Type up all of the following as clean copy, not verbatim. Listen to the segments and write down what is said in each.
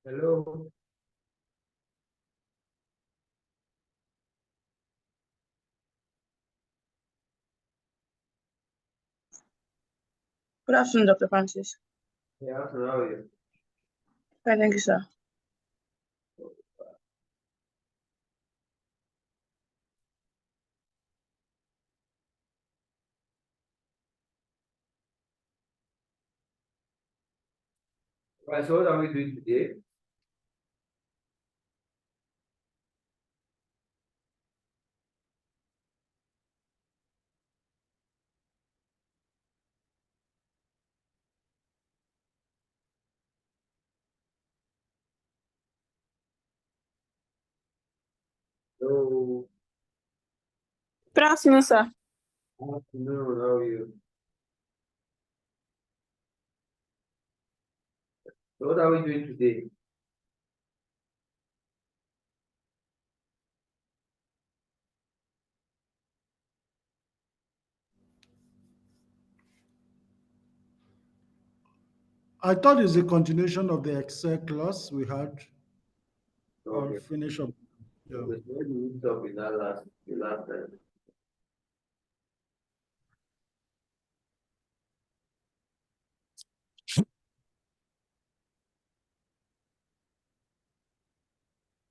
Hello. Good afternoon, Dr. Francis. Yeah, how are you? Fine, thank you, sir. Right, so what are we doing today? Hello. Good afternoon, sir. Afternoon, how are you? So what are we doing today? I thought it's a continuation of the Excel class we had. I'll Okay. finish up. Yeah. Okay, so where did we stop in that the last time?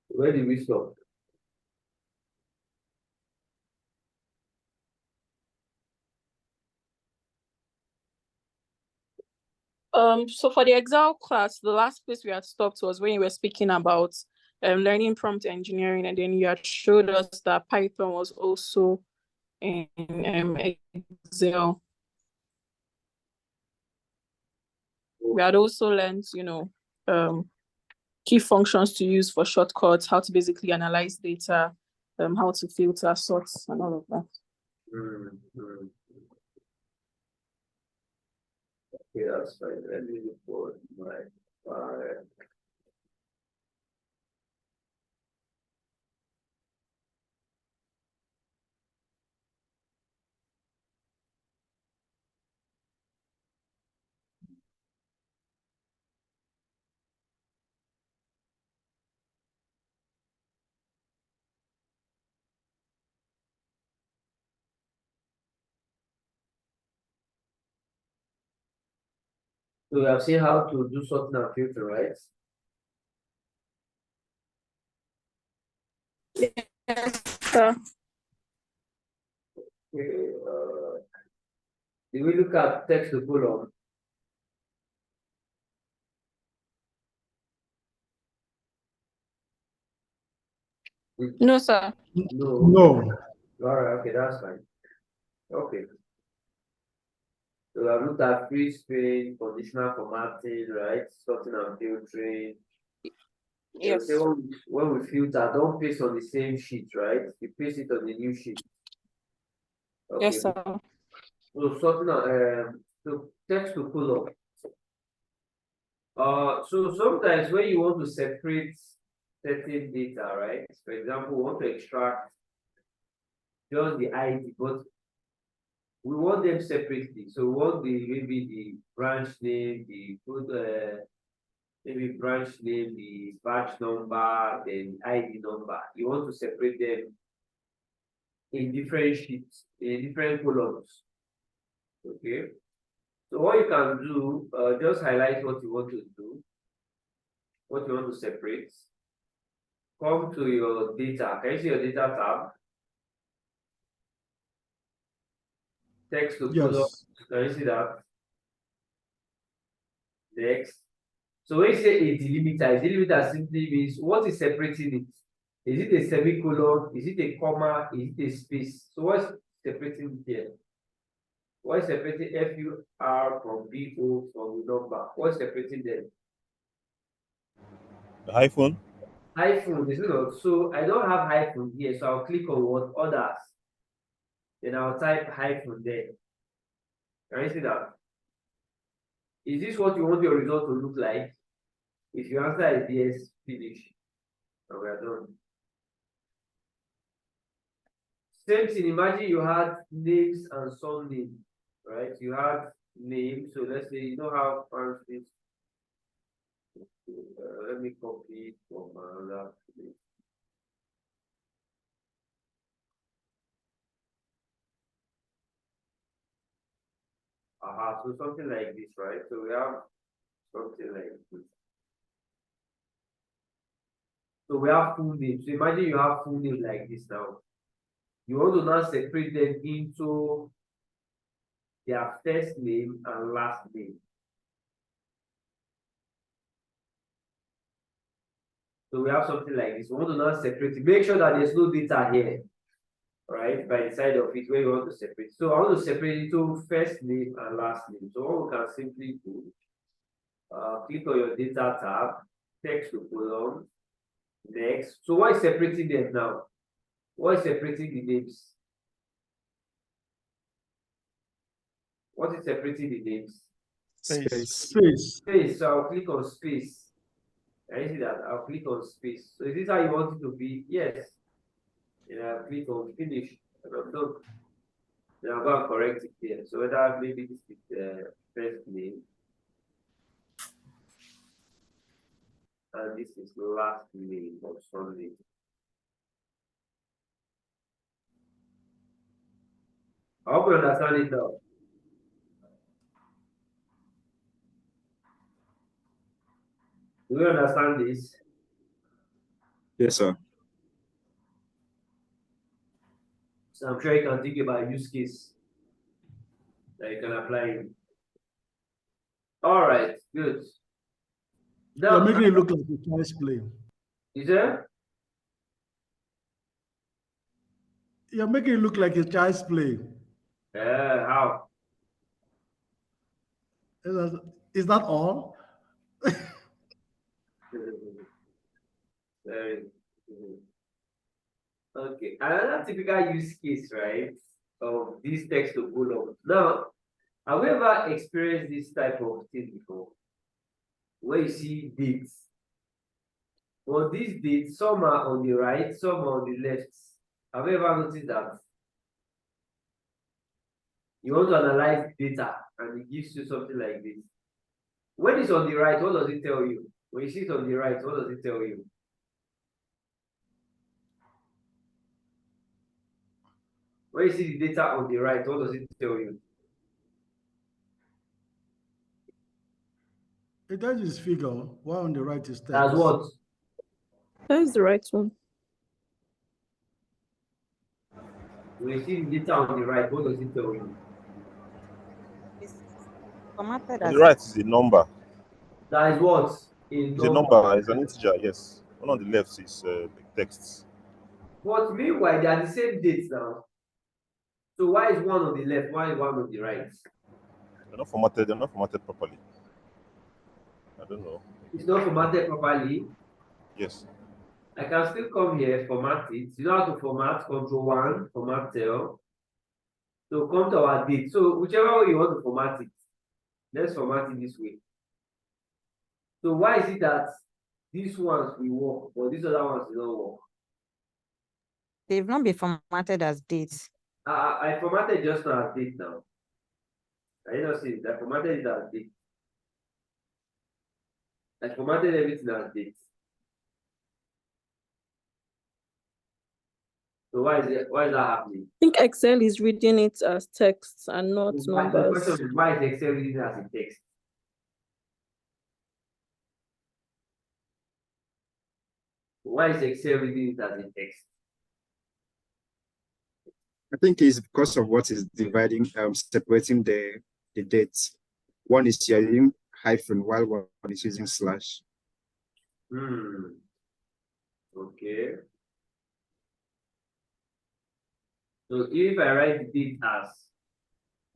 Where did we stop? So for the Excel class, the last place we had stopped was when you were speaking about learning prompt engineering, and then you had showed us that Python was also in Excel. We had also learned, key functions to use for shortcuts, how to basically analyze data, how to filter, sort, and all of that. Okay, that's fine. Let me look for my file. So we have seen how to do sorting and filter, right? Yes, sir. Okay, did we look at text to column? No, sir. No. No. All right, okay, that's fine. Okay. So I've looked at free space, conditional formatting, right? Sorting and filtering. Yes. So when we filter, don't paste on the same sheet, right? You paste it on the new sheet. Okay. Yes, sir. So sorting so text to column. So sometimes when you want to separate certain data, right? For example, we want to extract just the ID, but we want them separately. So we want maybe the branch name, the maybe branch name, the batch number, then ID number. You want to separate them in different sheets, in different columns. Okay. So what you can do, just highlight what you want to do, what you want to separate. Come to your data. Can you see your data tab? Text to column. Yes. Can you see that? Next. So when you say a delimiter simply means what is separating it? Is it a semicolon? Is it a comma? Is it a space? So what's separating it here? What is separating FUR from BO from the number? What's separating them? The hyphen. Hyphen, is it not? So I don't have hyphen here, so I'll click on what others. Then I'll type hyphen there. Can you see that? Is this what you want your result to look like? If your answer is yes, finish. And we are done. Same thing, imagine you had names and surname, right? You had name, so let's say you know how fancy Let me copy it from another place. So something like this, right? So we have something like this. So we have full names. So imagine you have full names like this now. You want to now separate them into their first name and last name. So we have something like this. We want to now separate it. Make sure that there's no data here, right? By the side of it where you want to separate. So I want to separate it into first name and last name. So what we can simply do, click on your data tab, text to column, next. So what is separating them now? What is separating the names? What is separating the names? Space. Space. So I'll click on space. I see that. I'll click on space. So is this how you want it to be? Yes. And I'll click on finish. And I'm done. Then I'll go and correct it here. So whether maybe this is the first name. And this is last name or something. I hope you understand it now. Do you understand this? Yes, sir. So I'm sure you can think about a use case that you can apply it. All right, good. You're Now, making it look like a child's play. is there? You're making it look like a child's play. How? Is that all? Very. Okay, another typical use case, right, of this text to column. Now, have we ever experienced this type of thing before? Where you see dates. Well, these dates, some are on the right, some are on the left. Have you ever noticed that? You want to analyze data and it gives you something like this. When it's on the right, what does it tell you? When you see it on the right, what does it tell you? When you see the data on the right, what does it tell you? It tells you this figure, while on the right is text. That's what? That is the right one. When you see the data on the right, what does it tell you? On the right is the number. That is what? It's a number. It's an integer. Yes. One on the left is text. But meanwhile, they are the same dates now. So why is one on the left? Why is one on the right? They're not formatted. They're not formatted properly. I don't know. It's not formatted properly. Yes. I can still come here, format it. You know how to format, Control 1, format cell. So come to our date. So whichever way you want to format it, let's format it this way. So why is it that these ones will work, but these other ones will not work? They've not been formatted as dates. I formatted just now as date now. I did not see it. I formatted it as date. I formatted everything as date. So why is that happening? I think Excel is reading it as text and not The numbers. question is, why is Excel reading it as a text? Why is Excel reading it as a text? I think it's because of what is dividing, separating the dates. One is using hyphen while one is using slash. Okay. So if I write the date as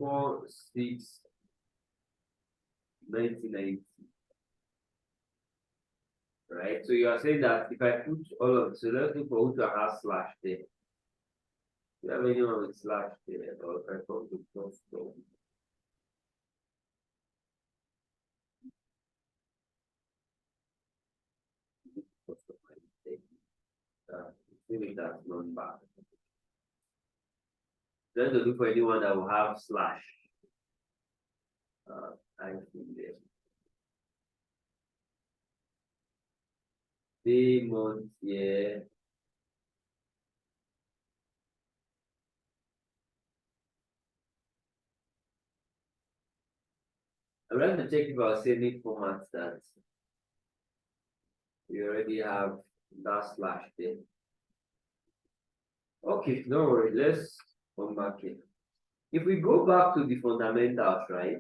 4/6/1990, right? So you are saying that if I put all of, so let's look for who to have slash there. You have anyone with slash there, or if I come to custom. Maybe that's number. Then to look for anyone that will have slash. I think there. day, month, year. I'm going to check if our saving format that we already have that slash there. Okay, no worry, let's come back here. If we go back to the fundamentals, right?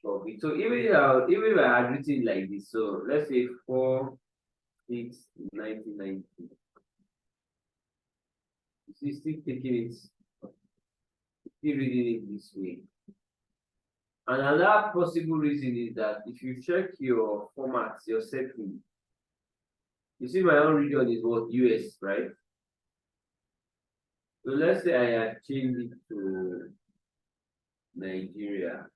Okay, so even if I had written like this, so let's say 4, 6, 1990. You still taking it, still reading it this way. And another possible reason is that if you check your formats, your setting, you see my own region is what US, right? So let's say I had changed it to Nigeria.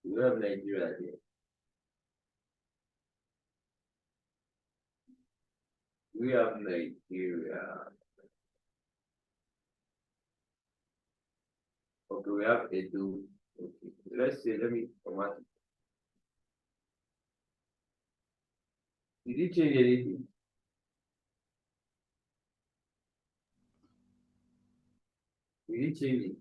We have Nigeria there. We have Nigeria. Okay, we have Edo. Okay, let's say, let me format it. Did it change anything? Did it change it?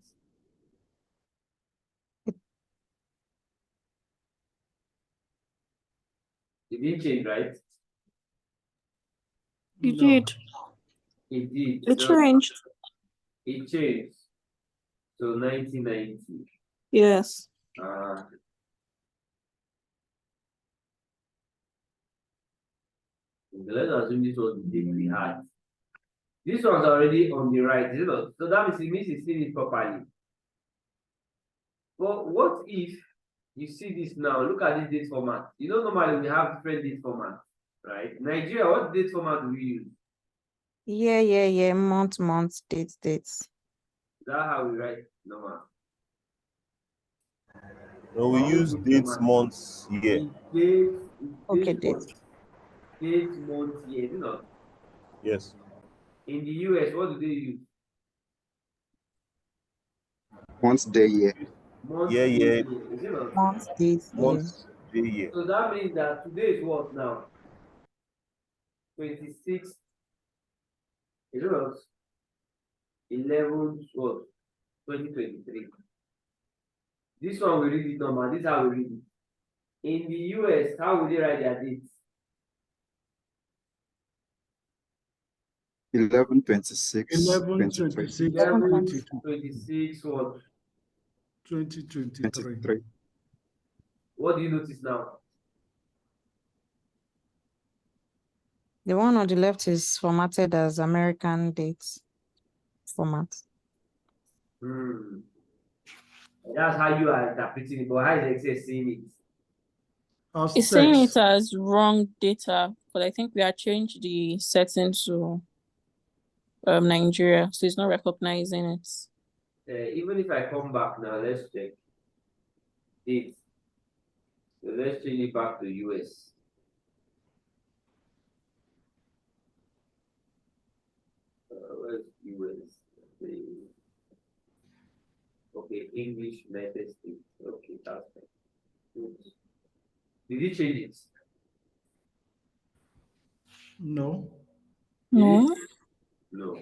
It didn't change, right? You No. did. It did. It So changed. it changed. So 1990. Yes. Let's assume this was the date we had. This one's already on the right, you know. So that means it's seen it properly. But what if you see this now? Look at this date format. You know, normally we have different date formats, right? Nigeria, what date format do we use? Yeah. Month, dates. Is that how we write normal? No, we use dates, months, year. Date, Okay, date, dates. date, month, year, you know. Yes. In the US, what do they use? Month, day, year. Month, Yeah, day, yeah. year, is it not? Month, dates, year. Months, day, year. So that means that today is what now? 26th. Is it not? 11th, what? 2023. This one we read it normal. This is how we read it. In the US, how would they write their dates? 11/26, 11/26, 11/26, what? 2023. 2023. What do you notice now? The one on the left is formatted as American dates format. That's how you are interpreting it, but how is Excel seeing it? As It's saying text. it as wrong data, but I think we have changed the setting to Nigeria, so it's not recognizing it. Even if I come back now, let's check it. So let's change it back to US. Where's US? Okay, English United States. Okay, that's fine. Did you change it? No. No. No.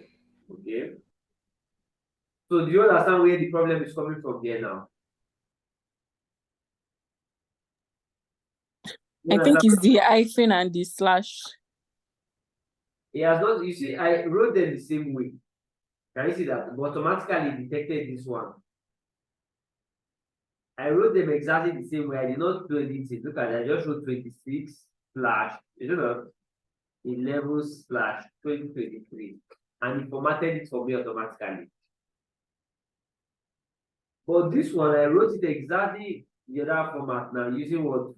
Okay. So do you understand where the problem is coming from here now? I think it's the hyphen and the slash. It has not, you see, I wrote them the same way. Can you see that? But automatically detected this one. I wrote them exactly the same way. I did not do anything. Look at it. I just wrote 26 slash, you know, 11 slash 2023. And it formatted it for me automatically. But this one, I wrote it exactly the other format now, using what?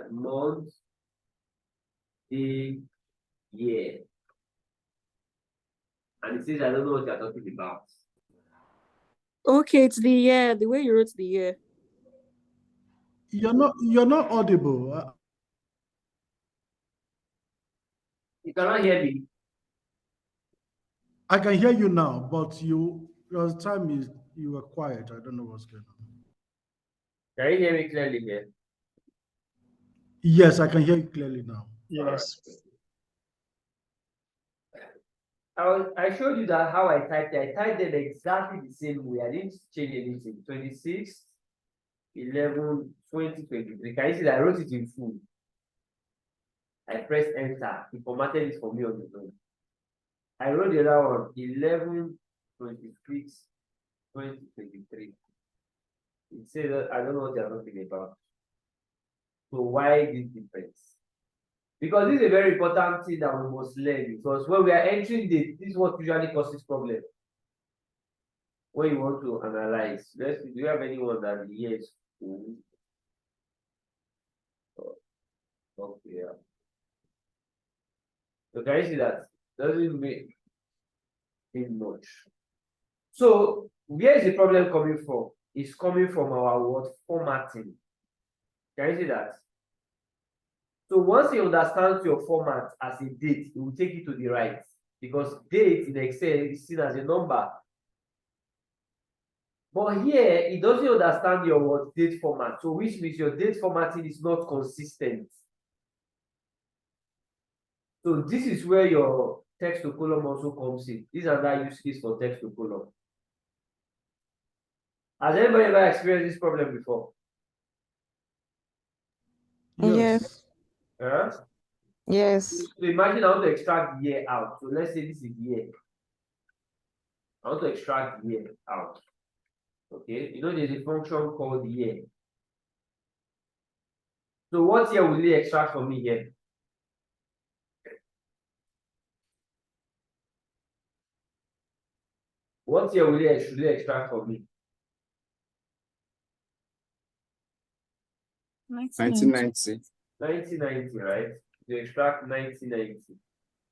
Month, day, year. And it says, I don't know what you're talking about. Okay, it's the year, the way you wrote the year. You're not audible. You cannot hear me. I can hear you now, but your time is you were quiet. I don't know what's going on. Can you hear me clearly here? Yes, I can hear you clearly now. Yes. I showed you that how I typed it. I typed it exactly the same way. I didn't change anything. 26, 11, 20, 23. Can you see that I wrote it in full? I pressed enter. He formatted it for me on the phone. I wrote the other one, 11, 26, 20, 23. It says that I don't know what they're talking about. So why this difference? Because this is a very important thing that we must learn, because when we are entering this is what usually causes problem. When you want to analyze, let's see, do you have anyone that the year is full? Okay, yeah. So can you see that? Doesn't mean much. So where is the problem coming from? It's coming from our word formatting. Can you see that? So once you understand your format as a date, it will take you to the right, because date in Excel is seen as a number. But here, it doesn't understand your word date format. So which means your date formatting is not consistent. So this is where your text to column also comes in. These are that use case for text to column. Has anybody ever experienced this problem before? Yes. Huh? Yes. So imagine I want to extract the year out. So let's say this is year. I want to extract the year out. Okay, you know there's a function called year. So what year will it extract from me here? What year will it should it extract from me? 1990. 1990, right? To extract 1990.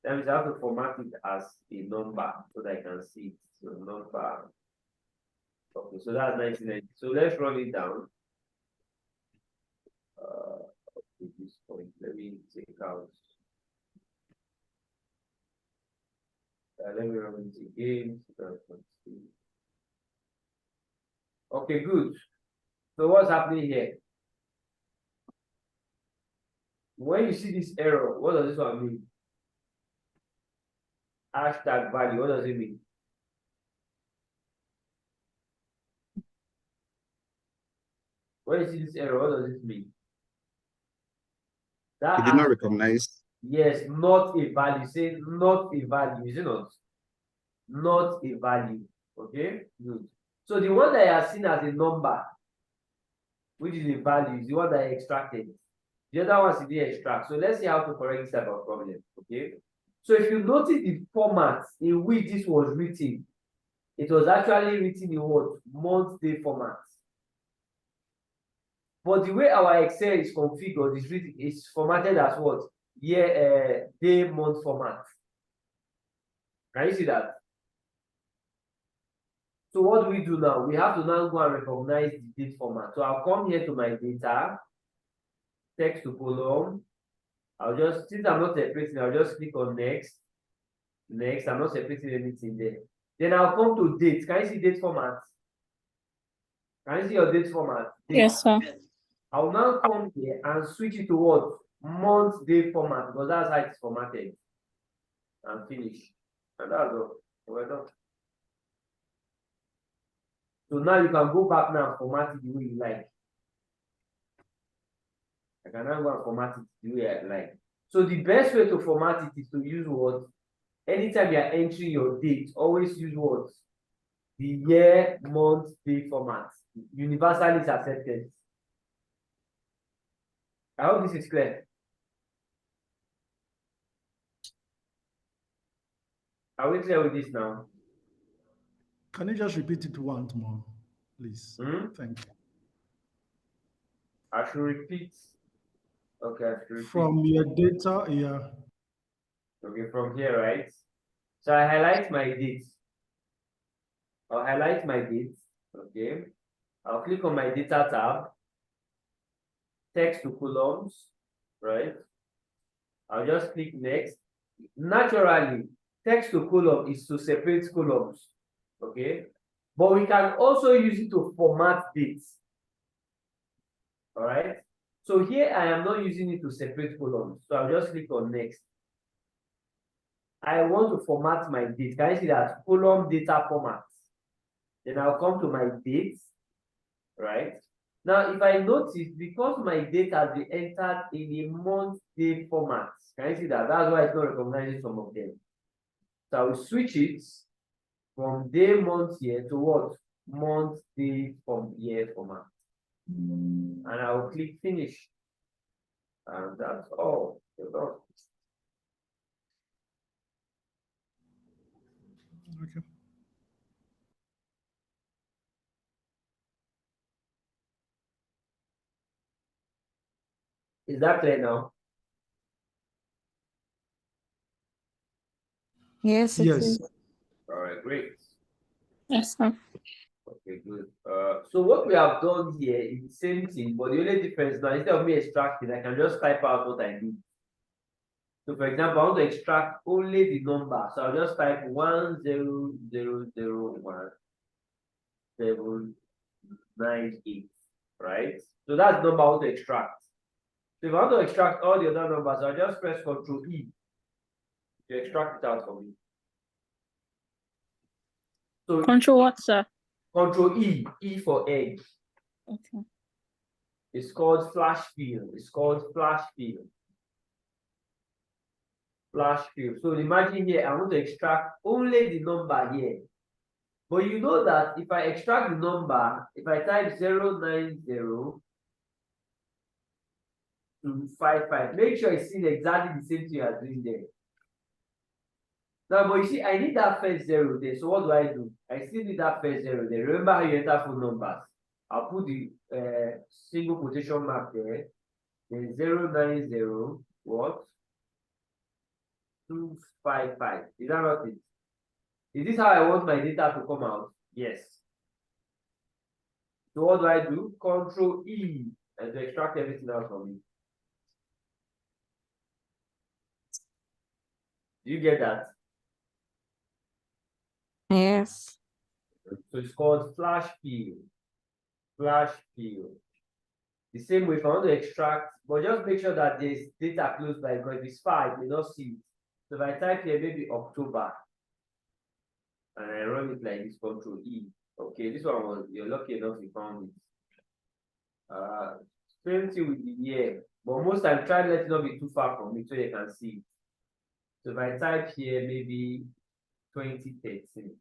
That means I have to format it as a number so that I can see it. So number. Okay, so that's 1990. So let's run it down. At this point, let me take out. Let me run it again. Okay, good. So what's happening here? When you see this error, what does this one mean? Hashtag value, what does it mean? When you see this error, what does it mean? That He did not recognize. Yes, not a value. Say not a value, is it not? Not a value. Okay, good. So the one that I have seen as a number, which is a value, is the one that I extracted. The other one is the extract. So let's see how to correct this type of problem. Okay. So if you notice the format in which this was written, it was actually written in what? Month-day format. But the way our Excel is configured is written, is formatted as what? Year, day, month format. Can you see that? So what do we do now? We have to now go and recognize the date format. So I'll come here to my data, text to column. I'll just, since I'm not separating, I'll just click on next. Next, I'm not separating anything there. Then I'll come to date. Can you see date format? Can you see your date format? Date. Yes, sir. I'll now come here and switch it to what? Month, day format, because that's how it's formatted. And finish. And that's all. We're done. So now you can go back now and format it the way you like. I can now go and format it the way I like. So the best way to format it is to use what? Anytime you are entering your date, always use what? The year, month, day format. Universally is accepted. I hope this is clear. Are we clear with this now? Can you just repeat it once more, please? Thank you. I should repeat. Okay, I should repeat. From your data, yeah. Okay, from here, right? So I highlight my date. I'll highlight my date. Okay. I'll click on my data tab. Text to columns, right? I'll just click next. Naturally, text to column is to separate columns. Okay. But we can also use it to format dates. All right. So here I am not using it to separate columns. So I'll just click on next. I want to format my date. Can you see that? Column data format. Then I'll come to my dates, right? Now, if I notice, because my date has been entered in a month day format, can you see that? That's why it's not recognizing some of them. So I will switch it from day, month, year to what? Month, day, from year format. And I will click finish. And that's all. You're done. Okay. Is that clear now? Yes, it Yes. is. All right, great. Yes, sir. Okay, good. So what we have done here is the same thing, but the only difference now, instead of me extracting, I can just type out what I need. So for example, I want to extract only the number. So I'll just type 10001,798, right? So that's the number I want to extract. So if I want to extract all the other numbers, I'll just press Ctrl E to extract it out for me. So Control what, sir? Ctrl E, E for egg. Okay. It's called flash fill. It's called flash fill. Flash fill. So imagine here, I want to extract only the number here. But you know that if I extract the number, if I type 090-55, make sure it's exactly the same thing you are doing there. Now, but you see, I need that first zero there. So what do? I still need that first zero there. Remember how you enter phone numbers. I'll put the single quotation mark there. Then 090 what? 255. Is that not it? Is this how I want my data to come out? Yes. So what do? Control E and to extract everything out from it. Do you get that? Yes. So it's called flash fill. Flash fill. The same way if I want to extract, but just make sure that there's data close by, because if it's 5, you may not see it. So if I type here maybe October and I run it like this, Control E. Okay, this one was, you're lucky enough you found it. Same thing with the year, but most time try let it not be too far from me so you can see it. So if I type here maybe 2013,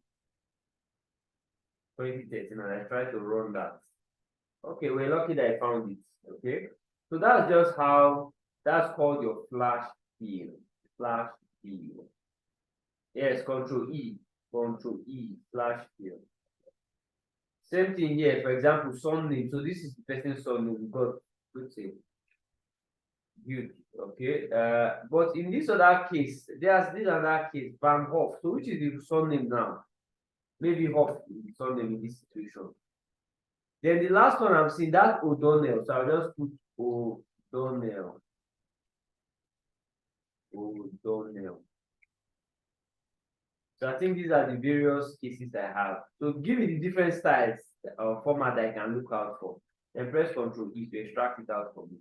and I try to run that. Okay, we're lucky that I found it. Okay, so that's just how that's called your flash fill. Flash fill. Yes, Control E, flash fill. Same thing here, for example, surname. So this is the person's surname. We got, let's say, good. Okay. But in this other case, there's this other case, Van Hoff. So which is the surname now? Maybe Hoff is the surname in this situation. Then the last one I'm seeing, that's O'Donnell. So I'll just put O'Donnell. O'Donnell. So I think these are the various cases I have. So give me the different styles or format I can look out for. Then press Ctrl E to extract it out for me.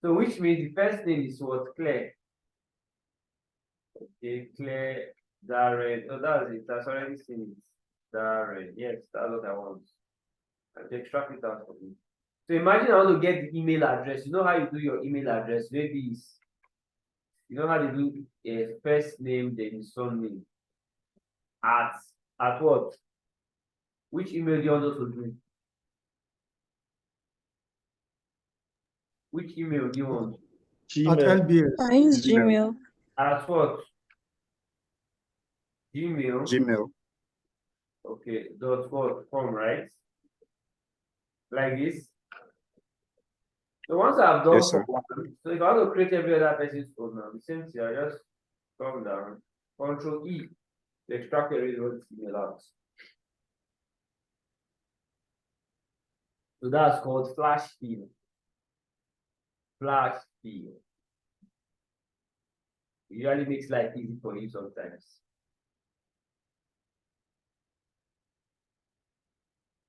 So which means the first name is what? Claire. Okay, Claire, Darren. Oh, that's it. That's already seen it. Darren. Yes, that's what I want. And to extract it out for me. So imagine I want to get the email address. You know how you do your email address? Maybe it's, you know how to do a first name, then surname. At what? Which email do you want us to do? Which email do you want? At LBS. I use Gmail. Gmail. At what? Gmail. Gmail. Okay, .com, right? Like this. So once I've done Yes, sir. one, so if I want to create every other person's phone now, the same thing, I just come down, Control E to extract every email out. So that's called flash fill. Flash fill. It usually makes life easy for you sometimes.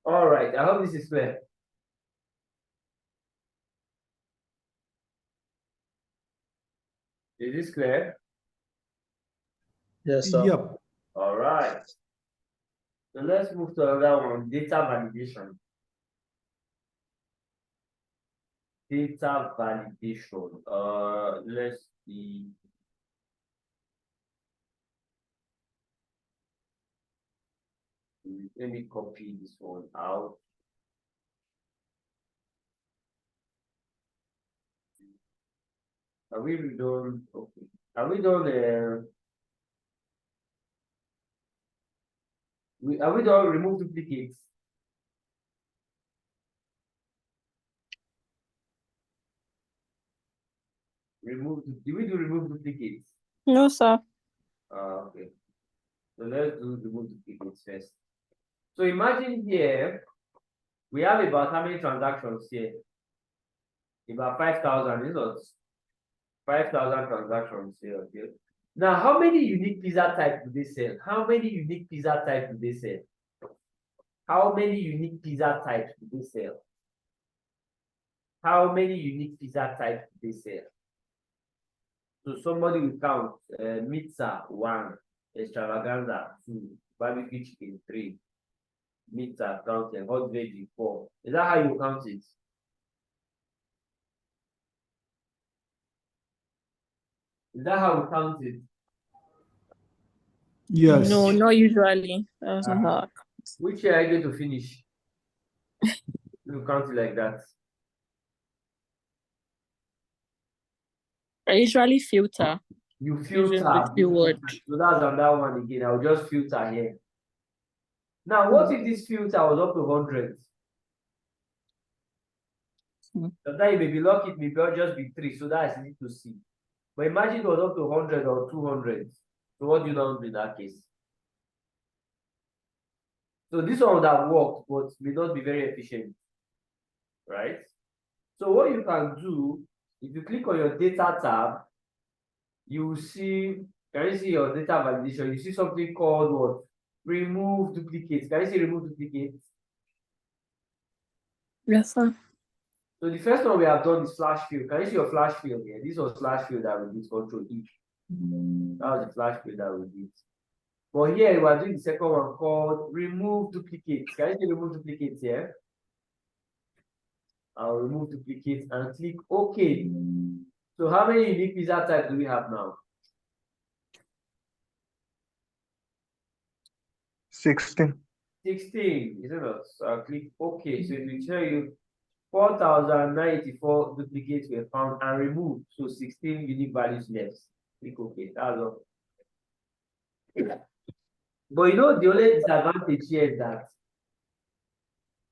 All right, I hope this is clear. Is this clear? Yes, sir. Yep. All right. So let's move to another one, data validation. Data validation. Let's see. Let me copy this one out. Are we done? Okay. Are we done? Are we done? Remove duplicates. Remove. Do we do remove duplicates? No, sir. Okay. So let's do remove duplicates first. So imagine here we have about how many transactions here? About 5,000, is not 5,000 transactions here. Okay. Now, how many unique pizza types do they sell? How many unique pizza types do they sell? How many unique pizza types do they sell? How many unique pizza types do they sell? So somebody will count pizza 1, extravaganza 2, barbecue chicken 3, pizza counting, hot veggie 4. Is that how you count it? Is that how we count it? Yes. No, not usually. That's not how. Which year are you going to finish? You count it like that. I usually filter. You Using filter. the keyword. So that's another one again. I'll just filter here. Now, what if this filter was up to 100? Sometimes you may be lucky, it may just be 3, so that's easy to see. But imagine it was up to 100 or 200. So what do you now do in that case? So this one would have worked, but may not be very efficient, right? So what you can do, if you click on your data tab, you will see, can you see your data validation? You see something called what? Remove duplicates. Can you see remove duplicates? Yes, sir. So the first one we have done is flash field. Can you see your flash field here? This was flash field that we did, Control E. That was the flash field that we did. But here we are doing the second one called remove duplicates. Can you see remove duplicates here? I'll remove duplicates and click OK. So how many unique pizza types do we have now? 16. 16, isn't it? So I'll click OK. So it will tell you 4,984 duplicates were found and removed. So 16 unique values left. Click OK. That's all. But you know, the only disadvantage here is that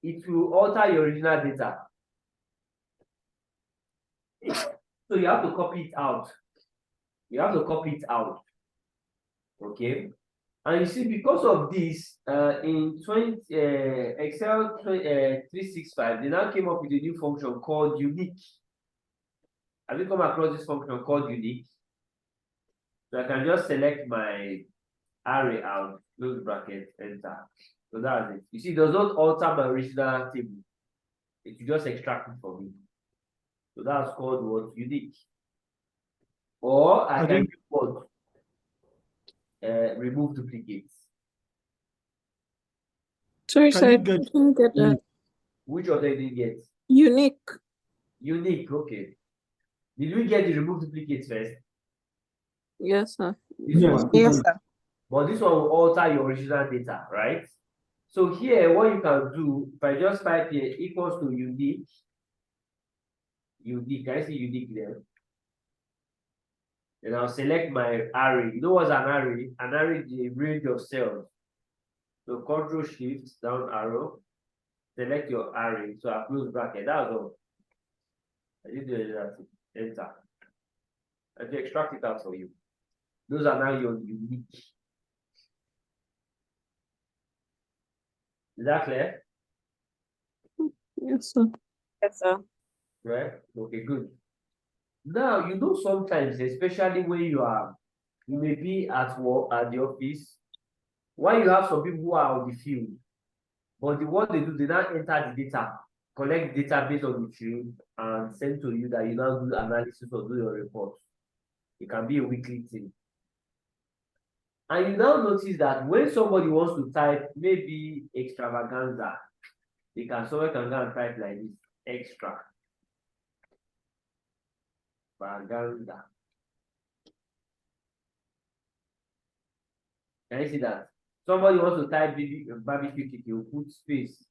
it will alter your original data. So you have to copy it out. You have to copy it out. Okay. And you see, because of this, in Excel 365, they now came up with a new function called unique. Have you come across this function called unique? So I can just select my array out, close bracket, enter. So that's it. You see, it does not alter my original table. It will just extract it for me. So that's called what? Unique. Or I can use what? Remove duplicates. Sorry, Can sir. you I get- didn't get that. Which of them did you get? Unique. Unique, okay. Did we get the remove duplicates first? Yes, sir. This Yes. one. Yes, sir. But this one will alter your original data, right? So here, what you can do, if I just type here equals to unique, can I see unique there? Then I'll select my array. You know what's an array? An array is a range of cells. So Control Shift down arrow, select your array. So I close bracket. That's all. I did that. Enter. I will extract it out for you. Those are now your unique. Is that clear? Yes, sir. Yes, sir. Right? Okay, good. Now, you know, sometimes, especially when you may be at work, at the office, while you have some people who are on the field, but what they do, they now enter the data, collect data based on the field, and send to you that you now do analysis or do your report. It can be a weekly thing. And you now notice that when somebody wants to type maybe extravaganza, someone can go and type like this, extravaganza. Can you see that? Somebody wants to type barbecue chicken, you put space,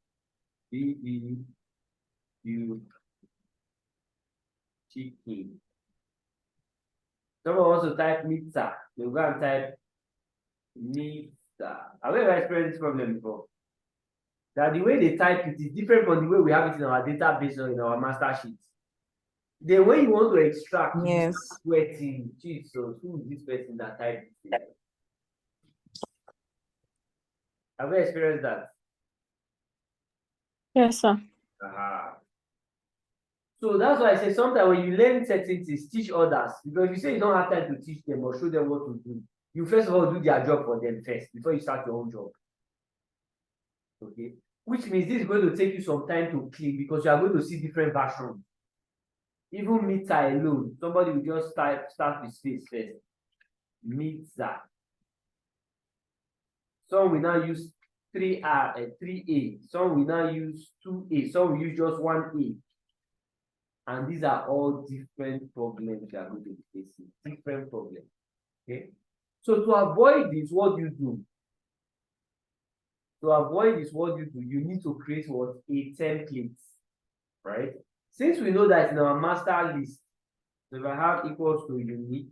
BBQ chicken. Someone wants to type pizza, you go and type pizza. Have you ever experienced this problem before? That the way they type it is different from the way we have it in our database or in our master sheet. The way you want to extract, Yes. sweating, Jesus, who is this person that typed it? Have you experienced that? Yes, sir. So that's why I say sometimes when you learn certain things, teach others. Because if you say you don't have time to teach them or show them what to do, you first of all do their job for them first before you start your own job. Okay, which means this is going to take you some time to click because you are going to see different versions. Even meter alone, somebody will just start with space first. Meter. Some will now use 3A. Some will now use 2A. Some will use just 1A. And these are all different problems you are going to be facing. Different problems. Okay. So to avoid this, what do you do? To avoid this, what do? You need to create what? A template. Right? Since we know that in our master list, so if I have equals to unique,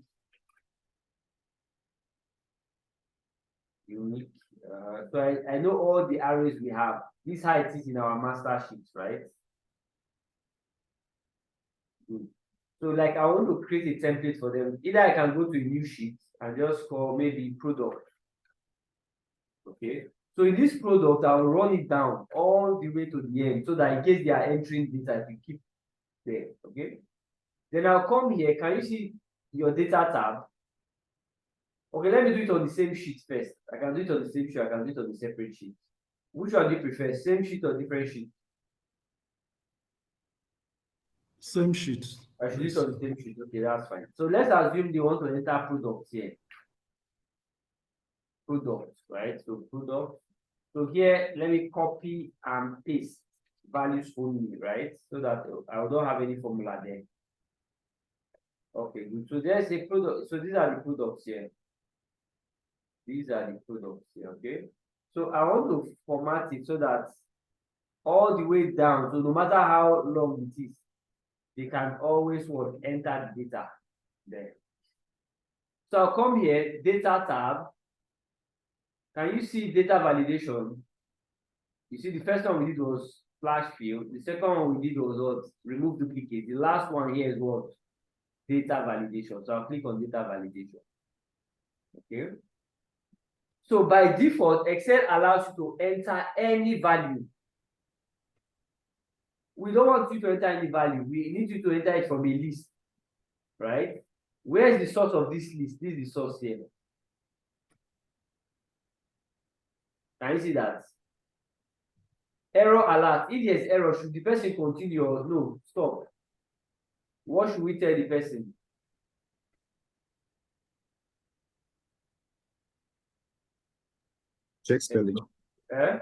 so I know all the arrays we have. This is how it is in our master sheet, right? Good. So like I want to create a template for them. Either I can go to a new sheet and just call maybe product. Okay. So in this product, I'll run it down all the way to the end so that in case they are entering data, you keep there. Okay. Then I'll come here. Can you see your data tab? Okay, let me do it on the same sheet first. I can do it on the same sheet. I can do it on the separate sheet. Which one do you prefer? Same sheet or different sheet? Same sheet. I should do it on the same sheet. Okay, that's fine. So let's assume they want to enter products here. Products, right? So product. So here, let me copy and paste values only, right? So that I don't have any formula there. Okay, good. So there's a product. So these are the products here. These are the products here, okay? So I want to format it so that all the way down, so no matter how long it is, they can always enter the data there. So I'll come here, data tab. Can you see data validation? You see the first one we did was flash field. The second one we did was what? Remove duplicate. The last one here is what? Data validation. So I'll click on data validation. Okay. So by default, Excel allows you to enter any value. We don't want you to enter any value. We need you to enter it from a list, right? Where is the source of this list? This is the source here. Can you see that? Error alert. If there's error, should the person continue or no? Stop. What should we tell the person? Check spelling. Eh?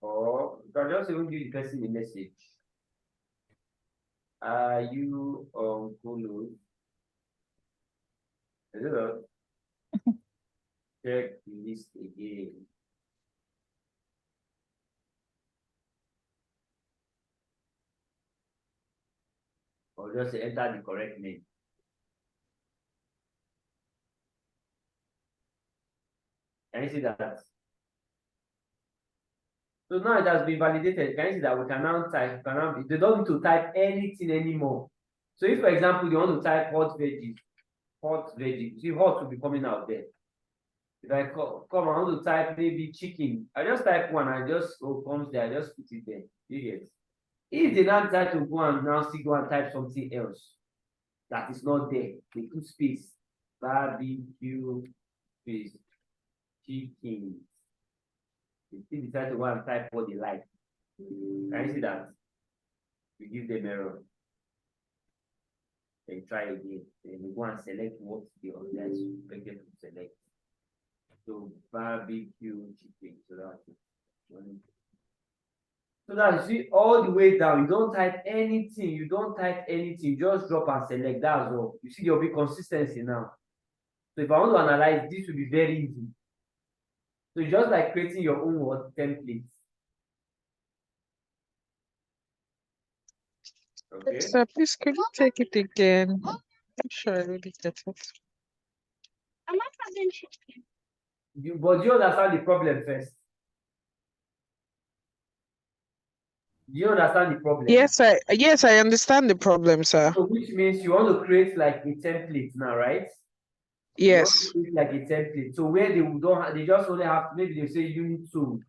Or you can just even give the person a message. Are you on Hulu? Check the list again. Or just enter the correct name. Can you see that? So now it has been validated. Can you see that we can now type? They don't need to type anything anymore. So if, for example, you want to type hot veggies, see hot will be coming out there. If I come, I want to type maybe chicken. I just type one. I just comes there. I just put it there. You get. If they now decide to go and type something else that is not there, they put space. Barbecue space chicken. They still decide to go and type what they like. Can you see that? You give them error. Then try again. Then you go and select what the order is expected to select. So barbecue chicken. So that's it. So that you see all the way down, you don't type anything, you just drop and select. That's all. You see, there'll be consistency now. So if I want to analyze, this will be very easy. So it's just like creating your own word template. Okay. Sir, please could you take it again? I'm sure I really get it. But do you understand the problem first? Do you understand the problem? Yes, I understand the problem, sir. So which means you want to create like a template now, right? You want Yes. to create like a template. So where they don't have, they just only have, maybe they say unit 2.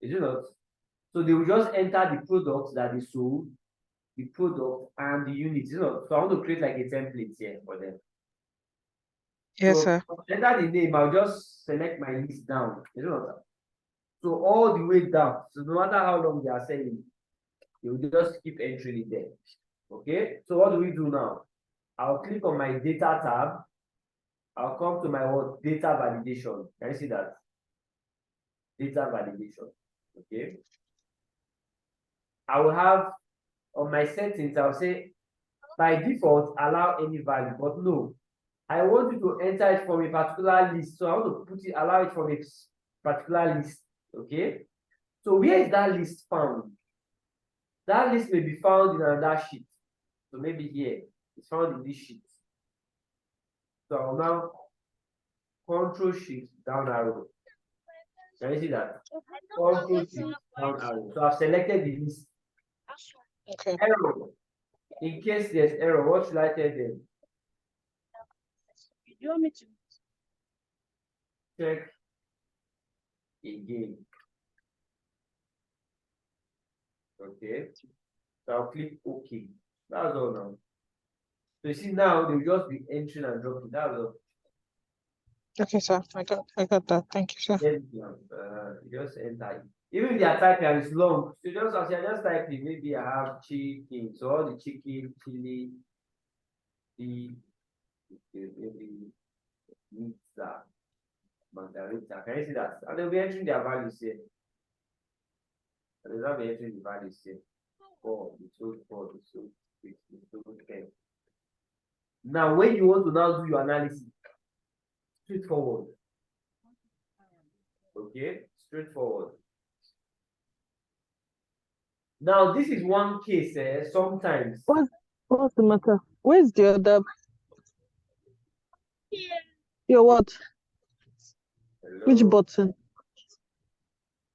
Is it not? So they will just enter the product that they sold, the product and the unit. You know, so I want to create like a template here for them. Yes, So sir. enter the name, I'll just select my list down. You know, so all the way down. So no matter how long they are selling, you will just keep entering it there. Okay. So what do we do now? I'll click on my data tab. I'll come to my what? Data validation. Can you see that? Data validation. Okay. I will have on my settings, I'll say by default allow any value, but no, I want you to enter it from a particular list. So I want to put it, allow it from a particular list. Okay. So where is that list found? That list may be found in another sheet. So maybe here, it's found in this sheet. So I'll now Control Shift down arrow. Can you see that? Control Shift down arrow. So I've selected the list. Okay. Error. In case there's error, what should I tell them? You want me to? Check again. Okay. So I'll click OK. That's all now. So you see now they'll just be entering and dropping. That's all. Okay, sir. I got that. Thank you, sir. Then just enter it. Even if they are typing and it's long, so just as I just type it, maybe I have chicken. So all the chicken, chili, the maybe pizza, margarita. Can you see that? And they'll be entering their values here. And they'll be entering the values here. 4, the sold 4, the sold 6, the sold 10. Now, when you want to now do your analysis, straightforward. Okay, straightforward. Now, this is one case, sometimes. What's the matter? Where's the other? Your what? Which Hello? button?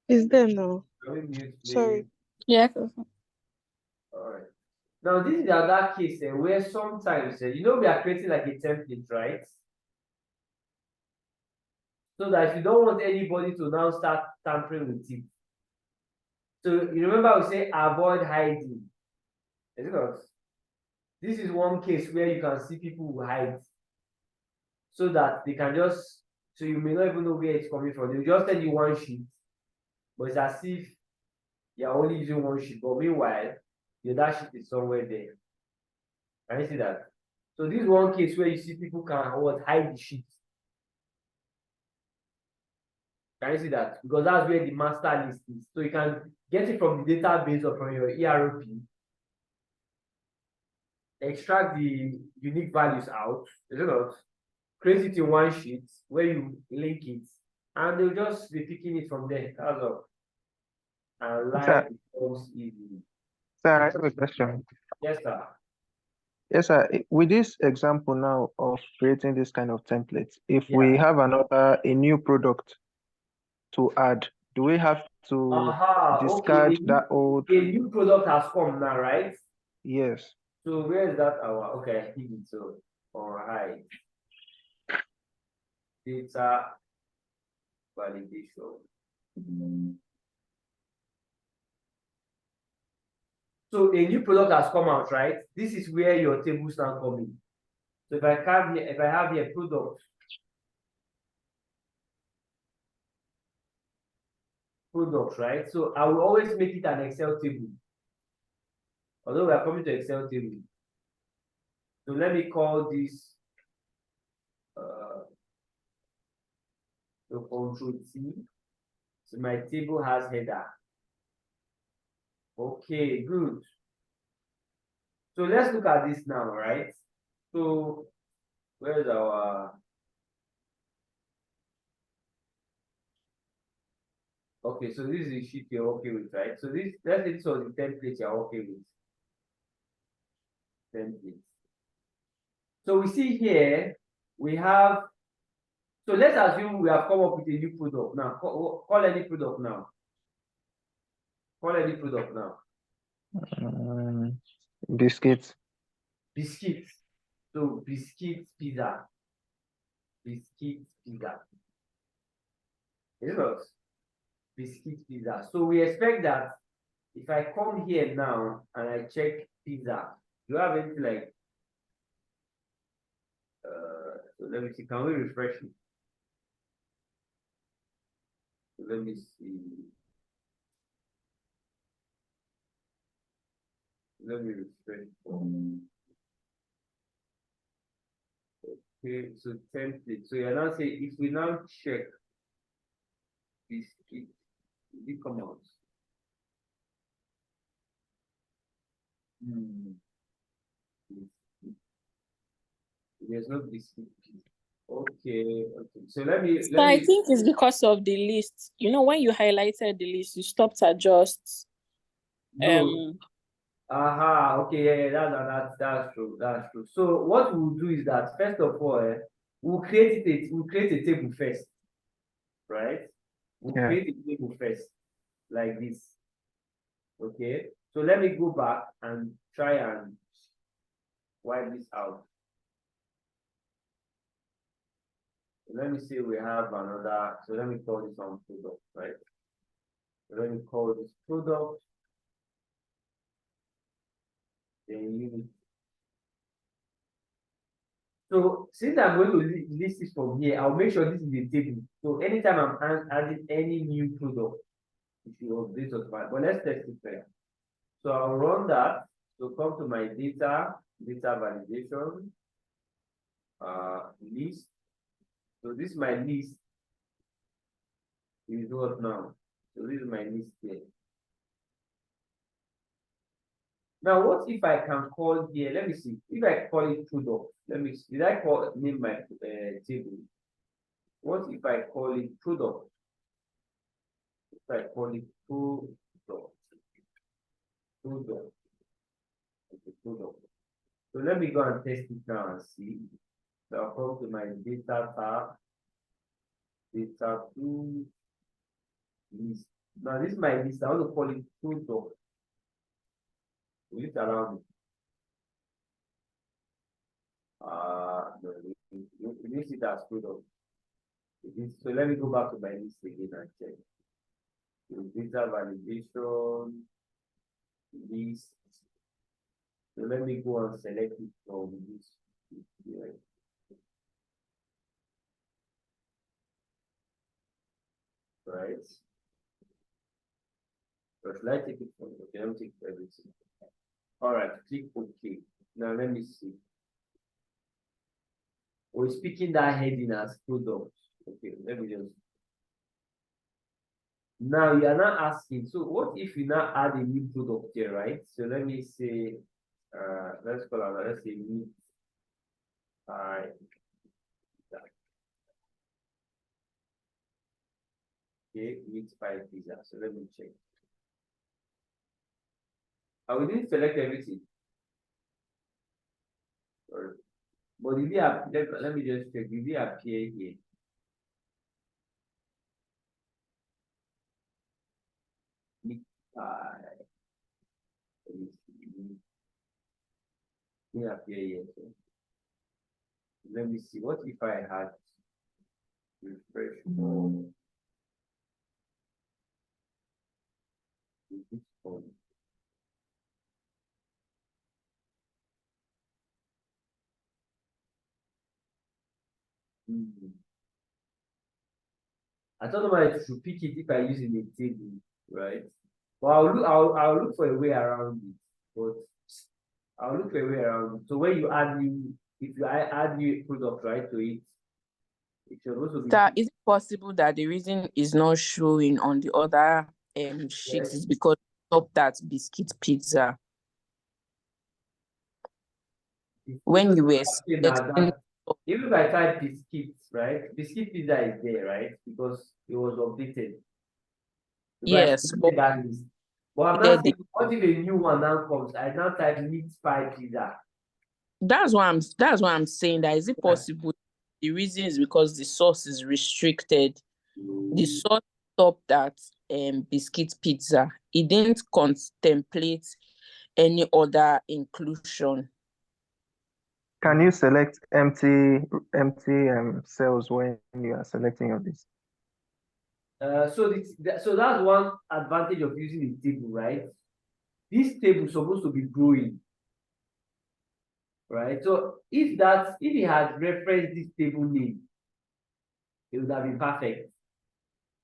Is there now? Can we mute, please? Sorry. Yeah. All right. Now, this is the other case where sometimes, you know, we are creating like a template, right? So that if you don't want anybody to now start tampering with it. So you remember we say avoid hiding. Is it not? This is one case where you can see people who hide. So that they can just, so you may not even know where it's coming from. They'll just tell you one sheet. But it's as if you're only using one sheet. But meanwhile, the other sheet is somewhere there. Can you see that? So this is one case where you see people can hide the sheet. Can you see that? Because that's where the master list is. So you can get it from the database or from your ERP, extract the unique values out, is it not? Create it in one sheet where you link it, and they'll just be picking it from there. That's all. And life becomes easy. Sir, I have a question. Yes, sir. Yes, sir. With this example now of creating this kind of template, if Yeah. we have a new product to add, do we have to discard Okay. that old? A new product has come now, right? Yes. So where is that our okay? So all right. Data validation. So a new product has come out, right? This is where your tables now come in. So if I have here product, products, right? So I will always make it an Excel table. Although we are coming to Excel table. So let me call this so Control T. So my table has header. Okay, good. So let's look at this now, right? So where's our okay, so this is the sheet you're okay with, right? So this let's say this was the template you're okay with. Template. So we see here we have so let's assume we have come up with a new product now. Call any product now. Call any product now. Biscuits. Biscuits. So biscuit pizza. Biscuit pizza. Is it not? Biscuit pizza. So we expect that if I come here now and I check pizza, do you have anything like so let me see, can we refresh it? So let me see. Let me refresh. Okay, so template. So you're now saying if we now check biscuit, it come out. There's no biscuit. Okay, okay. So let me So I think it's because of the list. You know, when you highlighted the list, you stopped at just no. Aha, okay, yeah, that's true. That's true. So what we'll do is that first of all, we'll create a table first, right? We'll create a table first, like this. Okay. So let me go back and try and wipe this out. Let me see, we have another. So let me call this one product, right? So let me call this product. Then you. So since I'm going to list this from here, I'll make sure this is the table. So anytime I'm adding any new product, it should update automatically. But let's test it first. So I'll run that. So come to my data validation, list. So this is my list. Is what now? So this is my list here. Now, what if I can call here? Let me see. If I call it product, let me see. Did I name my table? What if I call it product? If I call it product, okay, product. So let me go and test it now and see. So I'll come to my data tab, data to list. Now this is my list. I want to call it product. Will it allow me? No, we use it as product. So let me go back to my list again and check. So data validation, list. So let me go and select it from this. Here. Right. So should I take it from? Okay, let me take everything. All right, click OK. Now let me see. We're speaking that heading as product. Okay, let me just. Now you are not asking. So what if you now add a new product here, right? So let me say, let's call it. Let's say meat pie. Okay, meat pie pizza. So let me check. We didn't select everything. Sorry. But did it let me just check. Did it appear here? Meat pie. Let me see. Did it appear here? So let me see. What if I had refresh more? This one. I don't know why I should pick it if I use it in a table, right? But I'll look for a way around it. But I'll look for a way around it. So when you add new, if you add new product, right, to it, it should also be. That is it possible that the reason is not showing on the other sheets Yes. is because of that biscuit pizza. When you were Saying that selecting, even if I type biscuits, right? Biscuit pizza is there, right? Because it was updated. If I yes, click but that list. But I'm Yeah, not saying, what if a new one now comes? I now type meat pie pizza. that's why I'm saying that is it possible the reason is because the source is restricted. The source stopped at biscuit pizza. It didn't contemplate any other inclusion. Can you select empty cells when you are selecting your list? So that's one advantage of using a table, right? This table is supposed to be growing, right? So if it had referenced this table name, it would have been perfect.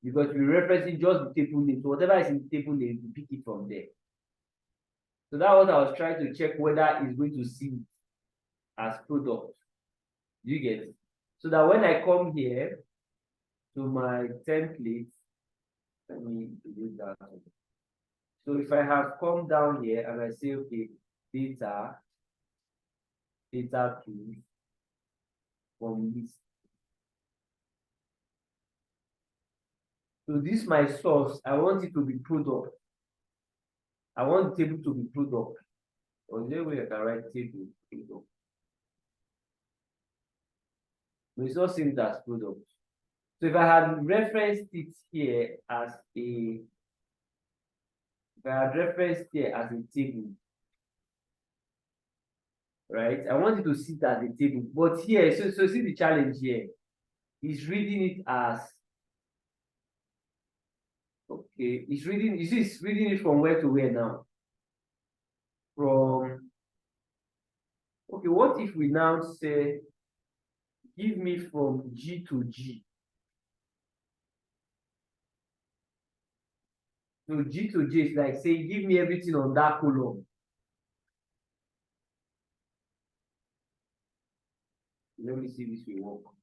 Because we're referencing just the table name. So whatever is in the table name, we pick it from there. So that's what I was trying to check whether it's going to see as product. You get it? So that when I come here to my template, let me do that. So if I have come down here and I say, okay, data tools from list. So this my source. I want it to be product. I want the table to be product. Or there way I can write table product. But it's not seen as product. So if I had referenced it here as a table, right? I want it to sit as a table. But here, so see the challenge here. He's reading it as okay, he's reading it from where to where now? From okay, what if we now say give me from G to G? So G to G is like saying give me everything on that column. Let me see this will work.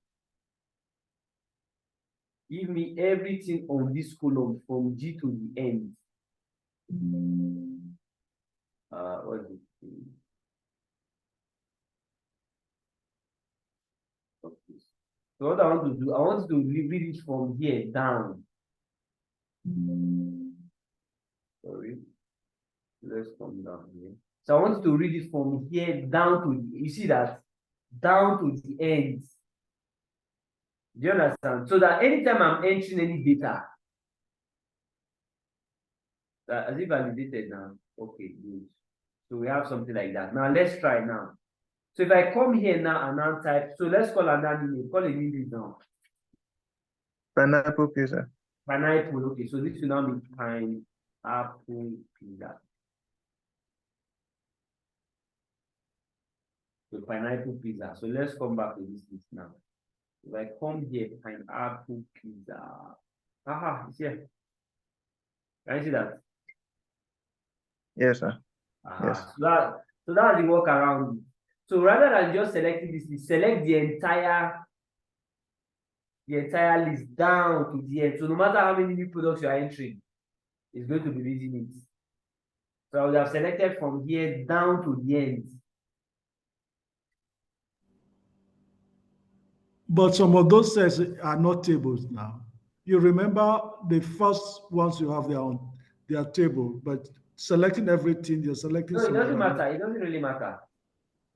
Give me everything on this column from G to the end. What is it? Okay. So what I want to do, I want to read it from here down. Sorry. Let's come down here. So I want to read it from here down to, you see that? Down to the end. Do you understand? So that anytime I'm entering any data, as if validated now. Okay, good. So we have something like that. Now let's try now. So if I come here now and now type, so let's call another name, call a new name now. Pineapple pizza. Pineapple, okay, so this will now be pineapple pizza. So pineapple pizza. So let's come back to this list now. If I come here, pineapple pizza. Aha, it's here. Can you see that? Yes, sir. Yes. So that's the workaround. So rather than just selecting this, select the entire list down to the end. So no matter how many new products you are entering, it's going to be reading it. So I would have selected from here down to the end. But some of those cells are not tables now. You remember the first ones you have their table, but selecting everything, you're selecting. No, it doesn't matter. It doesn't really matter.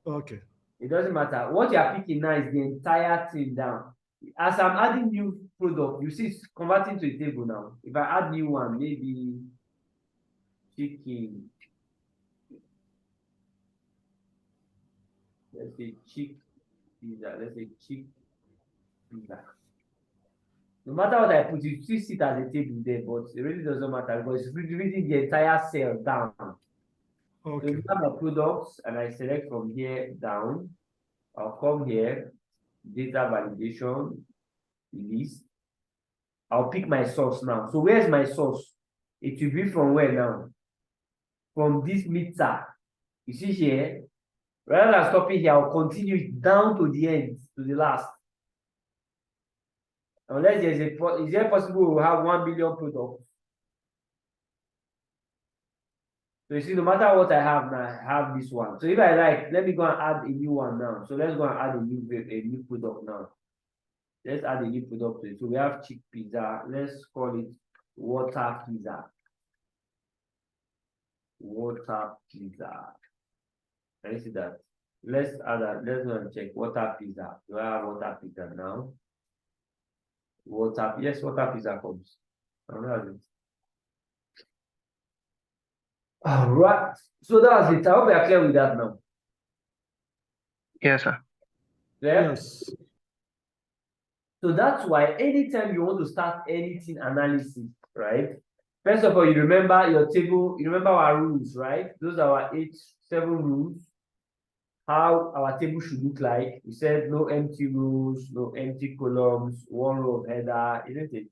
Okay. It doesn't matter. What you are picking now is the entire thing down. As I'm adding new product, you see it's converting to a table now. If I add new one, maybe chicken. Let's say chick pizza. Let's say chick pizza. No matter what I put, you still sit at the table there, but it really doesn't matter because it's reading the entire cell down. Okay. So if I have my products and I select from here down, I'll come here, data validation, list. I'll pick my source now. So where's my source? It will be from where now? From this meter. You see here? Rather than stopping here, I'll continue it down to the end, to the last. Unless there's is it possible we have 1 billion products? So you see, no matter what I have now, I have this one. So if I like, let me go and add a new one now. So let's go and add a new product now. Let's add a new product to it. So we have chick pizza. Let's call it water pizza. Water pizza. Can you see that? Let's add that. Let's go and check water pizza. Do I have water pizza now? Water, yes, water pizza comes. All right. So that's it. I hope we are clear with that now. Yes, sir. Yeah? Yes. So that's why anytime you want to start anything analysis, right? First of all, you remember your table, you remember our rules, right? Those are our 7 rules. How our table should look like. We said no empty rows, no empty columns, 1 row of header, isn't it?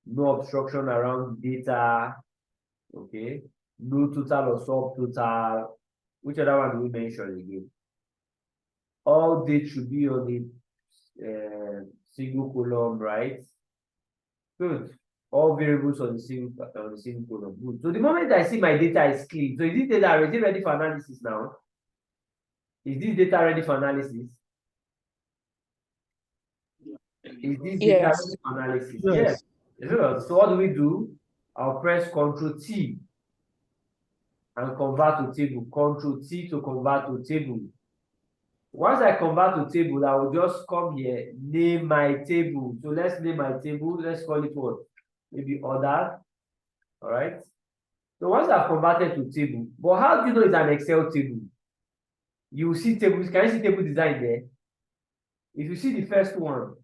No obstruction around data. Okay. No total or subtotal. Which other one do we mention again? All date should be on the single column, right? Good. All variables on the single column. Good. So the moment I see my data is clean, so is this data already ready for analysis now? Is this data ready for analysis? Is this data Yes. ready for analysis? Yes. Yes. So what do? I'll press Ctrl T and convert to table. Ctrl T to convert to table. Once I convert to table, I will just come here, name my table. So let's name my table. Let's call it what? Maybe order. All right. So once I've converted to table, but how do you know it's an Excel table? You see tables. Can you see table design there? If you see the first one,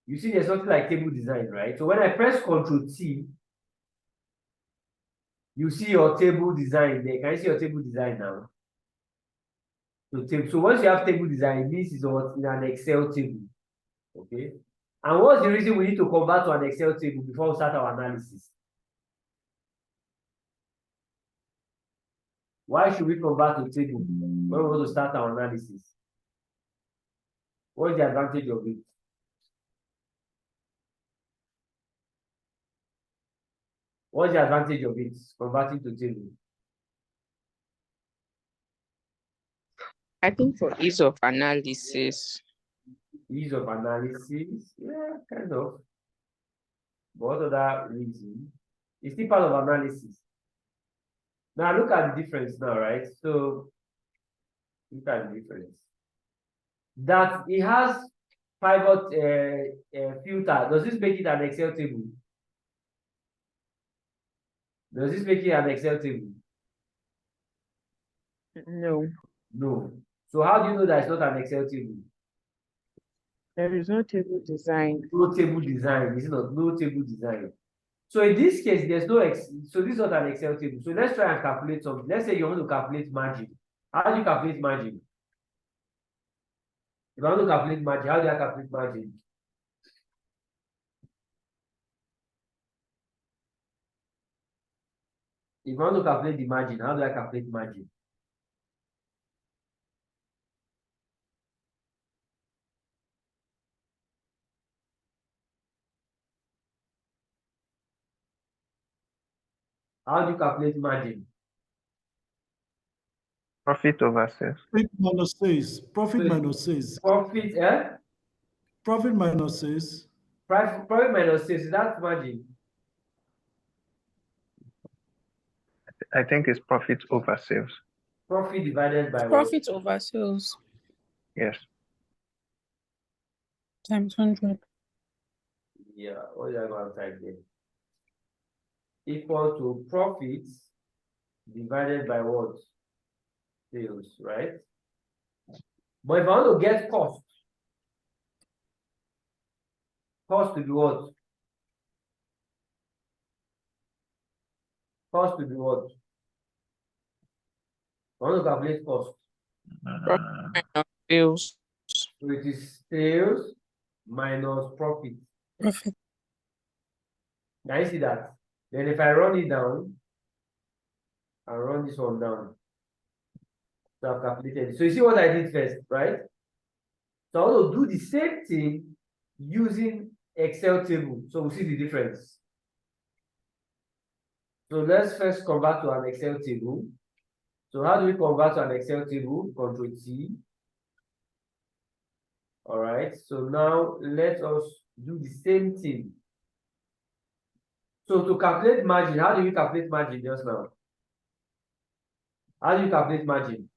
you see there's something like table design, right? So when I press Ctrl T, you see your table design there. Can you see your table design now? So once you have table design, this is what in an Excel table. Okay. And what's the reason we need to convert to an Excel table before we start our analysis? Why should we convert to table when we want to start our analysis? What is the advantage of it? What's the advantage of it, converting to table? I think for ease of analysis. Ease of analysis, yeah, kind of. But what other reason? It's still part of analysis. Now look at the difference now, right? So look at the difference. That it has pivot filter. Does this make it an Excel table? Does this make it an Excel table? No, No. So how do you know that it's not an Excel table? there is no table design. No table design. Is it not? No table design. So in this case, there's no so this is not an Excel table. So let's try and calculate something. Let's say you want to calculate margin. How do you calculate margin? If I want to calculate margin, how do I calculate margin? If I want to calculate the margin, how do I calculate margin? How do you calculate margin? Profit over sales. Profit minus sales. Profit So minus sales. Profit, Profit minus sales. Profit minus sales, that's margin. I think it's profit over sales. Profit divided by what? Profit over sales Yes. times 100. Yeah, what are you going to type there? Equal to profits divided by what? Sales, right? But if I want to get cost to be what? Cost to be what? I want to calculate cost. Profit minus sales. So it is sales minus profit. Profit. Can you see that? Then if I run it down, I run this one down. So I've calculated it. So you see what I did first, right? So I want to do the same thing using Excel table. So we'll see the difference. So let's first convert to an Excel table. So how do we convert to an Excel table? Control T. All right. So now let us do the same thing. So to calculate margin, how do you calculate margin just now? How do you calculate margin?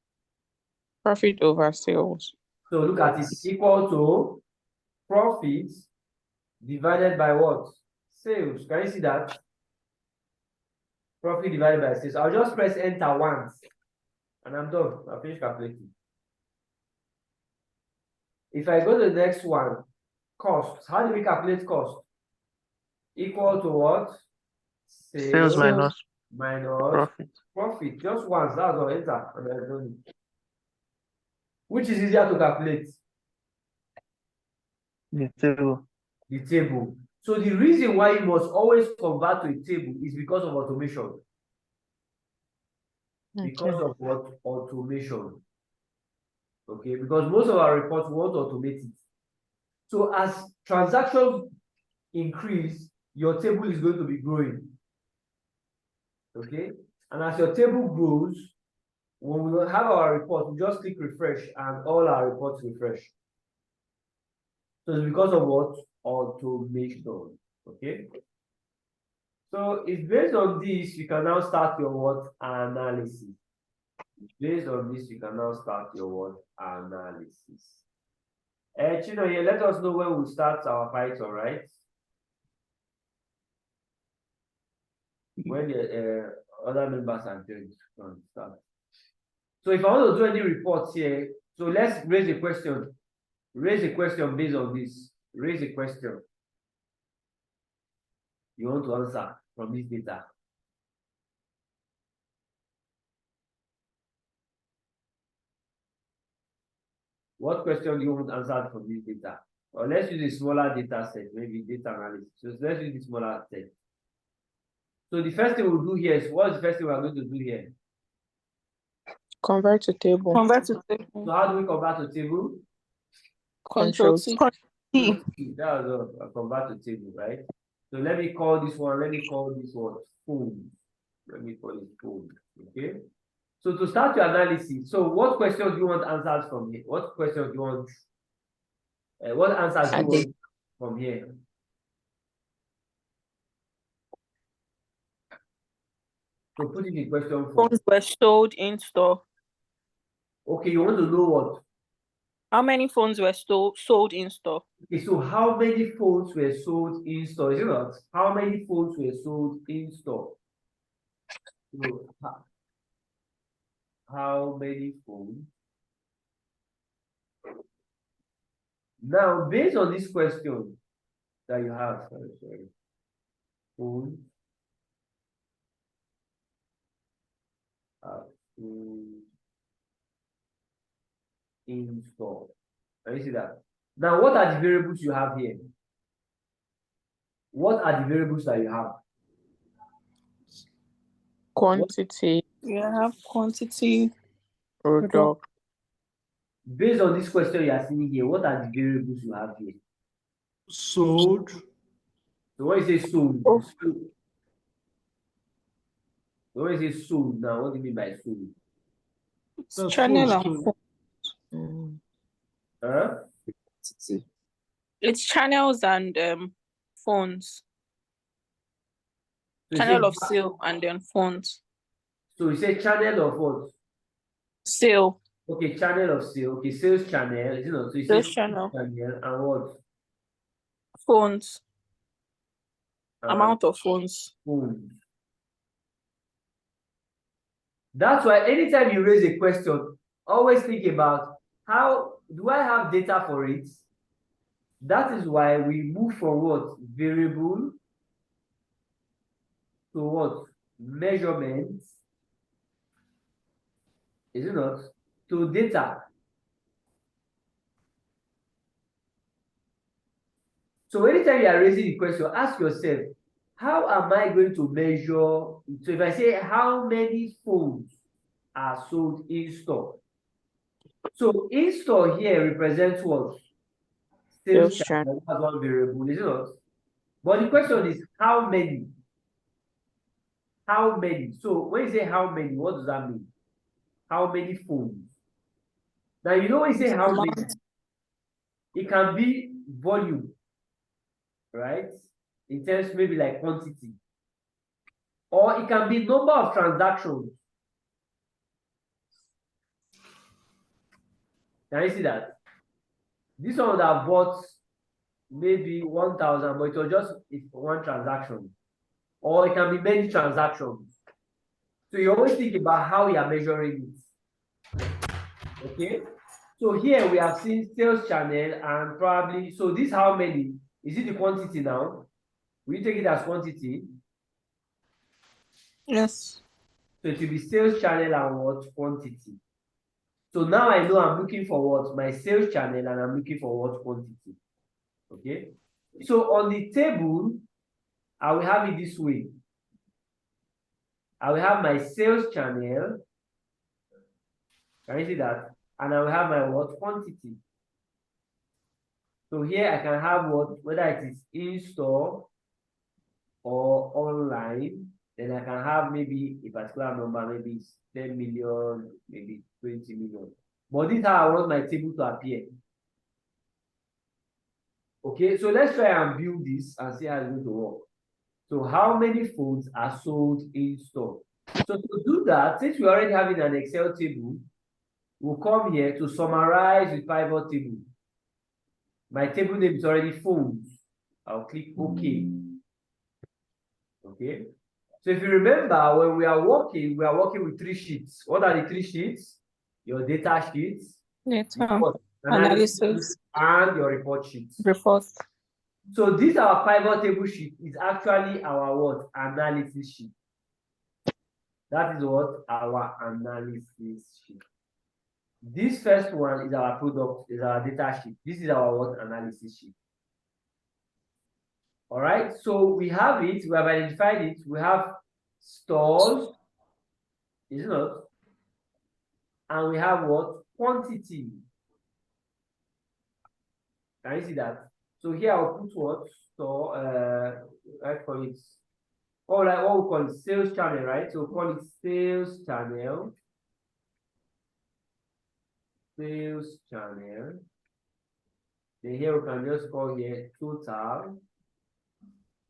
Profit over sales. So look at it, equal to profit divided by what? Sales. Can you see that? Profit divided by sales. I'll just press enter once and I'm done. I'll finish calculating. If I go to the next one, cost. How do we calculate cost? Equal to what? Sales minus profit. Profit. Just once. That's all. Enter. And I'm done. Which is easier to calculate? The table. The table. So the reason why you must always convert to a table is because of automation. Because of what? Automation. Okay, because most of our reports we want to automate it. So as transactions increase, your table is going to be growing. Okay, and as your table grows, when we have our report, we just click refresh and all our reports refresh. So it's because of what? Automation. Okay. So it's based on this, you can now start your what? Analysis. Based on this, you can now start your what? Analysis. Chino, here, let us know when we start our Python, right? When the other members are doing start. So if I want to do any reports here, so let's raise a question. Raise a question based on this. Raise a question you want to answer from this data. What question do you want answered from this data? Or let's use a smaller data set, maybe data analysis. So let's use the smaller set. So the first thing we'll do here is, what's the first thing we're going to do here? Convert to table. Convert to table. So how do we convert to table? Control T. That was a convert to table, right? So let me call this one, phone. Let me call it phone, okay? So to start your analysis, so what questions do you want answers from here? What questions do you want? What answers do you want from here? So put in the question for. Phones were sold in store. Okay, you want to know what? How many phones were sold in store? Okay, so how many phones were sold in store? Is it not? How many phones were sold in store? So, how many phones? Now, based on this question that you have, sorry, phones in store. Can you see that? Now, what are the variables you have here? What are the variables that you have? Quantity. You have quantity. Product. Based on this question you are seeing here, what are the variables you have here? Sold. So when you say sold, Oh. so when you say sold, now what do you mean by sold? That's Channel sold. and phone. Huh? It's channels and phones. So Channel of sale and then phones. So you say channel of what? Sale. Okay, channel of sale. Okay, sales channel. You know, so you Sales say channel. And what? Phones. Amount of phones. Phones. That's why anytime you raise a question, always think about, how do I have data for it? That is why we move from what? Variable to what? Measurements. Is it not? To data. So anytime you are raising the question, ask yourself, how am I going to measure? So if I say how many phones are sold in store? So in store here represents what? Sales Sales channel. channel as one variable, is it not? But the question is how many? How many? So when you say how many, what does that mean? How many phones? Now you know when you say how many, it can be volume, right? In terms maybe like quantity. Or it can be number of transactions. Can you see that? This one would have bought maybe 1,000, but it was just one transaction. Or it can be many transactions. So you always think about how you are measuring it. Okay? So here we have seen sales channel and probably, so this how many? Is it the quantity now? Will you take it as quantity? Yes. So it will be sales channel and what? Quantity. So now I know I'm looking for what? My sales channel and I'm looking for what? Quantity. Okay? So on the table, I will have it this way. I will have my sales channel. Can you see that? And I will have my what? Quantity. So here I can have what? Whether it is in-store or online, then I can have maybe a particular number, maybe it's 10 million, maybe 20 million. But this is how I want my table to appear. Okay, so let's try and build this and see how it's going to work. So how many phones are sold in store? So to do that, since we already have it in an Excel table, we'll come here to summarize with pivot table. My table name is already phones. I'll click OK. Okay. So if you remember, when we are working with 3 sheets. What are the 3 sheets? Your data sheets, report, Analysis, and your report sheets. report. So this our pivot table sheet is actually our what? Analysis sheet. That is what? Our analysis sheet. This first one is our product, is our data sheet. This is our what? Analysis sheet. All right, so we have it, we have identified it, we have stores, is it not? And we have what? Quantity. Can you see that? So here I'll put what? Store, I call it, or like what we call it, sales channel, right? So we'll call it sales channel. Sales channel. Then here we can just call here total.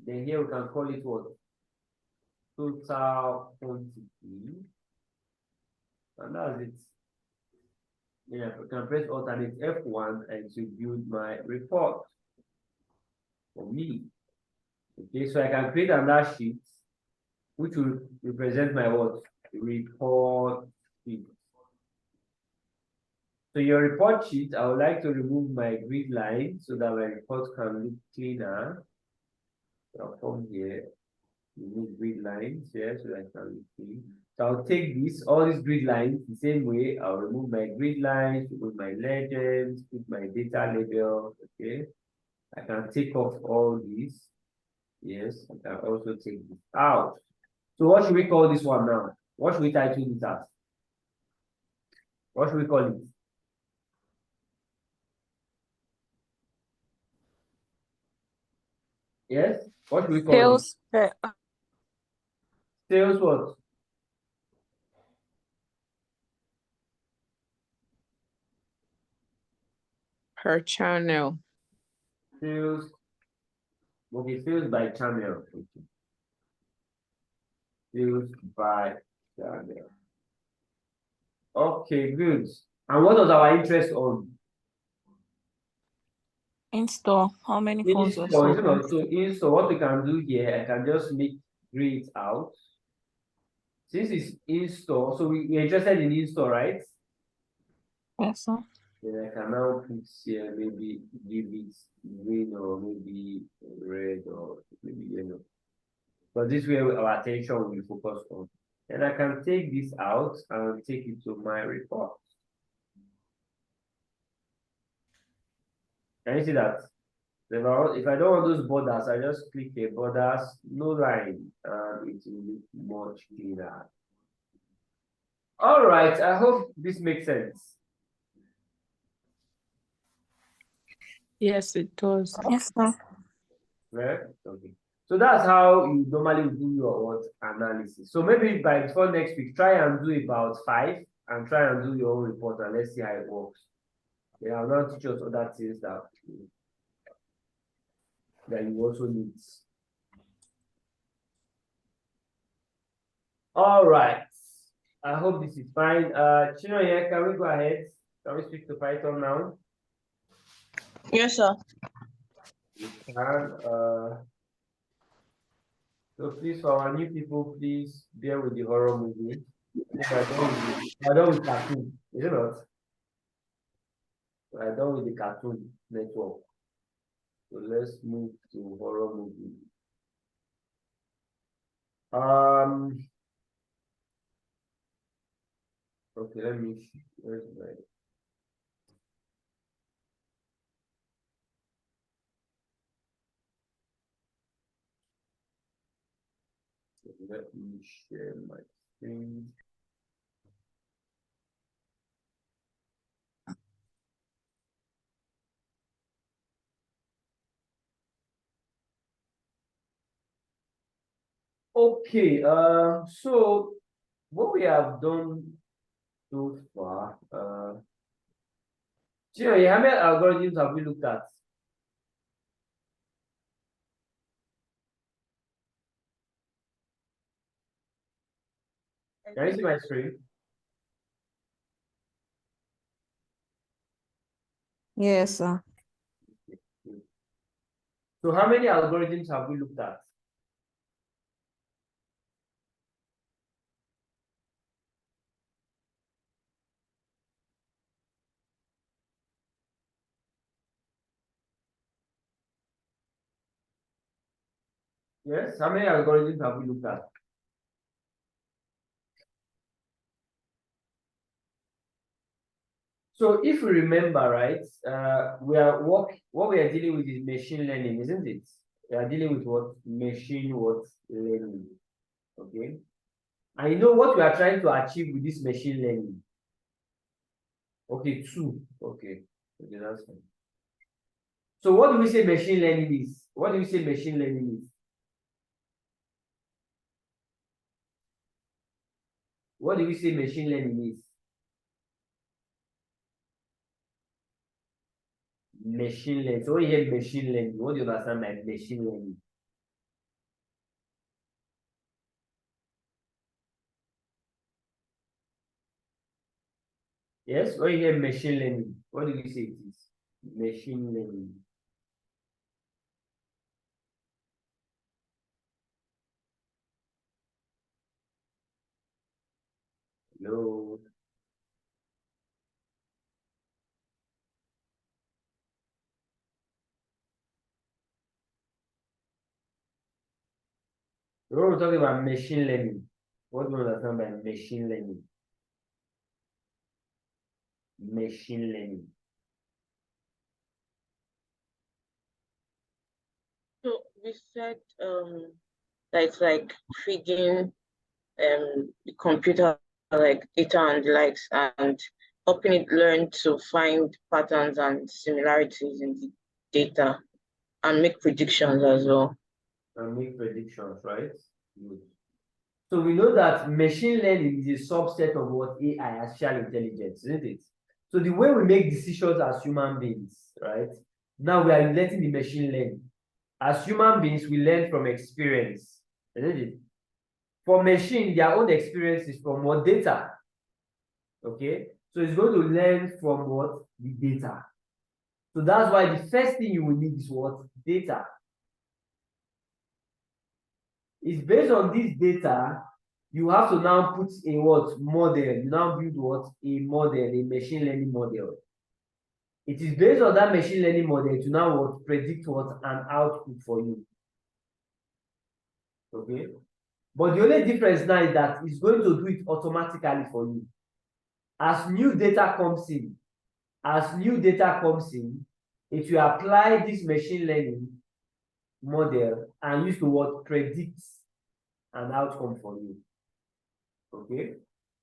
Then here we can call it what? Total quantity. And that's it. Yeah, I can press alternate F1 and to build my report for me. Okay, so I can create another sheet which will represent my what? Report sheet. So your report sheet, I would like to remove my grid line so that my report can look cleaner. So I'll come here, remove grid lines here so that I can look clean. So I'll take this, all these grid lines the same way. I'll remove my grid lines, remove my legends, put my data label. Okay. I can take off all these. Yes, I can also take this out. So what should we call this one now? What should we title this as? What should we call it? Yes? What should we call it? Sales. Sales what? Per channel. Sales. Okay, sales by channel. Okay. Sales by channel. Okay, good. And what was our interest on? In store, how many In phones were store, sold? you know, so in store, what we can do here, I can just make grid out. Since it's in store, so we're interested in in store, right? Yes, sir. Then I can now put here, maybe give it green or maybe red or maybe yellow. But this way our attention will be focused on. And I can take this out and take it to my report. Can you see that? If I don't want those borders, I just click a borders, no line, and it will look much cleaner. All right, I hope this makes sense. Yes, it does. Yes, sir. Right? Okay. So that's how you normally do your what analysis. So maybe before next week, try and do about 5 and try and do your own report and let's see how it works. They will not teach us other things that you also need. All right. I hope this is fine. Chinonye, can we go ahead? Can we speak to Python now? Yes, sir. You can. So please, for our new people, please bear with the horror movie. I done with cartoon, is it not? I done with the Cartoon Network. So let's move to horror movie. Okay, let me see. Where's my let me share my screen. Okay, so what we have done so far, Chino, how many algorithms have we looked at? Can you see my screen? Yes, sir. So how many algorithms have we looked at? Yes, how many algorithms have we looked at? So if we remember, right, what we are dealing with is machine learning, isn't it? We are dealing with what? Machine learning. Okay. And you know what we are trying to achieve with this machine learning? Okay, 2. Okay, that's fine. So what do we say machine learning is? What do we say machine learning is? What do we say machine learning is? Machine learning. So when you hear machine learning, what do you understand by machine learning? Yes, when you hear machine learning, what do you say it is? Machine learning. Hello. When we're talking about machine learning, what do you understand by machine learning? Machine learning. So we said that it's like feeding the computer like data and the likes and helping it learn to find patterns and similarities in the data and make predictions as well. And make predictions, right? Good. So we know that machine learning is a subset of what AI, artificial intelligence, isn't it? So the way we make decisions as human beings, right? Now we are letting the machine learn. As human beings, we learn from experience, isn't it? For machine, their own experience is from what data. Okay, so it's going to learn from what? The data. So that's why the first thing you will need is what? Data. It's based on this data, you have to now put a what? Model. You now build what? A model, a machine learning model. It is based on that machine learning model to now what? Predict what? An output for you. Okay. But the only difference now is that it's going to do it automatically for you. As new data comes in, If you apply this machine learning model and use the word predict an outcome for you. Okay,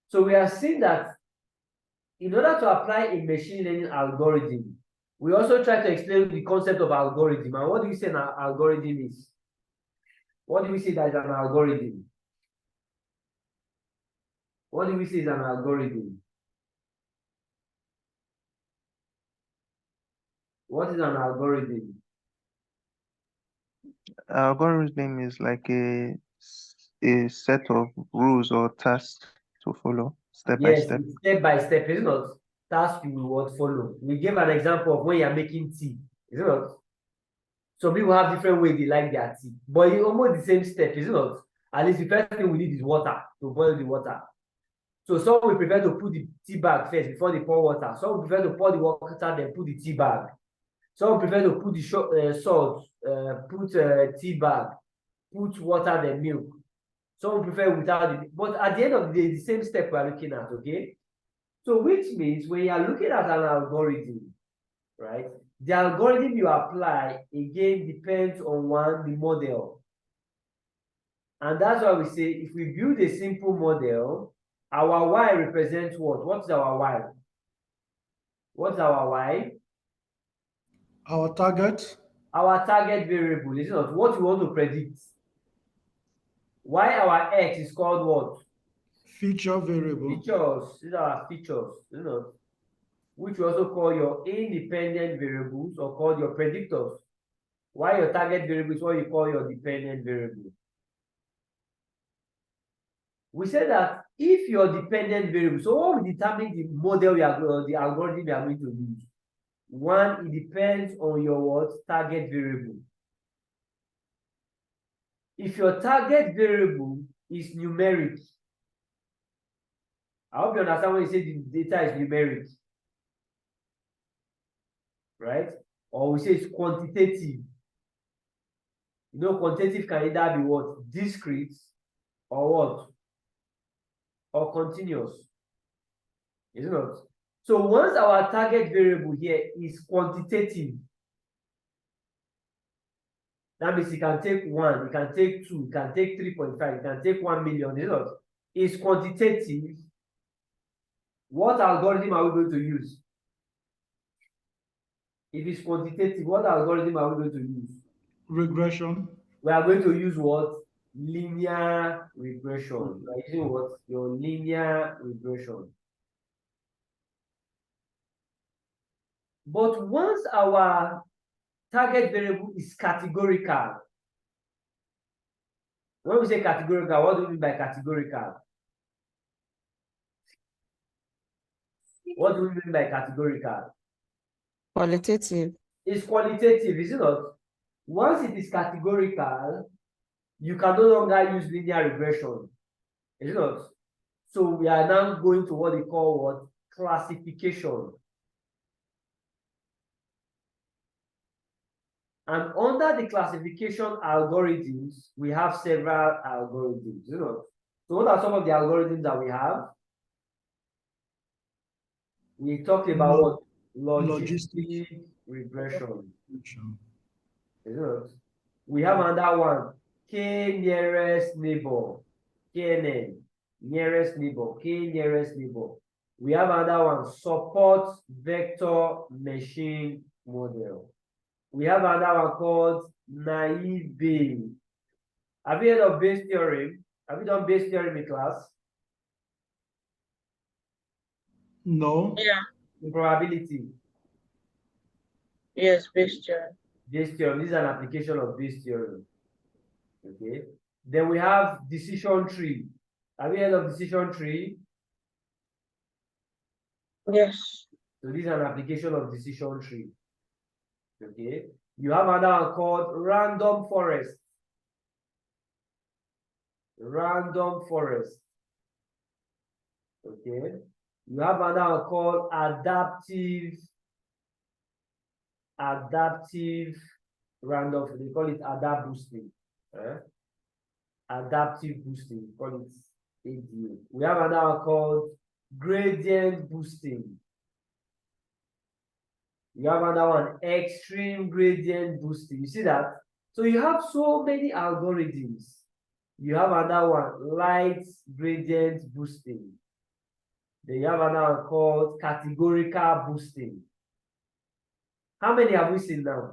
so we are seeing that in order to apply a machine learning algorithm, we also try to explain the concept of algorithm. And what do we say an algorithm is? What do we say that is an algorithm? What do we say is an algorithm? What is an algorithm? Algorithm is like a set of rules or tasks to follow step by Yes, step. it's step by step, is it not? Task you will follow. We gave an example of when you're making tea, is it not? Some people have different ways they like their tea, but it's almost the same step, is it not? At least the first thing we need is water to boil the water. So some will prefer to put the tea bag first before they pour water. Some will prefer to pour the water, then put the tea bag. Some prefer to put the salt, put tea bag, put water, then milk. Some prefer without it. But at the end of the day, the same step we're looking at, okay? So which means when you are looking at an algorithm, right? The algorithm you apply, again, depends on the model. And that's why we say if we build a simple model, our Y represents what? What's our Y? What's our Y? Our target, Our target variable, is not what we want to predict. Why our X is called what? feature variable, Features. These are our features, which we also call your independent variables or called your predictors. Why your target variable is what you call your dependent variable. We said that if your dependent variable, so what will determine the model the algorithm you are going to use? One, it depends on your what? Target variable. If your target variable is numeric, I hope you understand when you say the data is numeric, right? Or we say it's quantitative. You know, quantitative can either be what? Discrete or what? Or continuous. Is it not? So once our target variable here is quantitative, that means you can take 1, you can take 2, you can take 3.5, you can take 1 million. Is it not? It's quantitative. What algorithm are we going to use? If it's quantitative, what algorithm are we going to use? regression, We are going to use what? Linear regression. We are using what? Your linear regression. But once our target variable is categorical, when we say categorical, what do we mean by categorical? What do we mean by categorical? Qualitative. It's qualitative, is it not? Once it is categorical, you can no longer use linear regression, is it not? So we are now going to what they call what? Classification. And under the classification algorithms, we have several algorithms, you know. So what are some of the algorithms that we have? We talked about what? Logistic regression. You know. We have another one, K nearest neighbor, KNN, nearest neighbor, K nearest neighbor. We have another one, support vector machine model. We have another one called naive Bayes. Have you heard of Bayes theorem? Have you done Bayes theorem in class? no, Yeah. In probability. Yes, Bayes theorem. Bayes theorem. This is an application of Bayes theorem. Okay. Then we have decision tree. Have you heard of decision tree? Yes. So this is an application of decision tree. Okay. You have another one called random forest. Random forest. Okay. You have another one called adaptive random. They call it adapt boosting. Adaptive boosting. We call it ADA. We have another one called gradient boosting. You have another one, extreme gradient boosting. You see that? So you have so many algorithms. You have another one, light gradient boosting. Then you have another one called categorical boosting. How many have we seen now?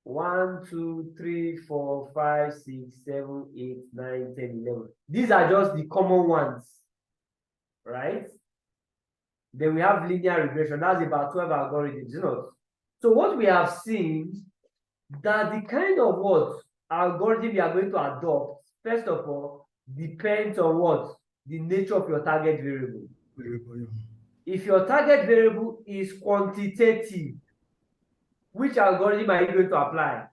1, 2, 3, 4, 5, 6, 7, 8, 9, 10, 11. These are just the common ones, right? Then we have linear regression. That's about 12 algorithms, you know. So what we have seen that the kind of what algorithm you are going to adopt, first of all, depends on what? The nature of your target variable. If your target variable is quantitative, which algorithm are you going to apply?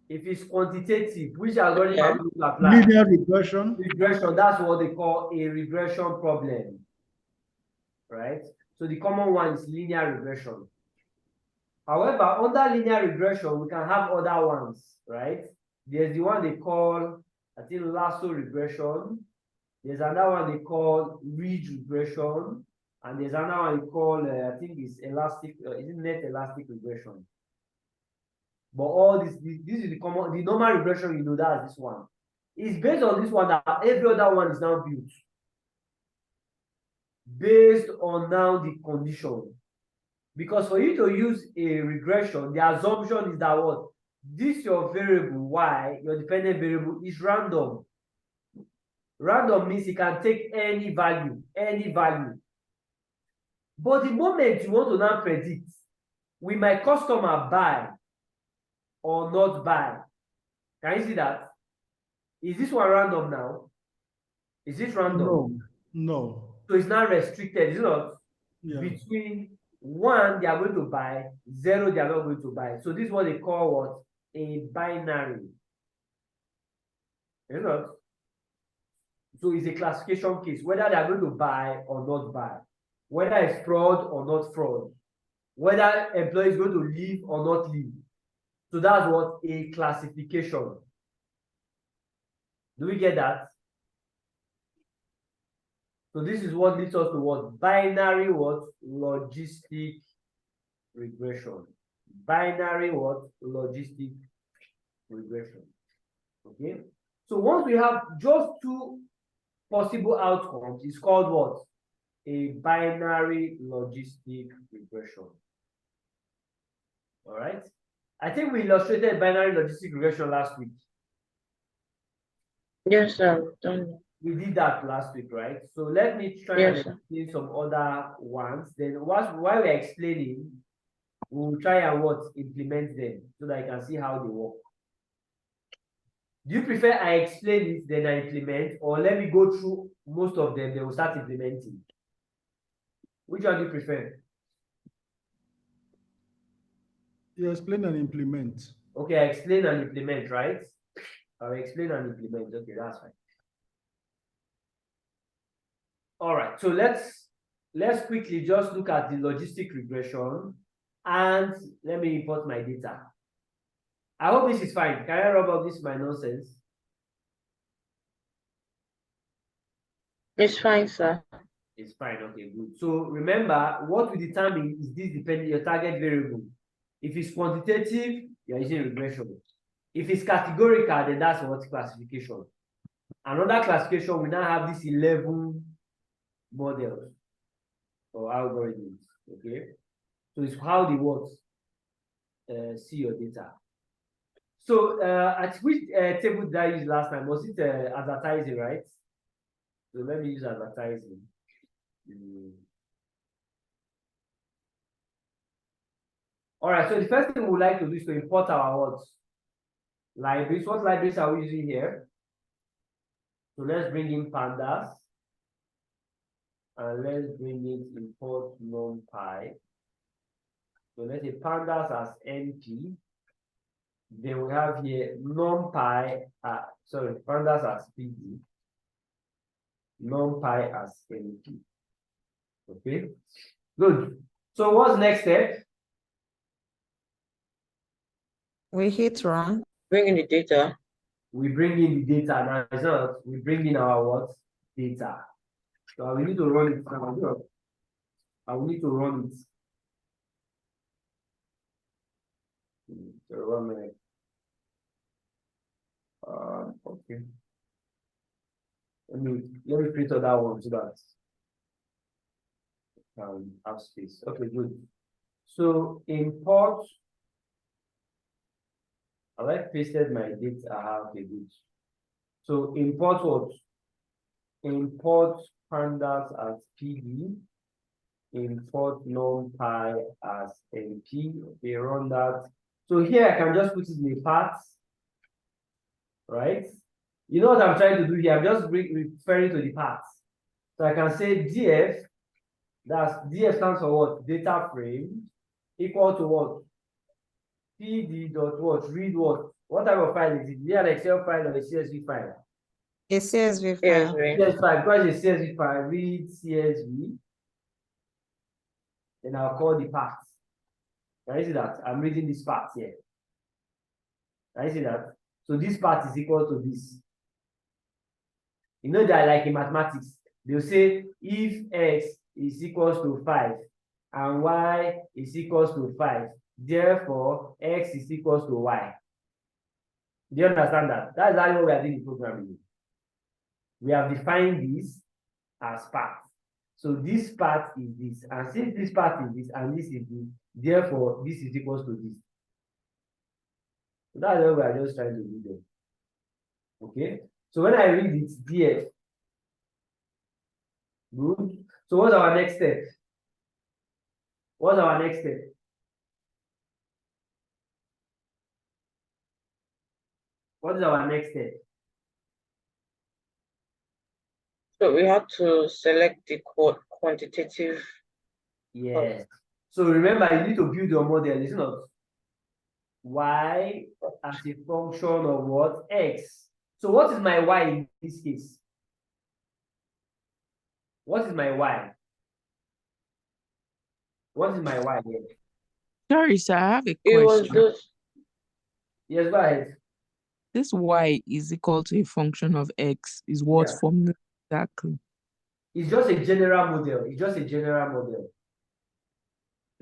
If it's quantitative, which algorithm are you going to apply? Linear regression. Regression, that's what they call a regression problem, right? So the common one is linear regression. However, under linear regression, we can have other ones, right? There's the one they call, I think, lasso regression. There's another one they call ridge regression. And there's another one they call, I think it's elastic, is it net elastic regression? But all this is the common, the normal regression, you know, that's this one. It's based on this one that every other one is now built. Based on now the condition. Because for you to use a regression, the assumption is that what? This your variable y, your dependent variable, is random. Random means it can take any value, any value. But the moment you want to now predict, will my customer buy or not buy? Can you see that? Is this one random now? Is this random? No, no. So it's not restricted, is it not? Yeah. Between 1, they are going to buy, 0, they are not going to buy. So this is what they call what? A binary. Is it not? So it's a classification case, whether they are going to buy or not buy, whether it's fraud or not fraud, whether employee is going to leave or not leave. So that's what a classification. Do we get that? So this is what leads us to what? Binary what? Logistic regression. Binary what? Logistic regression. Okay. So once we have just 2 possible outcomes, it's called what? A binary logistic regression. All right. I think we illustrated binary logistic regression last week. Yes, sir. Done. We did that last week, right? So let me try and explain some other ones. Then while we're explaining, we'll try and implement them so that I can see how they work. Do you prefer I explain it, then I implement, or let me go through most of them, then we'll start implementing? Which one do you prefer? You explain and implement. Okay, I explain and implement, right? I'll explain and implement. Okay, that's fine. All right, so let's quickly just look at the logistic regression, and let me import my data. I hope this is fine. Can I rub off this my nonsense? It's fine, sir. It's fine. Okay, good. So remember, what we determine is this depending your target variable. If it's quantitative, you're using regression. If it's categorical, then that's what classification. Another classification, we now have this 11 models or algorithms. Okay, so it's how they work. See your data. So at which table did I use last time? Was it advertising, right? So let me use advertising. All right, so the first thing we would like to do is to import our what? Libraries. What libraries are we using here? So let's bring in pandas. And let's bring in import numpy. So let's say pandas as np. Then we have here numpy, pandas as pd. Numpy as np. Okay, good. So what's next step? We hit run. Bring in the data. We bring in the data now. It's not, we bring in our what? Data. So I will need to run it now. I will need to run it. So 1 minute. Okay. Let me print on that one so that have space. Okay, good. So import. I like pasted my date. I have a good. So import what? Import pandas as PD. Import numpy as NP. Okay, run that. So here I can just put it in a path, right? You know what I'm trying to do here? I'm just referring to the path. So I can say df, that's df stands for what? Data frame equal to what? PD dot what? Read what? What type of file is it? Is it an Excel file or a CSV file? A CSV file. CSV file. Because it's a CSV file, read CSV. Then I'll call the path. Can you see that? I'm reading this part here. Can you see that? So this part is equal to this. You know that like in mathematics, they'll say if x is equals to 5 and y is equals to 5, therefore x is equals to y. Do you understand that? That's exactly what we are doing in programming. We have defined this as part. So this part is this, and since this part is this and this is this, therefore this is equals to this. So that's what we are just trying to do there. Okay. So when I read it, df. Good. So what's our next step? What's our next step? What is our next step? So we have to select the quantitative. Yes. So remember, you need to build your model, isn't it? Y as a function of what? X. So what is my y in this case? What is my y? What is my y here? Sorry, sir, I have a It was question. just Yes, go ahead. This y is equal to a function of x is what Yeah. formula exactly? It's just a general model. It's just a general model.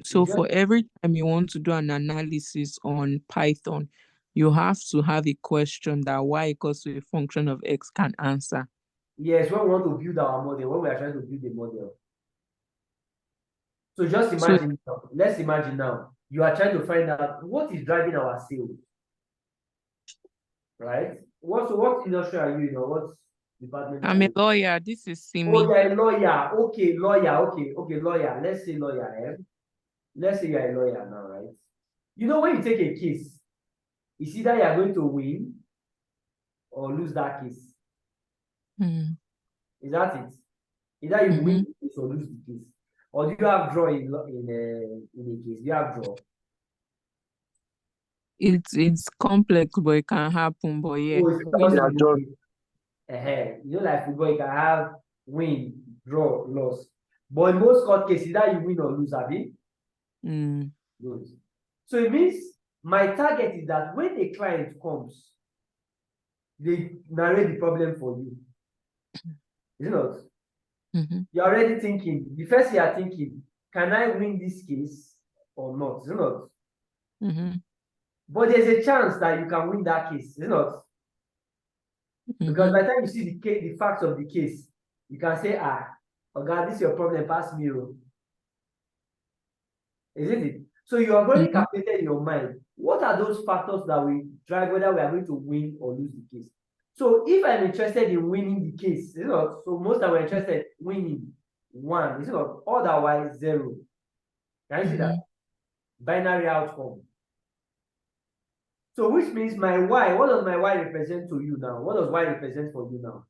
So It's for just, every time you want to do an analysis on Python, you have to have a question that y equals to a function of x can answer. yes, when we want to build our model, when we are trying to build a model. So just So imagine, let's imagine now, you are trying to find out what is driving our sales, right? What industry are you in, or what department are I'm a you? lawyer. This is Oh, Simi. you're a lawyer. Okay, lawyer. Okay, lawyer. Let's say lawyer, eh? Let's say you're a lawyer now, right? You know, when you take a case, it's either you are going to win or lose that case. Mm. Is that it? Either you win Mhm. the case or lose the case. Or do you have draw in a case? Do you have draw? It's complex, but it can happen. But yeah, Oh, it's we know. possible. You know, like football, you can have win, draw, loss. But in most court cases, either you win or lose, abi? Mm. Good. So it means my target is that when a client comes, they narrate the problem for you. Is it not? Mhm. You're already thinking, the first thing you're thinking, can I win this case or not? Is it not? Mhm. But there's a chance that you can win that case, is it not? Because Mhm. by the time you see the case, the facts of the case, you can say, oh God, this is your problem, pass me. Isn't it? So you have already Mhm. calculated in your mind, what are those factors that will drive whether we are going to win or lose the case? So if I'm interested in winning the case, you know, so most time we're interested in winning 1, you know, otherwise 0. Can you see that? Mhm. Binary outcome. So which means my y, what does my y represent to you now? What does y represent for you now?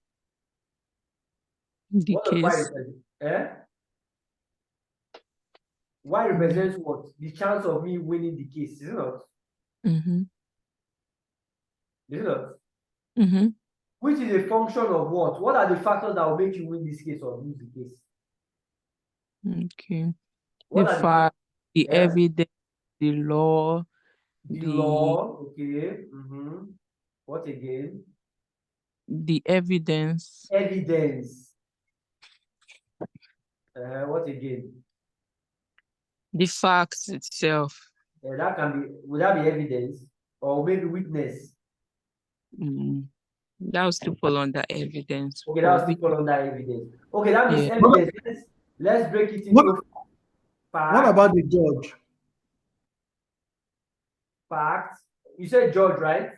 The What does y case. represent? Y represents what? The chance of me winning the case, is it not? Mhm. Is it not? Mhm. Which is a function of what? What are the factors that will make you win this case or lose the case? Okay. What The are fact, the the evidence, the law, the law? Okay. What again? evidence. Evidence. What again? The facts itself. That can be, would that be evidence or maybe witness? That will still fall under evidence. Okay, for that will still fall under evidence. Okay, that means Yeah. evidence. Let's break it into What facts. about the judge? Facts. You said judge, right?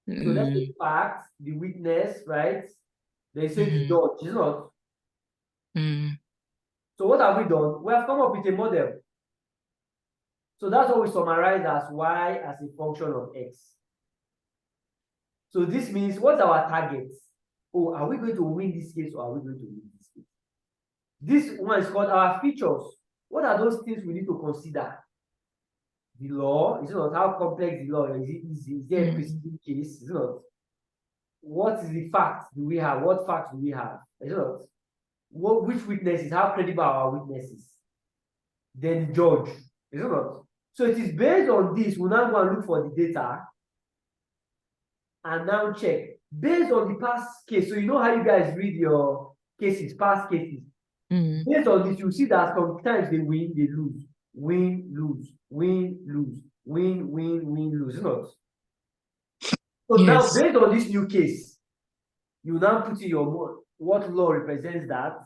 So let's Mm, take facts, the witness, right? They say the Mhm. judge, is not. mm, So what have we done? We have come up with a model. So that's what we summarize as y as a function of x. So this means what's our target? Oh, are we going to win this case or are we going to win this case? This one is called our features. What are those things we need to consider? The law, is it not? How complex the law is? Is there a preceding case? Is it not? What is the fact do we have? What facts do we have? Is it not? Which witnesses? How credible are our witnesses? Then the judge, is it not? So it is based on this, we now go and look for the data and now check based on the past case. So you know how you guys read your cases, past cases. mm. Based on this, you see that sometimes they win, they lose, win, lose, win, lose, win, lose, is it not? So now Yes. based on this new case, you now put in your what law represents that,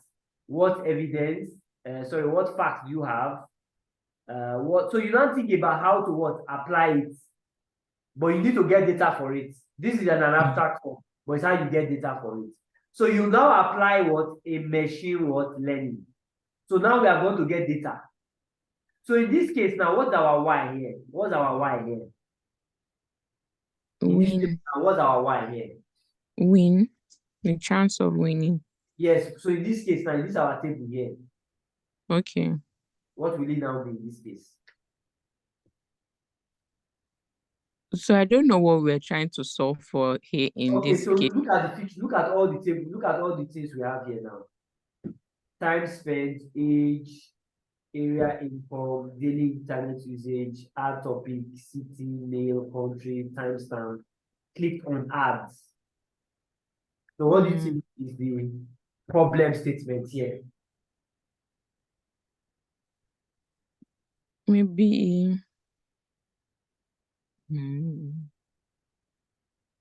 what evidence, what facts do you have, so you now think about how to apply it, but you need to get data for it. This is an abstract form, but it's how you get data for it. So you now apply a machine learning. So now we are going to get data. So in this case now, what's our y here? What's our y here? Win. What's our y here? Win. The chance of winning. Yes. So in this case now, this is our table here. Okay. What will it now be in this case? So I don't know what we're trying to solve for here in Okay, this so case. look at the feature, look at all the table, look at all the things we have here now. Time spent, age, area income, daily internet usage, ad topic, city, mail, country, timestamp, click on ads. So what do you think is the problem statement here? Maybe.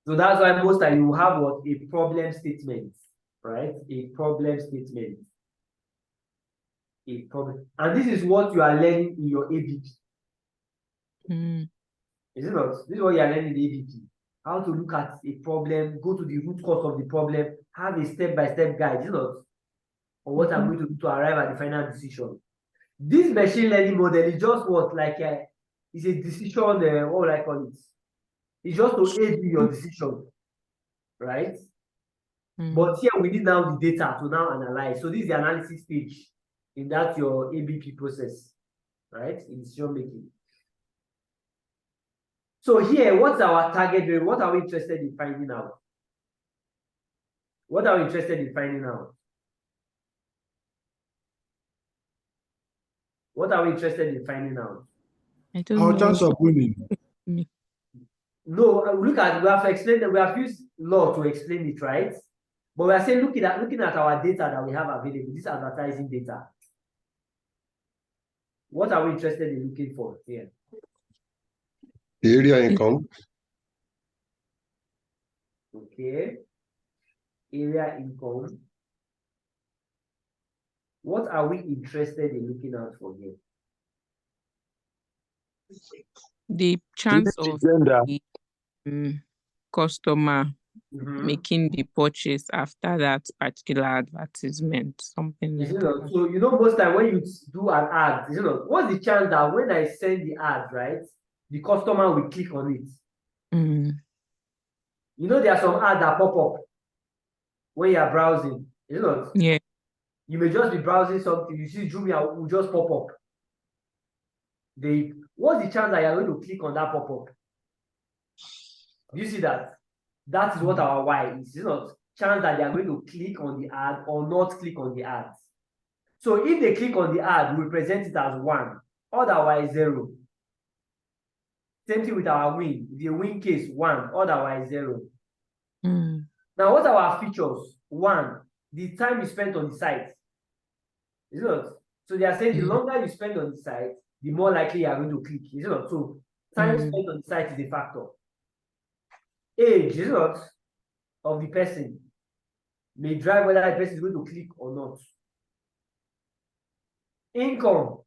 So that's why most time you have a problem statement, right? A problem statement. A problem. And this is what you are learning in your ABP. Is it not? This is what you are learning in the ABP. How to look at a problem, go to the root cause of the problem, have a step-by-step guide, is it not? Or what I'm going to do to arrive at the final decision. This machine learning model is just it's a decision, what will I call it? It's just to aid in your decision, right? But here we need now the data to now analyze. So this is the analysis stage in that your ABP process, right? In decision making. So here, what's our target rate? What are we interested in finding out? What are we interested in finding out? What are we interested in finding out? I don't Our know. chance of winning. No, look at, we have explained that we have used law to explain it, right? But we are saying looking at our data that we have available, this advertising data. What are we interested in looking for here? The area income. Okay. Area income. What are we interested in looking out for here? The chance of the customer making the purchase after that particular advertisement, something like that. So you know, most time when you do an ad, what's the chance that when I send the ad, right, the customer will click on it? You know, there are some ads that pop up when you are browsing, Yeah. You may just be browsing something, you see Jumia will just pop up. What's the chance that you're going to click on that pop-up? Do you see that? That is what our Y is. It's not chance that they are going to click on the ad or not click on the ads. So if they click on the ad, we present it as 1, otherwise 0. Same thing with our win. If you win case 1, otherwise 0. Now, what are our features? 1, the time you spent on the site. Is it not? So they are saying the longer you spend on the site, the more likely you are going to click. Is it not? So time spent on the site is a factor. Age, is it not, of the person may drive whether the person is going to click or not. Income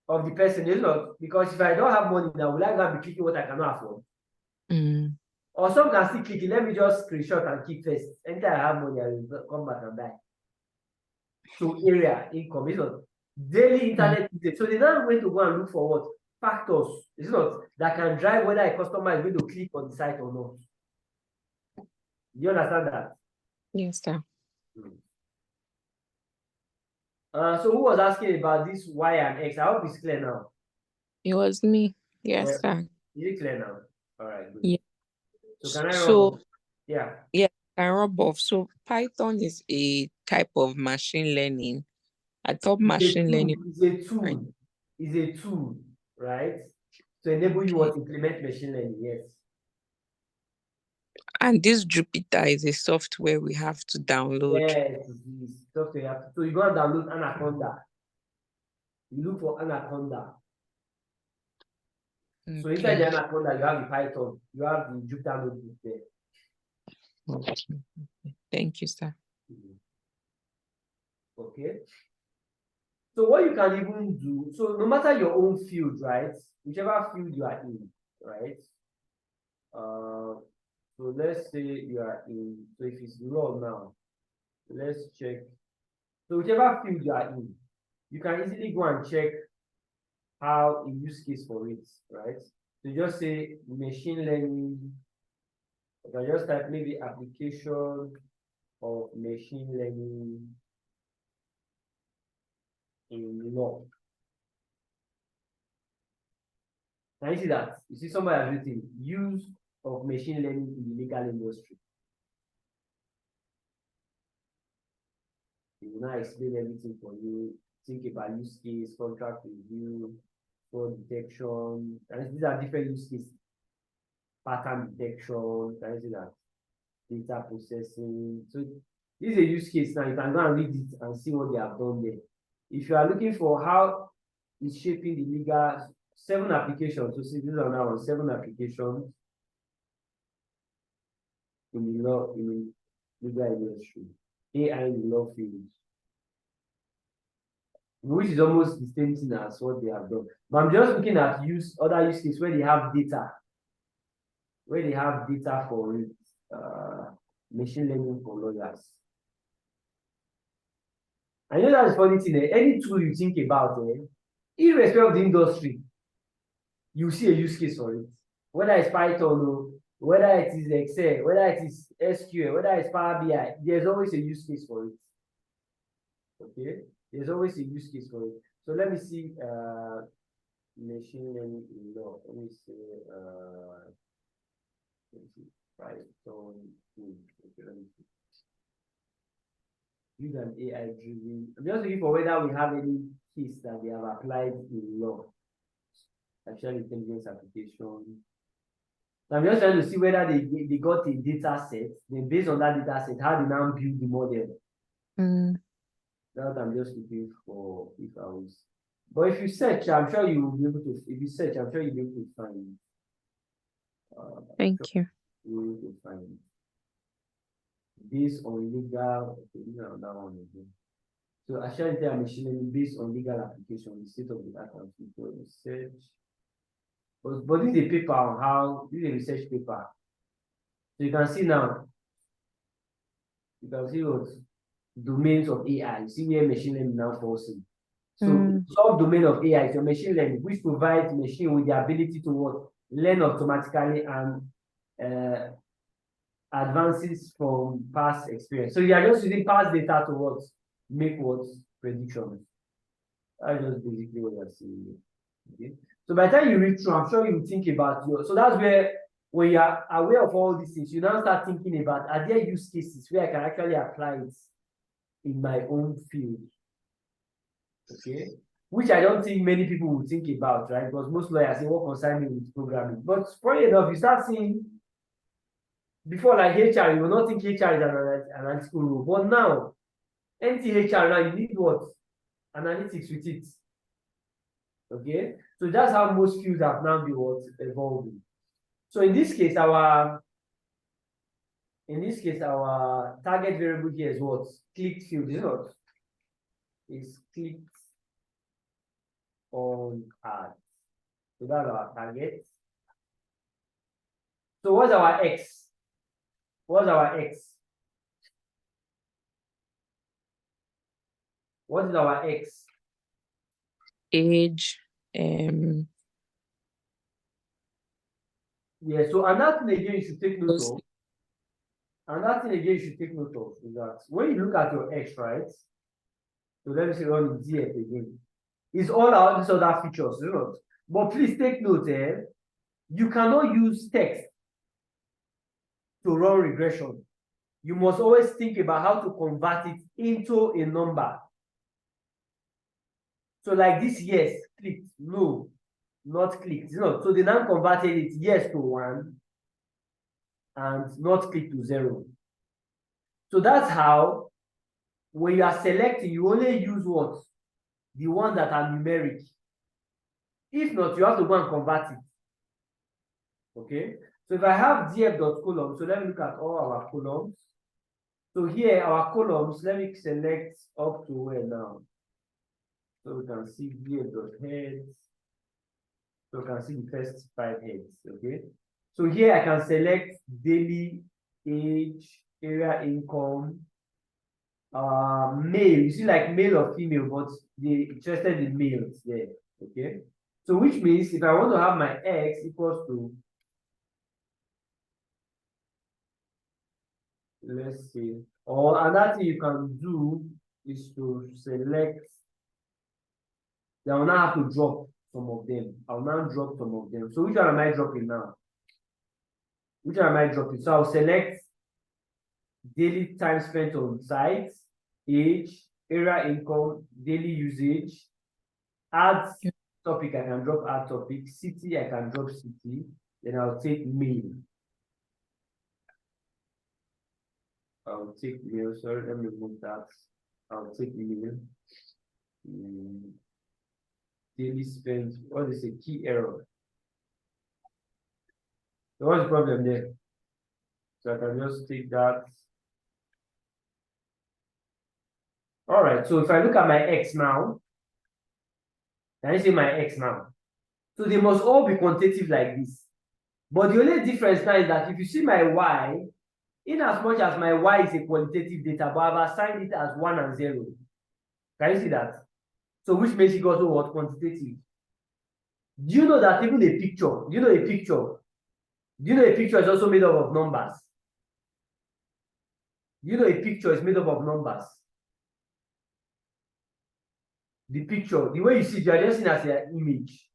of the person, is it not? Because if I don't have money now, will I go be clicking what I cannot afford? Or some can still click it. Let me just screenshot and keep first. Anytime I have money, I will come back and buy. So area, income, is it not? Daily internet usage. So they're not going to go and look for what? Factors, is it not? That can drive whether a customer is going to click on the site or not. You understand that? Yes, sir. So who was asking about this Y and X? I hope it's clear now. It was me. Yes, sir. Is it clear now? All right, good. Yeah. So can I rub So off? Yeah. yeah, I rub off. So Python is a type of machine learning. I thought machine learning is a tool. Is a tool, right? To enable you to implement machine learning, yes. and this Jupyter is a software we have to download. Yes, it is software. So you go and download Anaconda. You look for Anaconda. So inside the Anaconda, you have the Python, you have the Jupyter notebook there. Okay. Thank you, sir. Okay. So what you can even do, so no matter your own field, right? Whichever field you are in, right? So let's say you are in, so if it's law now, let's check. So whichever field you are in, you can easily go and check how a use case for it, right? So just say machine learning. You can just type maybe application of machine learning in law. Can you see that? You see somebody has written use of machine learning in the legal industry. It will now explain everything for you. Think about use case, contract review, fraud detection. And these are different use cases. Pattern detection. Can you see that? Data processing. So this is a use case now. You can go and read it and see what they have done there. If you are looking for how it's shaping the legal, 7 applications. So see, these are now 7 applications in the law, in the legal industry. AI in the law field, which is almost the same thing as what they have done. But I'm just looking at other use cases where they have data, for it, machine learning for lawyers. I know that's funny thing. Any tool you think about, irrespective of the industry, you see a use case for it. Whether it's Python, whether it is Excel, whether it is SQL, whether it's Power BI, there's always a use case for it. Okay, there's always a use case for it. So let me see machine learning in law. Let me see Python. Okay, let me see. Use an AI driven. I'm just looking for whether we have any case that they have applied in law. Artificial intelligence application. So I'm just trying to see whether they got a data set. Then based on that data set, how they now build the model. That's what I'm just looking for if I was. But if you search, I'm sure you will be able to. If you search, I'm sure you'll be able to find. Thank you. You'll be able to find it. Based on legal, okay, that one again. So artificial intelligence machine learning based on legal application, the state of the art and people research. But this is a paper on how this is a research paper. So you can see now. You can see what domains of AI. You see where machine learning now falls in. So subdomain of AI is your machine learning, which provides machine with the ability to what learn automatically and advances from past experience. So you are just using past data to what make what predictions. That's just basically what you're seeing. Okay. So by the time you read through, I'm sure you think about your. So that's where when you are aware of all these things, you now start thinking about are there use cases where I can actually apply it in my own field. Okay. Which I don't think many people will think about, right? Because most lawyers say what concerns me with programming. But funny enough, you start seeing before like HR, you will not think HR is an analytical role. But now, NTHR now you need what? analytics with it. Okay, so that's how most fields have now been evolving. So in this case, our target variable here is what? Clicked field, is not? Is clicked on ad. So that's our target. So what's our X? What's our X? What is our X? Age. Yeah, so another thing again you should take note of. Another thing again you should take note of is that when you look at your X, right? So let me say run the DF again. It's all out these other features, you know. But please take note, you cannot use text to run regression. You must always think about how to convert it into a number. So like this, yes, clicked, no, not clicked. You know, so they now converted it yes to 1 and not clicked to 0. So that's how when you are selecting, you only use what? The ones that are numeric. If not, you have to go and convert it. Okay. So if I have df.column, so let me look at all our columns. So here, our columns, let me select up to where now? So we can see df.heads. So we can see the first 5 heads. Okay. So here I can select daily, age, area income, male. You see, like male or female, but they interested in males there. Okay. So which means if I want to have my X equals to, let's see, or another thing you can do is to select. I will now have to drop some of them. I will now drop some of them. So which one am I dropping now? Which one am I dropping? So I'll select daily time spent on sites, age, area income, daily usage, add topic, I can drop add topic, city, I can drop city, then I'll take mail. I'll take mail, sorry, let me move that. I'll take mail. Daily spend, what is a key error? So what's the problem there? So I can just take that. All right, so if I look at my X now, can you see my X now? So they must all be quantitative like this. But the only difference now is that if you see my Y, in as much as my Y is a qualitative data, but I've assigned it as 1 and 0. Can you see that? So which makes it also what? Quantitative. Do you know that even a picture, do you know a picture is also made up of numbers? You know a picture is made up of numbers. The picture, the way you see it, you are just seeing as an image.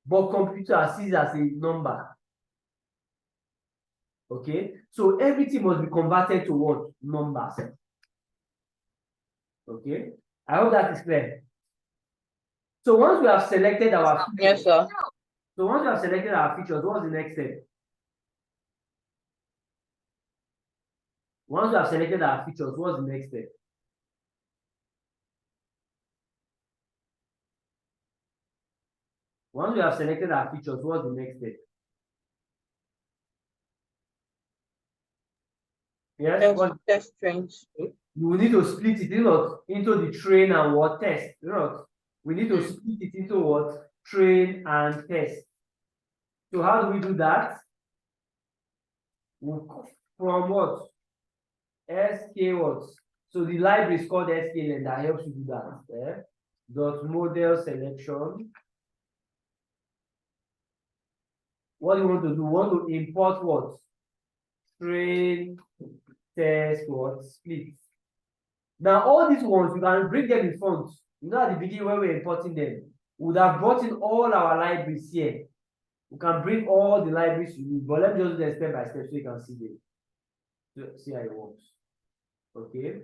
But computer sees it as a number. Okay? So everything must be converted to what? Numbers. Okay? I hope that is clear. So once we have selected our features, Yes, sir. so once we have selected our features, what's the next step? Once we have selected our features, what's the next step? Once we have selected our features, what's the next step? Yes, Test trains. you will need to split it into the train and what test. We need to split it into what? Train and test. So how do we do that? From what? SK what? So the library is called sklearn that helps you do that. Yeah? Dot model selection. What do you want to do? We want to import what? Train, test, what? Split. Now all these ones, you can bring them in front. You know, at the beginning when we're importing them, we would have brought in all our libraries here. We can bring all the libraries you need, but let me just do them step by step so you can see them. So, see how it works. Okay.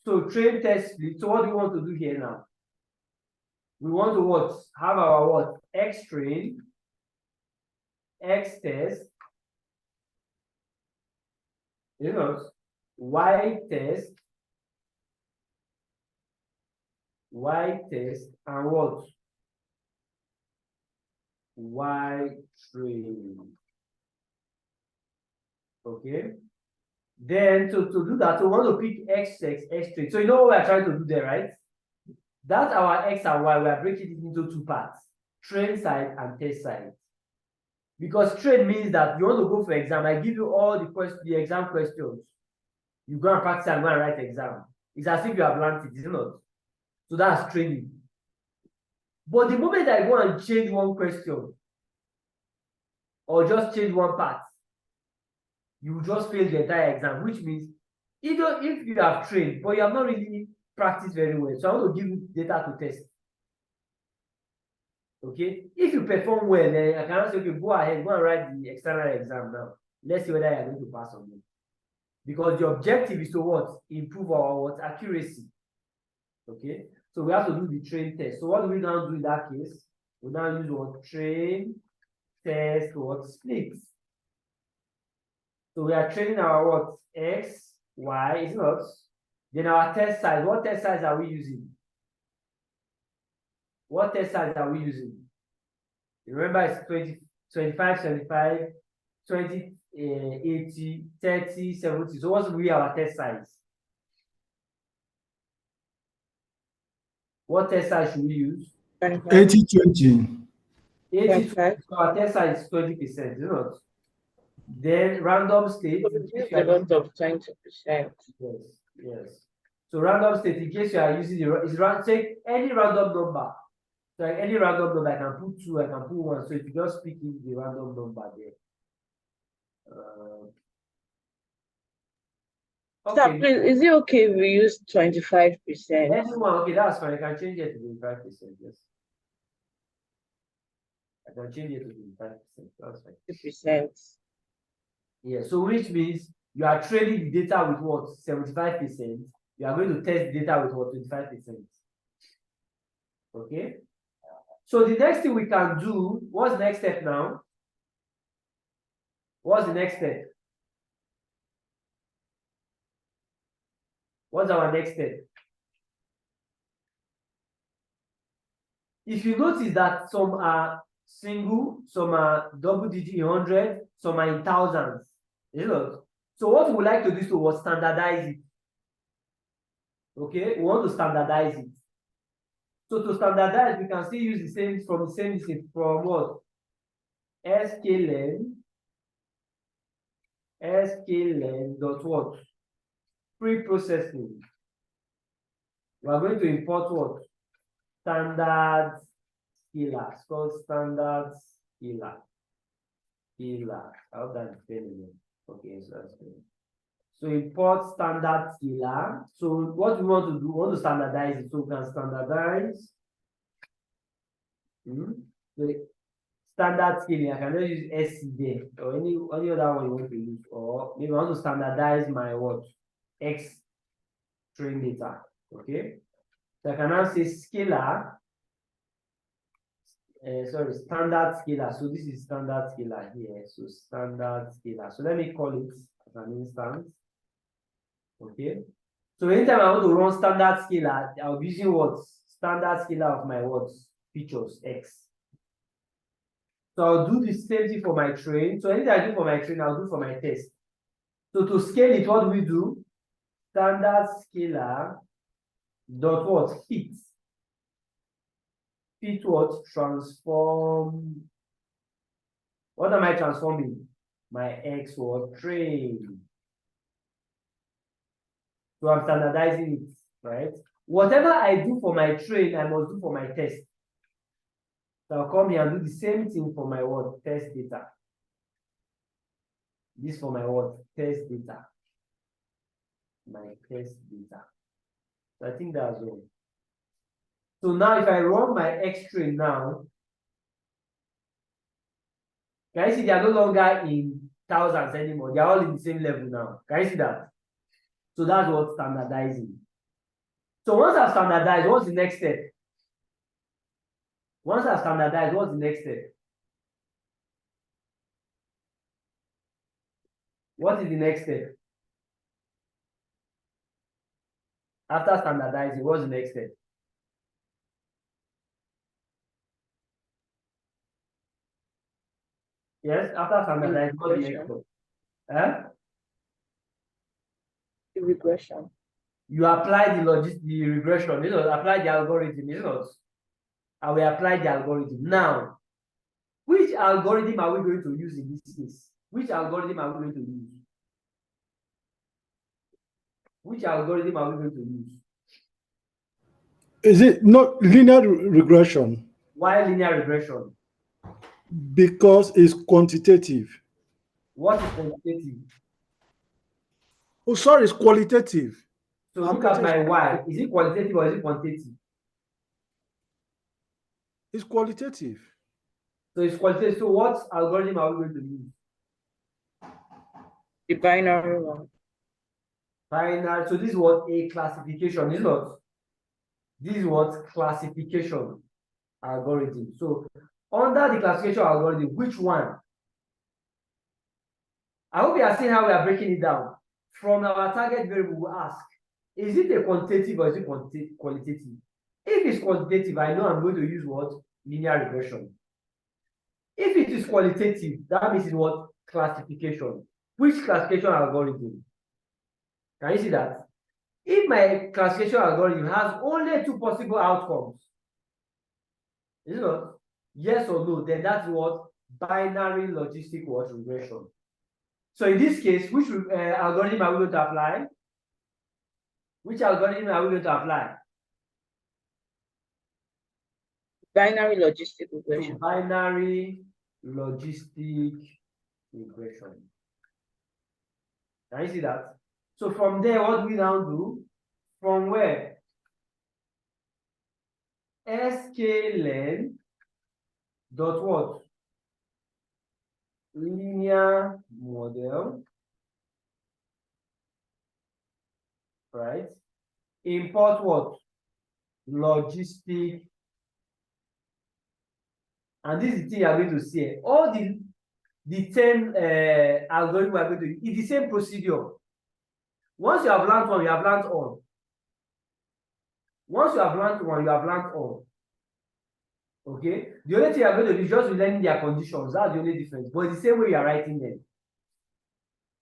So train, test, split. So what do we want to do here now? We want to what? Have our what? X train, X test, Y test, Y test and what? Y train. Okay. Then to do that, we want to pick X train. So you know what we are trying to do there, right? That's our X and Y. We are breaking it into two parts, train side and test side. Because train means that you want to go for exam. I give you all the exam questions. You go and practice and go and write exam. It's as if you have learned it, is it not? So that's training. But the moment I go and change one question or just change one part, you just fail the entire exam, which means either if you have trained, but you have not really practiced very well. So I want to give you data to test. Okay, if you perform well, then I can say, okay, go ahead, go and write the external exam now. Let's see whether you're going to pass or not. Because the objective is to what? Improve our what? Accuracy. Okay, so we have to do the train test. So what do we now do in that case? We now use what? Train test what? Split. So we are training our what? X, Y, is not? Then our test size. What test size are we using? What test size are we using? Remember, it's 20, 25, 75, 20, 80, 30, 70. So what will be our test size? What test size should we use? 80-20. 80, so our test size is 20%, is it not? Then random state. A lot of 20%. Yes, yes. So random state, in case you are using take any random number. So like any random number, I can put 2, I can put 1. So if you just pick in the random number there. Sir, please, is it okay if we use 25%? Anyone, okay, that's fine. I can change it to 25%. Yes. I can change it to 25%. That's fine. 2%. Yeah, so which means you are training the data with what? 75%. You are going to test the data with what? 25%. Okay. So the next thing we can do, what's the next step now? What's the next step? What's our next step? If you notice that some are single, some are double digit in 100, some are in thousands. You know? So what we would like to do is to standardize it. Okay, we want to standardize it. So to standardize, we can still use the same from what? sklen dot what? Pre-processing. We are going to import what? Standard scalar. It's called standard scalar. I hope that's clear. Okay, so that's good. So import standard scalar. So what we want to do, we want to standardize it. So we can standardize the standard scaling. I cannot use SC there or any other one you want to use. Or maybe I want to standardize my what? X train data. Okay. So I can now say scalar. Standard scalar. So this is standard scalar here. So standard scalar. So let me call it as an instance. Okay. So anytime I want to run standard scalar, I'll be using what? Standard scalar of my what? Features X. So I'll do the same thing for my train. So anything I do for my train, I'll do for my test. So to scale it, what do we do? Standard scalar dot what? Fit. Fit what? Transform. What am I transforming? My X or train. So I'm standardizing it, right? Whatever I do for my train, I must do for my test. So I'll come here and do the same thing for my what? Test data. This for my what? Test data. My test data. So I think that's all. So now if I run my X train now, can you see they are no longer in thousands anymore? They are all in the same level now. Can you see that? So that's what standardizing. So once I've standardized, what's the next step? Once I've standardized, what's the next step? What is the next step? After standardizing, what's the next step? Yes, after standardized, what's the next Regression. step? Huh? Regression. You apply the regression, you know, apply the algorithm, you know. And we apply the algorithm. Now, which algorithm are we going to use in this case? Which algorithm are we going to use? Which algorithm are we going to use? Is it not linear regression? Why linear regression? Because it's quantitative. What is quantitative? Oh, sorry, it's qualitative. So look at my Y. Is it qualitative or is it quantitative? It's qualitative. So it's qualitative. So what algorithm are we going to use? The binary one. Binary. So this is what a classification is not. This is what classification algorithm. So under the classification algorithm, which one? I hope you are seeing how we are breaking it down. From our target variable, we ask, is it a quantitative or is it qualitative? If it's quantitative, I know I'm going to use what? Linear regression. If it is qualitative, that means it's what? Classification. Which classification algorithm? Can you see that? If my classification algorithm has only two possible outcomes, is it not? Yes or no, then that's what? Binary logistic what? Regression. So in this case, which algorithm are we going to apply? Which algorithm are we going to apply? Binary logistic regression. So binary logistic regression. Can you see that? So from there, what do we now do? From where? sklearn dot what? Linear model, right? Import what? Logistic. And this is the thing you are going to see here. All the 10 algorithm we are going to use, it's the same procedure. Once you have learned one, you have learned all. Once you have learned one, you have learned all. Okay? The only thing you are going to do is just learning their conditions. That's the only difference. But it's the same way you are writing them.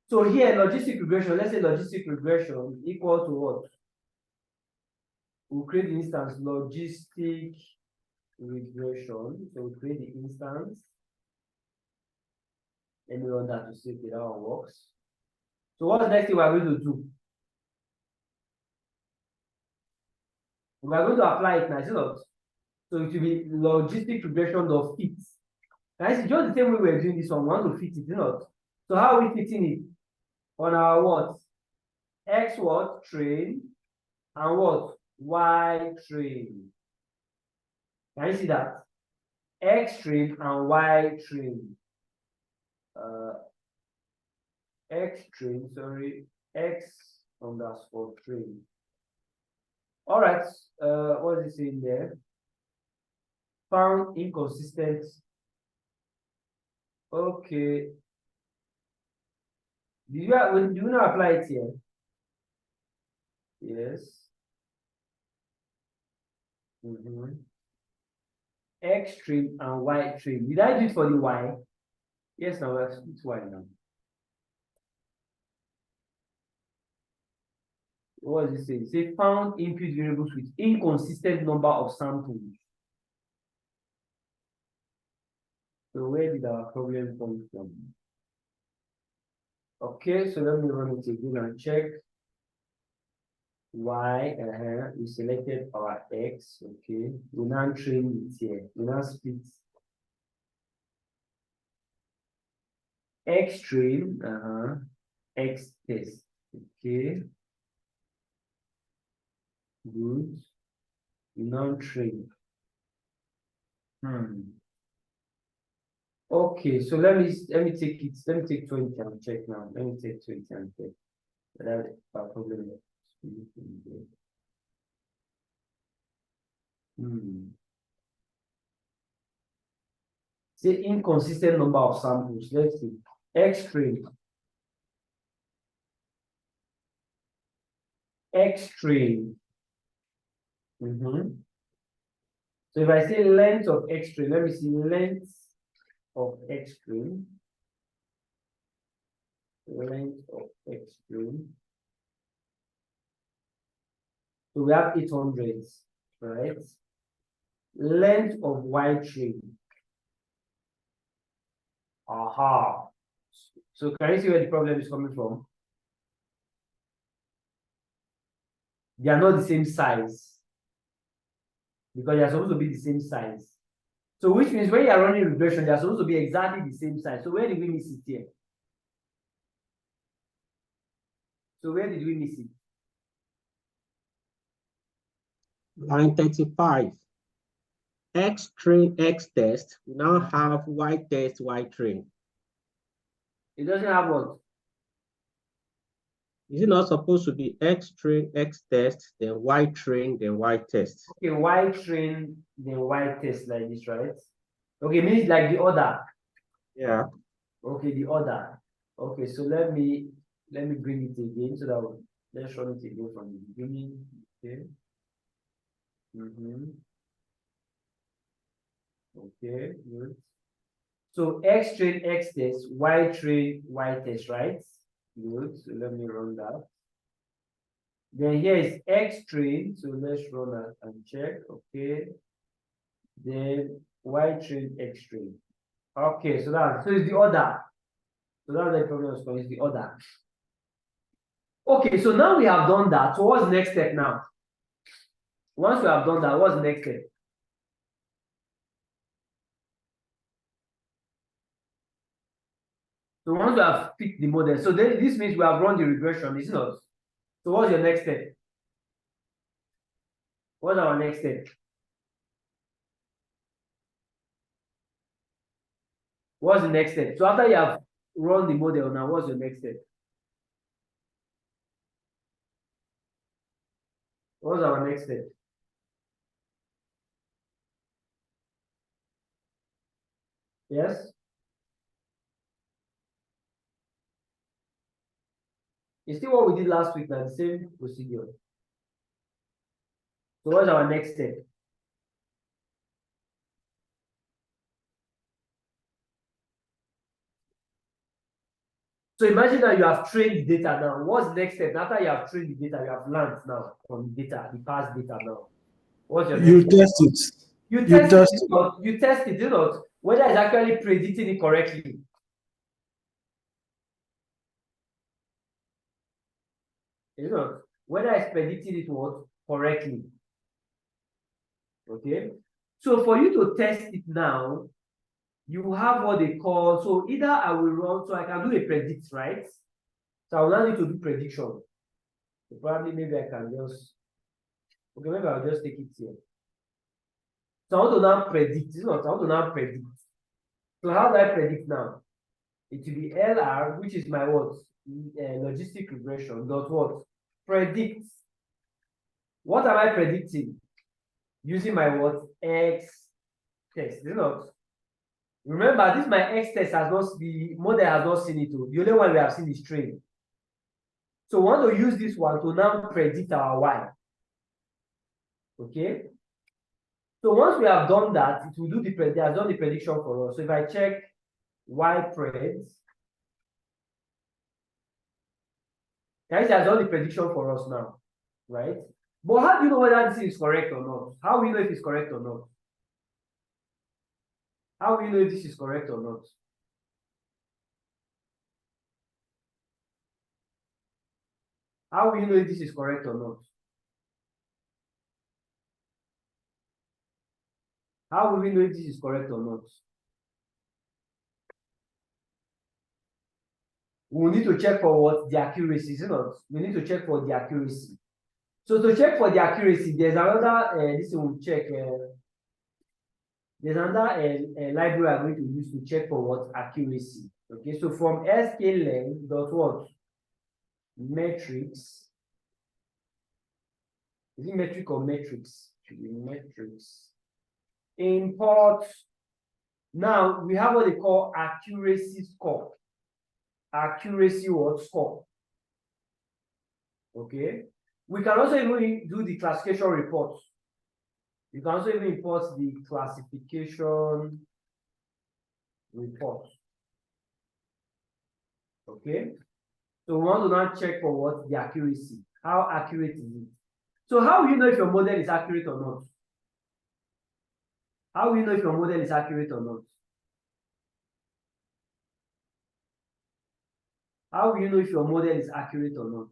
So here, logistic regression, let's say logistic regression equal to what? We'll create the instance logistic regression. So we'll create the instance. Let me run that to see if that one works. So what's the next thing we're going to do? We are going to apply it now, is it not? So it will be logistic regression of fit. Guys, it's just the same way we're doing this one. We want to fit it, is it not? So how are we fitting it? On our what? X what? Train. And what? Y train. Can you see that? X train and Y train. X train, sorry. X underscore train. All right. What is it saying there? Found inconsistent. Okay. Do you not apply it here? Yes. X train and Y train. Did I do it for the Y? Yes, now it's Y now. What does it say? It says found input variables with inconsistent number of samples. So where did our problem come from? Okay, so let me run it again and check. Y, we selected our X, okay. We now train it here. We now split X train, X test, okay. Good. We now train. Okay, so let me take it. Let me take 20 and check now. Let me take 20 and check. That's our problem. Say inconsistent number of samples. Let's see. X train. X train. So if I say length of X train, let me see length of X train. length of X string. So we have 800, right? Length of Y string. Aha. So can you see where the problem is coming from? They are not the same size. Because they are supposed to be the same size. So which means when you are running regression, they are supposed to be exactly the same size. So where did we miss it here? So where did we miss it? Line 35. X train, X test. We now have Y test, Y train. It doesn't have what? Is it not supposed to be X train, X test, then Y train, then Y test? Okay, Y train, then Y test like this, right? Okay, means like the order. Yeah. Okay, the order. Okay, so let me bring it again so that let's run it again from the beginning. Okay. Okay, good. So X train, X test, Y train, Y test, right? Good. So let me run that. Then here is X train. So let's run that and check. Okay. Then Y train, X train. Okay, so it's the order. So that's the problem is the order. Okay, so now we have done that. So what's the next step now? Once we have done that, what's the next step? So once we have picked the model, so then this means we have run the regression, is it not? So what's your next step? What's our next step? What's the next step? So after you have run the model now, what's your next step? What's our next step? Yes? It's still what we did last week, now the same procedure. So what's our next step? So imagine that you have trained the data now. What's the next step? After you have trained the data, you have learned now from the data, the past data now. What's your next step? Test it. You test it, you test it, you know, whether it's actually predicting it correctly. You know, whether it's predicting it what correctly. Okay. So for you to test it now, you have what they call, so either I will run, so I can do a predict, right? So I will now need to do prediction. So probably maybe I can just, okay, maybe I'll just take it here. So I want to now predict, I want to now predict. So how do I predict now? It will be LR, which is my what? Logistic regression, dot what? Predict. What am I predicting? Using my what? X test, Remember, this my X test has not, the model has not seen it. The only one we have seen is train. So we want to use this one to now predict our Y. Okay. So once we have done that, it will do it has done the prediction for us. So if I check Y pred, guys, it has done the prediction for us now, right? But how do you know whether this is correct or not? How will you know if it's correct or not? How will you know if this is correct or not? How will you know if this is correct or not? How will we know if this is correct or not? We need to check for what? The accuracy, is it not? We need to check for the accuracy. So to check for the accuracy, there's another, this we'll check, there's another library we are going to use to check for what? Accuracy. Okay, so from sklen dot what? Metrics. Is it metric or metrics? Should be metrics. Import. Now we have what they call accuracy score. Accuracy what? Score. Okay. We can also even do the classification report. You can also even import the classification report. Okay. So we want to now check for what? The accuracy. How accurate is it? So how will you know if your model is accurate or not? How will you know if your model is accurate or not? How will you know if your model is accurate or not?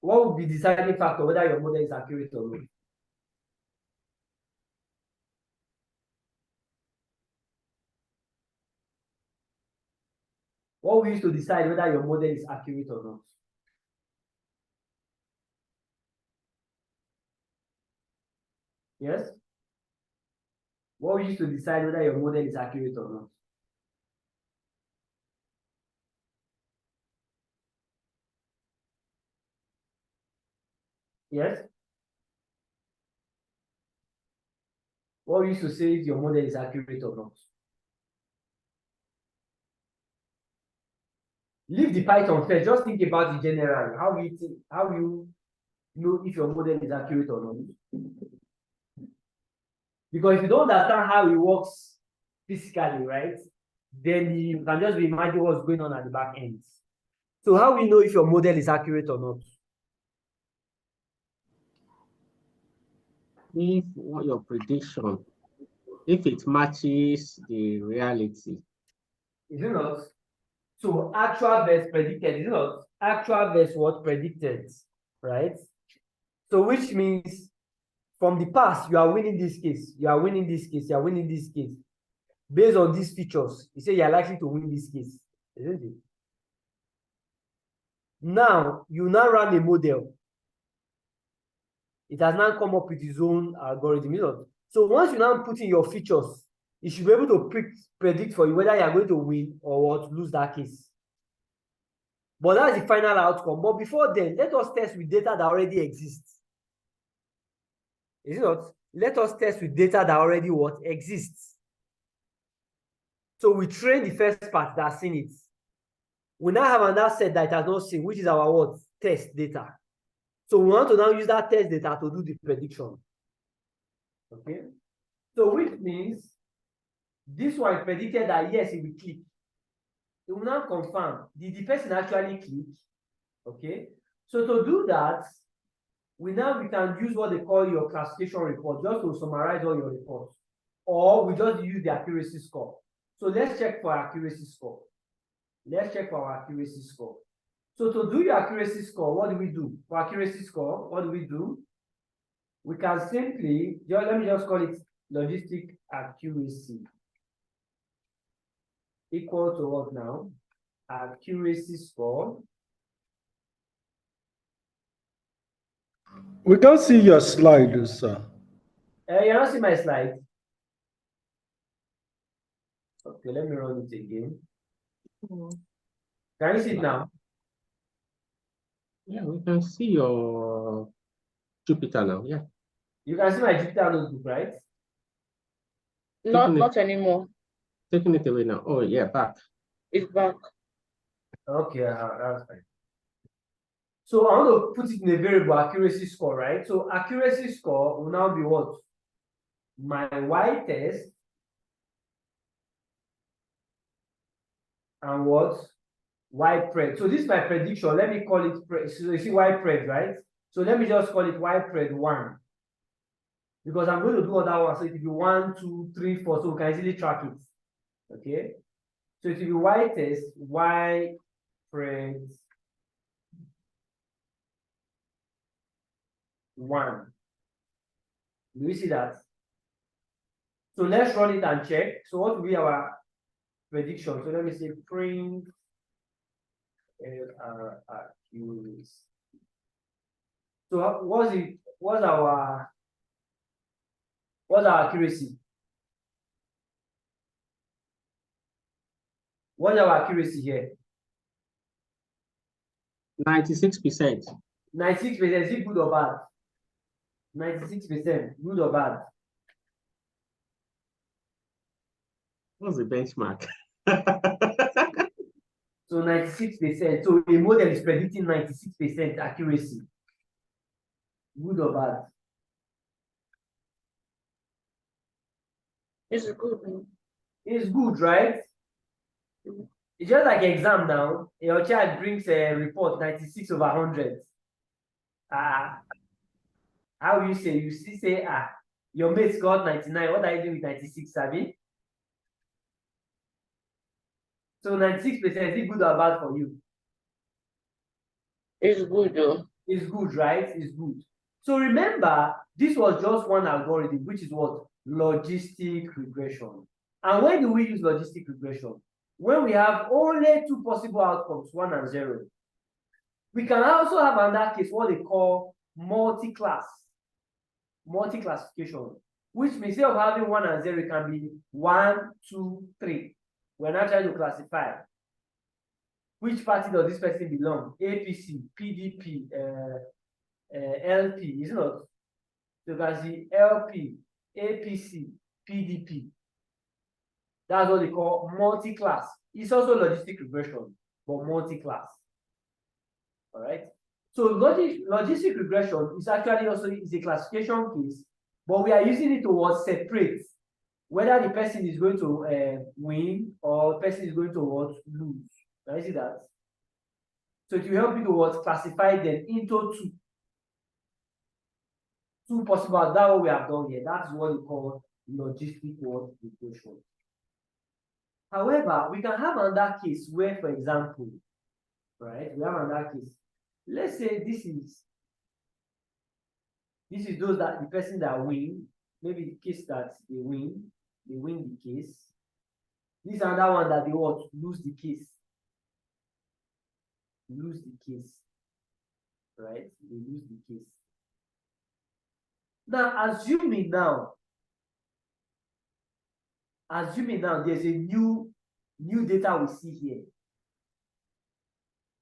What would be the deciding factor whether your model is accurate or not? What we use to decide whether your model is accurate or not? Yes? What we use to decide whether your model is accurate or not? Yes? What we use to say if your model is accurate or not? Leave the Python first. Just think about the general. How will you know if your model is accurate or not? Because if you don't understand how it works physically, right, then you can just imagine what's going on at the back end. So how will you know if your model is accurate or not? If what your prediction, if it matches the reality. Is it not? So actual versus predicted, is it not? Actual versus what predicted, right? So which means from the past, you are winning this case, you are winning this case, you are winning this case. Based on these features, you say you are likely to win this case, isn't it? Now, you now run a model. It has now come up with its own algorithm, you know. So once you now put in your features, it should be able to predict for you whether you are going to win or what, lose that case. But that's the final outcome. But before then, let us test with data that already exists. Is it not? Let us test with data that already what exists. So we train the first part that has seen it. We now have another set that it has not seen, which is our what? Test data. So we want to now use that test data to do the prediction. Okay. So which means this one predicted that yes, it will click. It will now confirm. Did the person actually click? Okay. So to do that, we can use what they call your classification report, just to summarize all your reports. Or we just use the accuracy score. So let's check for accuracy score. Let's check for our accuracy score. So to do your accuracy score, what do we do? For accuracy score, what do we do? We can simply, let me just call it logistic accuracy. Equal to what now? Accuracy score. We don't see your slide, sir. You don't see my slide? Okay, let me run it again. Can you see it now? Yeah, we can see your Jupyter now. Yeah. You can see my Jupyter notebook, right? Not anymore. Taking it away now. Oh, yeah, back. It's back. Okay, that's fine. So I want to put it in a variable accuracy score, right? So accuracy score will now be what? My Y test and what? Y pred. So this is my prediction. Let me call it pred. So you see Y pred, right? So let me just call it Y pred 1. Because I'm going to do other ones. So it will be 1, 2, 3, 4. So we can easily track it. Okay. So it will be Y test, Y pred 1. Do you see that? So let's run it and check. So what will be our prediction? So let me say print accuracy. So what's our accuracy? What's our accuracy here? 96%. 96%. Is it good or bad? 96%. Good or bad? What's the benchmark? So 96%. So a model is predicting 96% accuracy. Good or bad? It's a good one. It's good, right? It's just like exam now. Your child brings a report 96 over 100. How you say? You still say, your mates got 99. What are you doing with 96, Sabi? So 96%, is it good or bad for you? It's good though. It's good, right? It's good. So remember, this was just one algorithm, which is what? Logistic regression. And when do we use logistic regression? When we have only two possible outcomes, 1 and 0. We can also have another case, what they call multi-classification, which means instead of having 1 and 0, it can be 1, 2, 3. We're not trying to classify which party does this person belong, APC, PDP, LP, is it not? So you can see LP, APC, PDP. That's what they call multi-class. It's also logistic regression, but multi-class. All right. So logistic regression is actually also is a classification case, but we are using it to separate whether the person is going to win or the person is going to lose. Can you see that? So it will help you to classify them into two possible. That's what we have done here. That's what we call logistic regression. However, we can have another case where, for example, right, we have another case. Let's say this is those that the person that win, maybe the case that they win the case. This is another one that they lose the case. Lose the case. Right? They lose the case. Now, assuming now there's a new data we see here.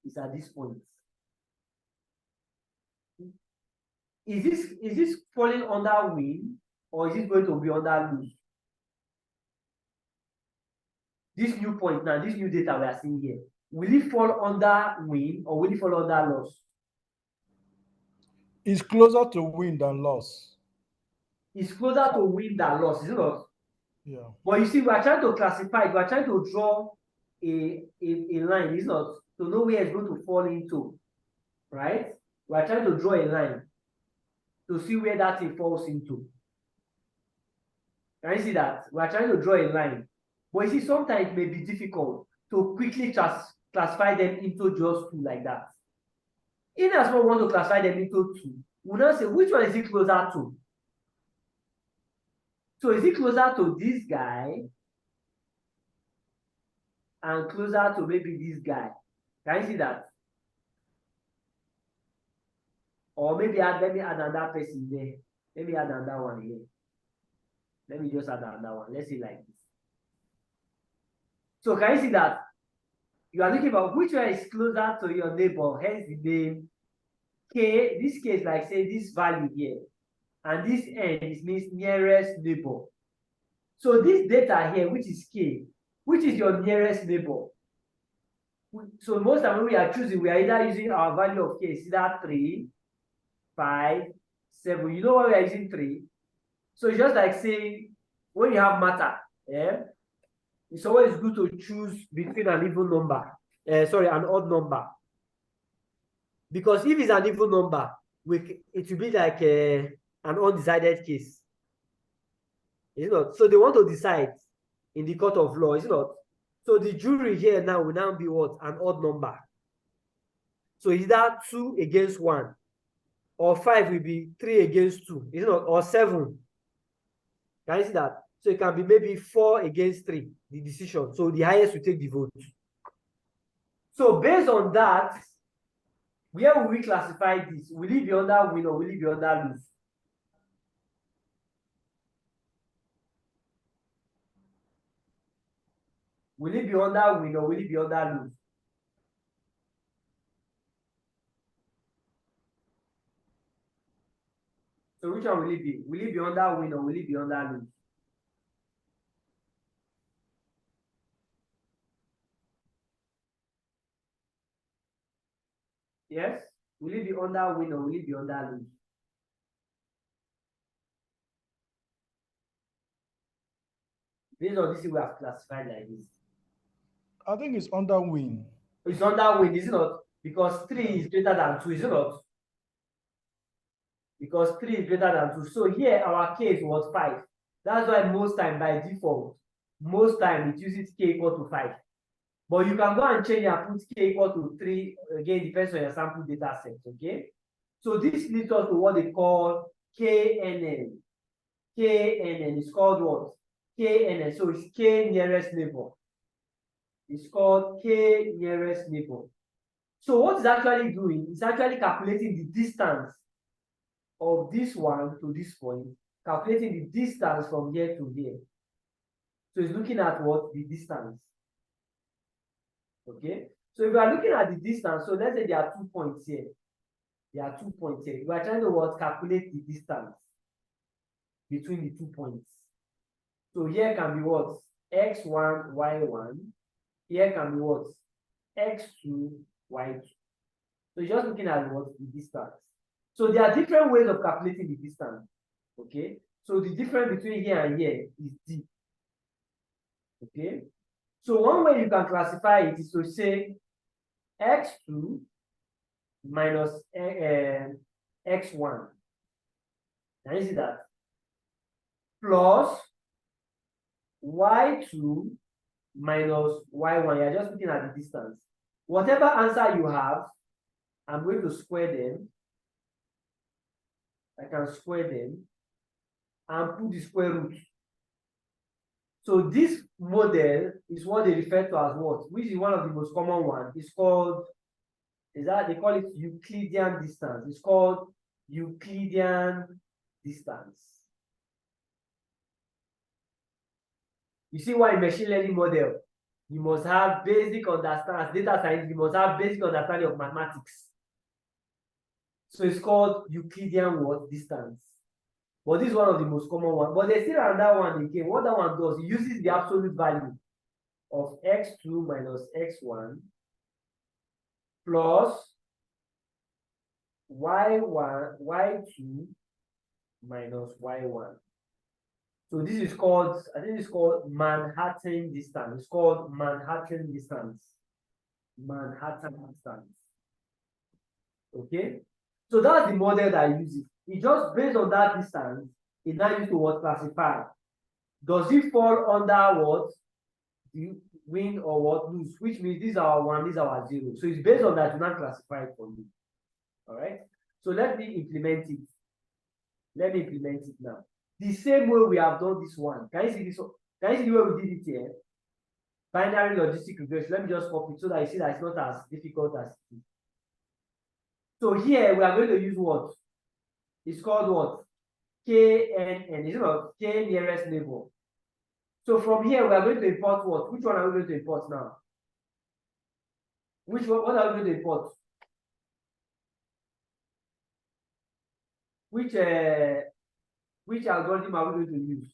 It's at this point. Is this falling under win or is it going to be under lose? This new point now, this new data we are seeing here, will it fall under win or will it fall under loss? It's closer to win than loss. It's closer to win than loss, is it not? Yeah. But you see, we are trying to classify it, we are trying to draw a line, is not, to know where it's going to fall into, right? We are trying to draw a line to see where that thing falls into. Can you see that? We are trying to draw a line. But you see, sometimes it may be difficult to quickly classify them into just two like that. In as we want to classify them into two, we now say which one is it closer to? So is it closer to this guy and closer to maybe this guy? Can you see that? Or maybe let me add another person there. Let me add another one here. Let me just add another one. Let's see like this. So can you see that? You are looking for which one is closer to your neighbor, hence the name. K, this case, like say this value here. And this N means nearest neighbor. So this data here, which is K, which is your nearest neighbor. So most of the time we are choosing, we are either using our value of K, is either 3, 5, 7. You know why we are using 3? So it's just like saying when you have matter, it's always good to choose between an even number, an odd number. Because if it's an even number, it will be like an undecided case. Is it not? So they want to decide in the court of law, is it not? So the jury here now will now be what? An odd number. So either 2 against 1, or 5 will be 3 against 2, is it not? Or 7. Can you see that? So it can be maybe 4 against 3, the decision. So the highest will take the vote. So based on that, where will we classify this? Will it be under win or will it be under lose? Will it be under win or will it be under lose? So which one will it be? Will it be under win or will it be under lose? Yes? Will it be under win or will it be under lose? Based on this, we have classified like this. I think it's under win. It's under win, is it not? Because 3 is greater than 2, is it not? Because 3 is greater than 2. So here our case was 5. That's why most time by default, most time it uses k equal to 5. But you can go and change and put k equal to 3. Again, depends on your sample data set. Okay. So this leads us to what they call KNN. KNN is called what? KNN. So it's K nearest neighbor. It's called K nearest neighbor. So what it's actually doing is actually calculating the distance of this one to this point, calculating the distance from here to here. So it's looking at what? The distance. Okay. So if we are looking at the distance, so let's say there are 2 points here. There are 2 points here. We are trying to what? Calculate the distance between the 2 points. So here can be what? X1, Y1. Here can be what? X2, Y2. So you're just looking at what? The distance. So there are different ways of calculating the distance. Okay. So the difference between here and here is D. Okay. So one way you can classify it is to say X2 minus X1. Can you see that? Plus Y2 minus Y1. You're just looking at the distance. Whatever answer you have, I'm going to square them. I can square them and put the square root. So this model is what they refer to as what? Which is one of the most common ones. It's called, they call it Euclidean distance. It's called Euclidean distance. You see why in machine learning model, you must have basic understanding, as data science, you must have basic understanding of mathematics. So it's called Euclidean what? Distance. But this is one of the most common ones. But there's still another one again. What that one does, it uses the absolute value of X2 minus X1 plus Y1, Y2 minus Y1. So this is called, I think it's called Manhattan distance. It's called Manhattan distance. Manhattan distance. Okay? So that's the model that I use it. It just based on that distance, it now used to what? Classify. Does it fall under what? The win or what? Lose? Which means these are 1, these are 0. So it's based on that to not classify it for you. All right? So let me implement it. Let me implement it now. The same way we have done this one. Can you see this one? Can you see the way we did it here? Binary logistic regression. Let me just copy it so that you see that it's not as difficult as it is. So here we are going to use what? It's called what? KNN. Is it not? K nearest neighbor. So from here we are going to import what? Which one are we going to import now? Which one? What are we going to import? Which algorithm are we going to use?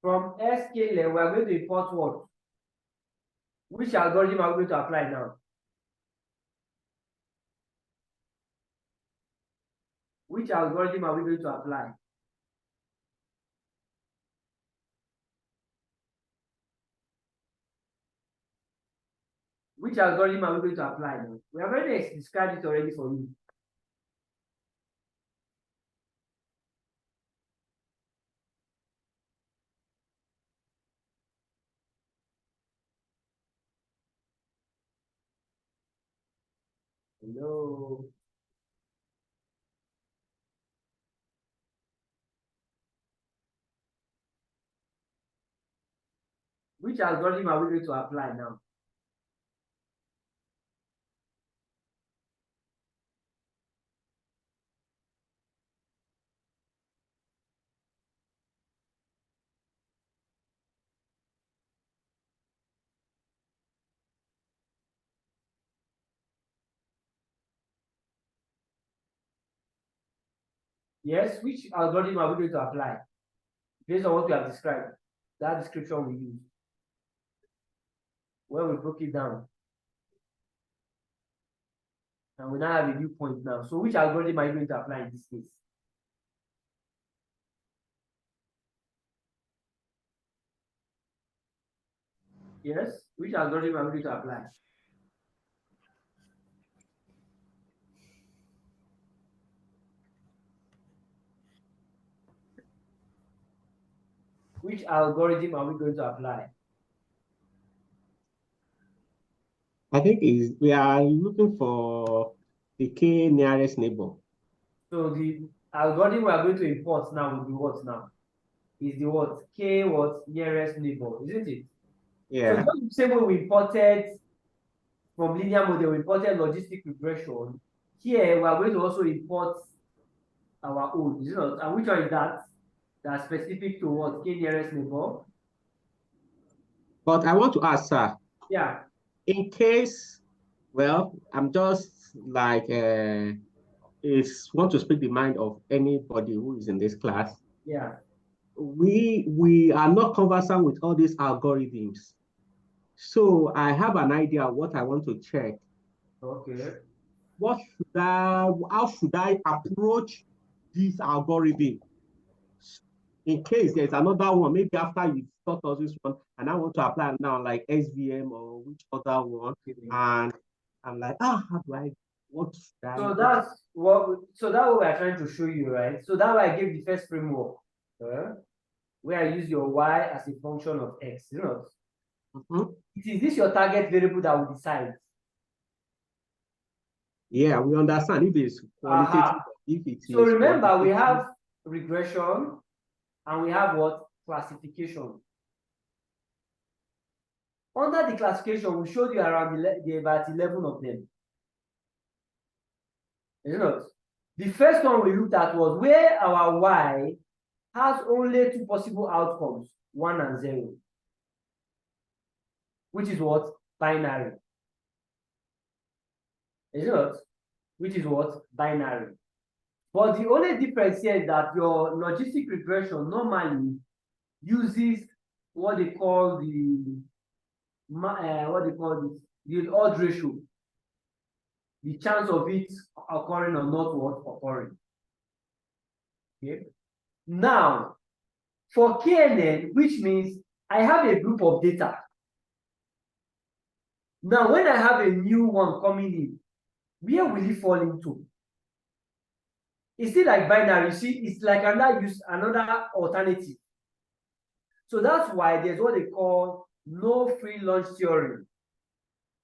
From sklearn, we are going to import what? Which algorithm are we going to apply now? Which algorithm are we going to apply? Which algorithm are we going to apply now? We have already described it already for you. Hello. Which algorithm are we going to apply now? Yes, which algorithm are we going to apply? Based on what we have described, that description we use. When we broke it down. And we now have a new point now. So which algorithm are you going to apply in this case? Yes, which algorithm are we going to apply? Which algorithm are we going to apply? I think we are looking for the k nearest neighbor. So the algorithm we are going to import now will be what now? Is the what? K what nearest neighbor, isn't it? Yeah. So just the same way we imported from linear model, we imported logistic regression. Here we are going to also import our own, is it not? And which one is that? That's specific to what? K nearest neighbor. But I want to ask, sir. Yeah. In case, well, I'm just like want to speak the mind of anybody who is in this class. Yeah. We are not conversant with all these algorithms. So I have an idea of what I want to check. Okay. How should I approach this algorithm? In case there's another one, maybe after you've taught us this one, and I want to apply now, like SVM or which other one, and I'm like, how do I, what should I? So that's what we're trying to show you, right? So that's why I gave the first framework, where I use your y as a function of x, you know. It is this your target variable that will decide. Yeah, we understand if it's qualitative, if it is. So remember, we have regression and we have what? Classification. Under the classification, we showed you around about 11 of them. Is it not? The first one we looked at was where our y has only two possible outcomes, 1 and 0, which is what? Binary. Is it not? Which is what? Binary. But the only difference here is that your logistic regression normally uses what they call the odd ratio, the chance of it occurring or not what occurring. Okay. Now, for KNN, which means I have a group of data. Now, when I have a new one coming in, where will it fall into? It's still like binary. See, it's like another alternative. So that's why there's what they call no free lunch theory.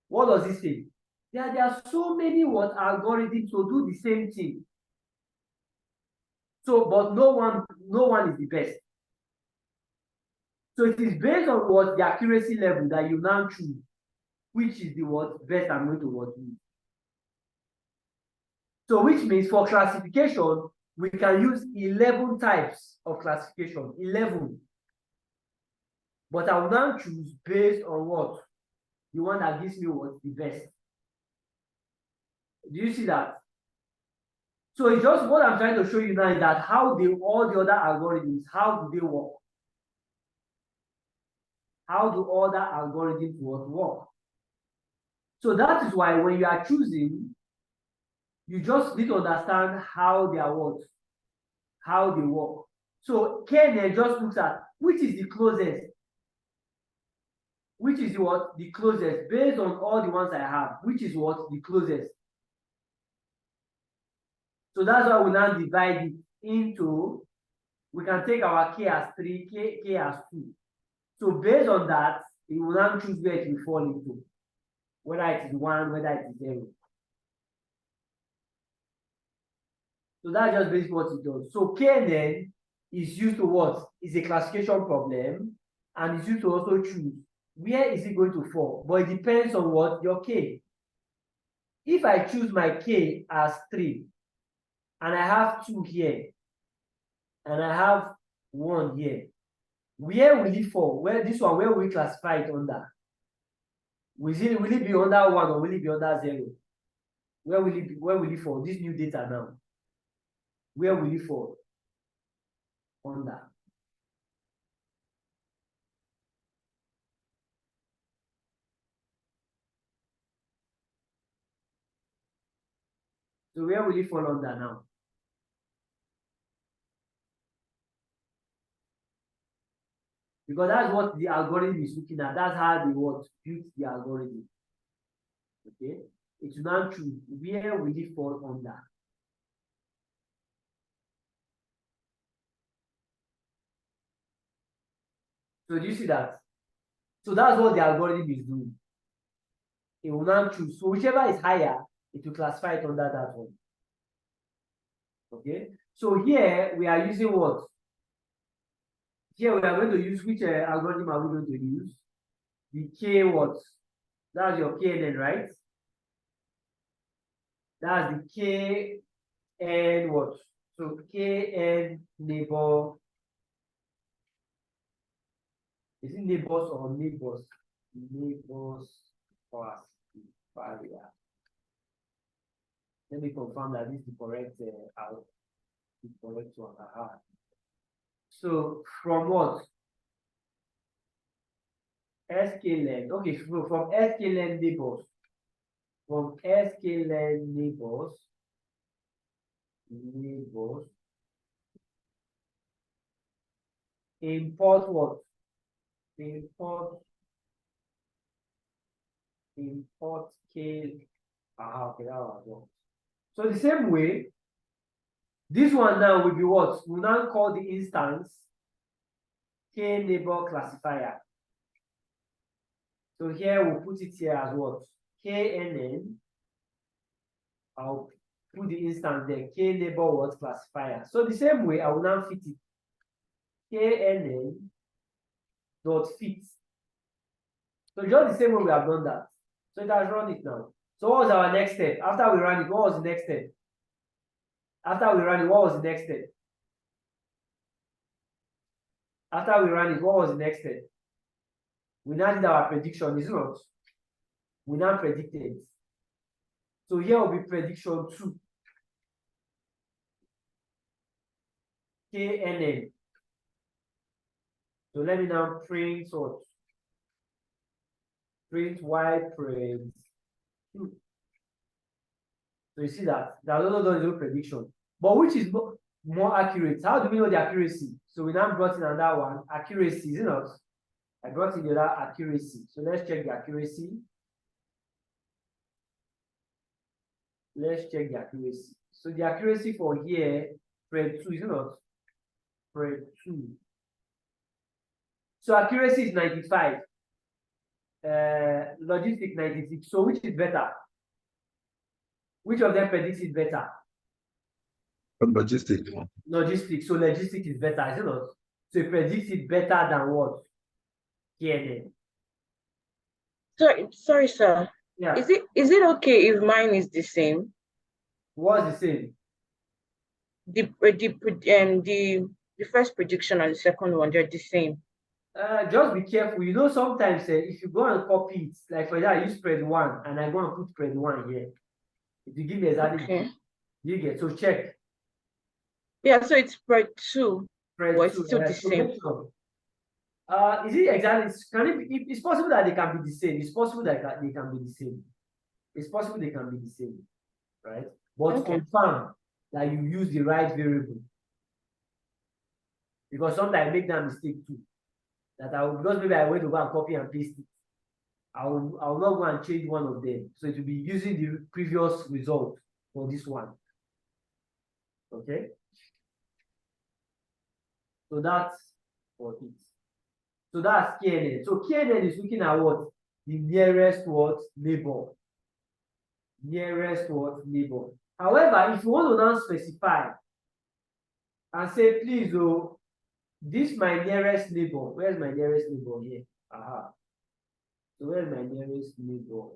What does it say? There are so many algorithms to do the same thing. So, but no one is the best. So it is based on what the accuracy level that you now choose, which is the best I'm going to use. So which means for classification, we can use 11 types of classification, 11. But I will now choose based on what? The one that gives me what? The best. Do you see that? So it's just what I'm trying to show you now is that all the other algorithms, how do they work? How do other algorithms work? So that is why when you are choosing, you just need to understand how they are how they work. So KNN just looks at which is the closest. Which is the closest based on all the ones I have, which is the closest. So that's why we now divide it into, we can take our K as 3, K as 2. So based on that, it will now choose where it will fall into, whether it is 1, whether it is 0. So that's just basically what it does. So KNN is used to what? Is a classification problem, and it's used to also choose where is it going to fall. But it depends on what? Your K. If I choose my K as 3, and I have 2 here, and I have 1 here, where will it fall? Where will we classify it under? Will it be under 1 or will it be under 0? Where will it fall? This new data now. Where will it fall? Under. So where will it fall under now? Because that's what the algorithm is looking at. That's how they built the algorithm. Okay, it will now choose where will it fall under. So do you see that? So that's what the algorithm is doing. It will now choose. So whichever is higher, it will classify it under that one. Okay. So here we are using what? Here we are going to use which algorithm are we going to use? The K what? That's your KNN, right? That's the KN what? So KN neighbor. Is it neighbors or neighbors? Neighbors classifier. Let me confirm that this is the correct one. So from what? sklen. Okay, so from sklen neighbors. From sklen neighbors. Import what? Import K. Okay, that was one. So the same way, this one now will be what? We'll now call the instance K neighbor classifier. So here we'll put it here as what? KNN. I'll put the instance there, K neighbor what classifier. So the same way, I will now fit it. KNN dot fit. So just the same way we have done that. So it has run it now. So what was our next step? After we ran it, what was the next step? After we ran it, what was the next step? After we ran it, what was the next step? We now did our prediction, is it not? We now predicted. So here will be prediction 2. KNN. So let me now print what? Print Y print 2. So you see that there's also no prediction. But which is more accurate? How do we know the accuracy? So we now brought in another one, accuracy, is it not? I brought in the other accuracy. So let's check the accuracy. Let's check the accuracy. So the accuracy for here, spread 2, is it not? Spread 2. So accuracy is 95. Logistic 96. So which is better? Which of them predicts it better? Logistic. Logistic. So logistic is better, is it not? So it predicts it better than what? KNN. Sorry, sir. Yeah. Is it okay if mine is the same? What's the same? The first prediction and the second one, they're the same. Just be careful. You know, sometimes if you go and copy it, like for that, you spread 1 and I'm going to put spread 1 here. If you give me exactly, Okay. you get, so check. Yeah, so it's spread 2. Spread But it's 2, still the so same. make sure. Is it exactly? It's possible that they can be the same. It's possible that they can be the same. It's possible they can be the same, right? But Okay. confirm that you use the right variable. Because sometimes I make that mistake too. That because maybe I went to go and copy and paste it. I will not go and change one of them. So it will be using the previous result for this one. Okay. So that's for it. So that's KNN. So KNN is looking at what? The nearest what? Neighbor. Nearest what? Neighbor. However, if you want to now specify and say, please, oh, this is my nearest neighbor. Where's my nearest neighbor here? Aha. So where's my nearest neighbor?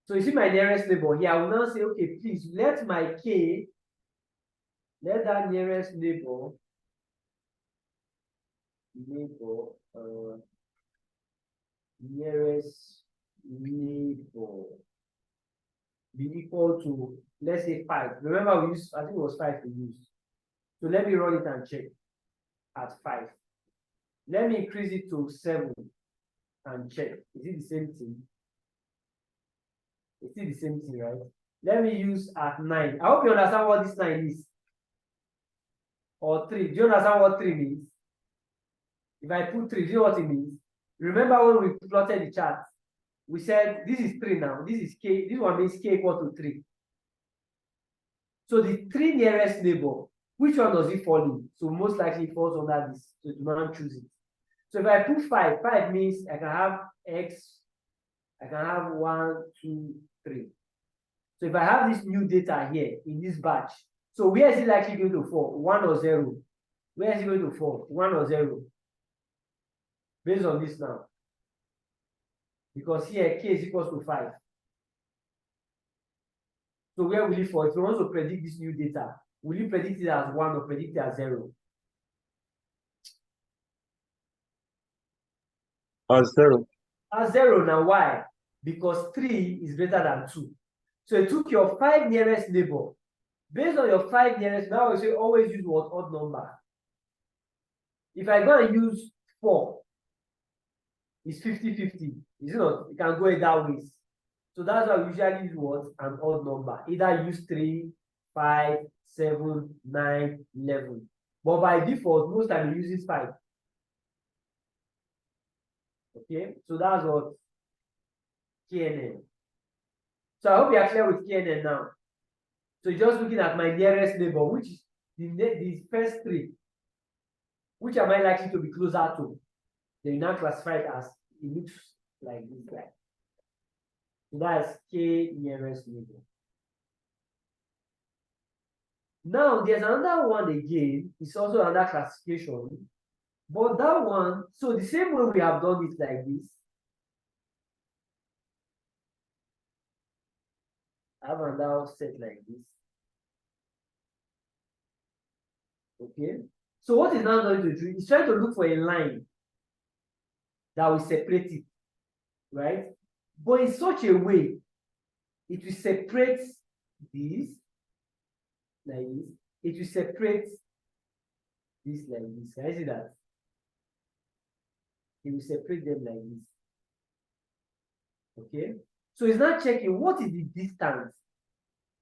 So you see my nearest neighbor here. I will now say, okay, please let my K, let that nearest neighbor nearest neighbor be equal to, let's say 5. Remember we used, I think it was 5 we used. So let me run it and check at 5. Let me increase it to 7 and check. Is it the same thing? It's still the same thing, right? Let me use at 9. I hope you understand what this 9 is. Or 3. Do you understand what 3 means? If I put 3, you know what it means? Remember when we plotted the chart, we said this is 3 now, this is k, this one means k equal to 3. So the 3 nearest neighbor, which one does it fall in? So most likely it falls under this, so do not choose it. So if I put 5, 5 means I can have x, I can have 1, 2, 3. So if I have this new data here in this batch, so where is it likely going to fall? 1 or 0? Where is it going to fall? 1 or 0? Based on this now. Because here k is equals to 5. So where will it fall? If you want to predict this new data, will you predict it as 1 or predict it as 0? As 0. As 0 now, why? Because 3 is greater than 2. So it took your 5 nearest neighbor. Based on your 5 nearest, now we say always use what odd number. If I go and use 4, it's 50-50. Is it not? It can go either ways. So that's why we usually use what? An odd number. Either use 3, 5, 7, 9, 11. But by default, most time we use 5. Okay, so that's what KNN. So I hope you are clear with KNN now. So just looking at my nearest neighbor, which is the first 3, which am I likely to be closer to? Then you now classify it as it looks like this guy. So that's K nearest neighbor. Now there's another one again. It's also another classification. But that one, so the same way we have done it like this. I have another set like this. Okay. So what is now going to do? It's trying to look for a line that will separate it, right? But in such a way, it will separate this like this. It will separate this like this. Can I see that? It will separate them like this. Okay. So it's not checking what is the distance.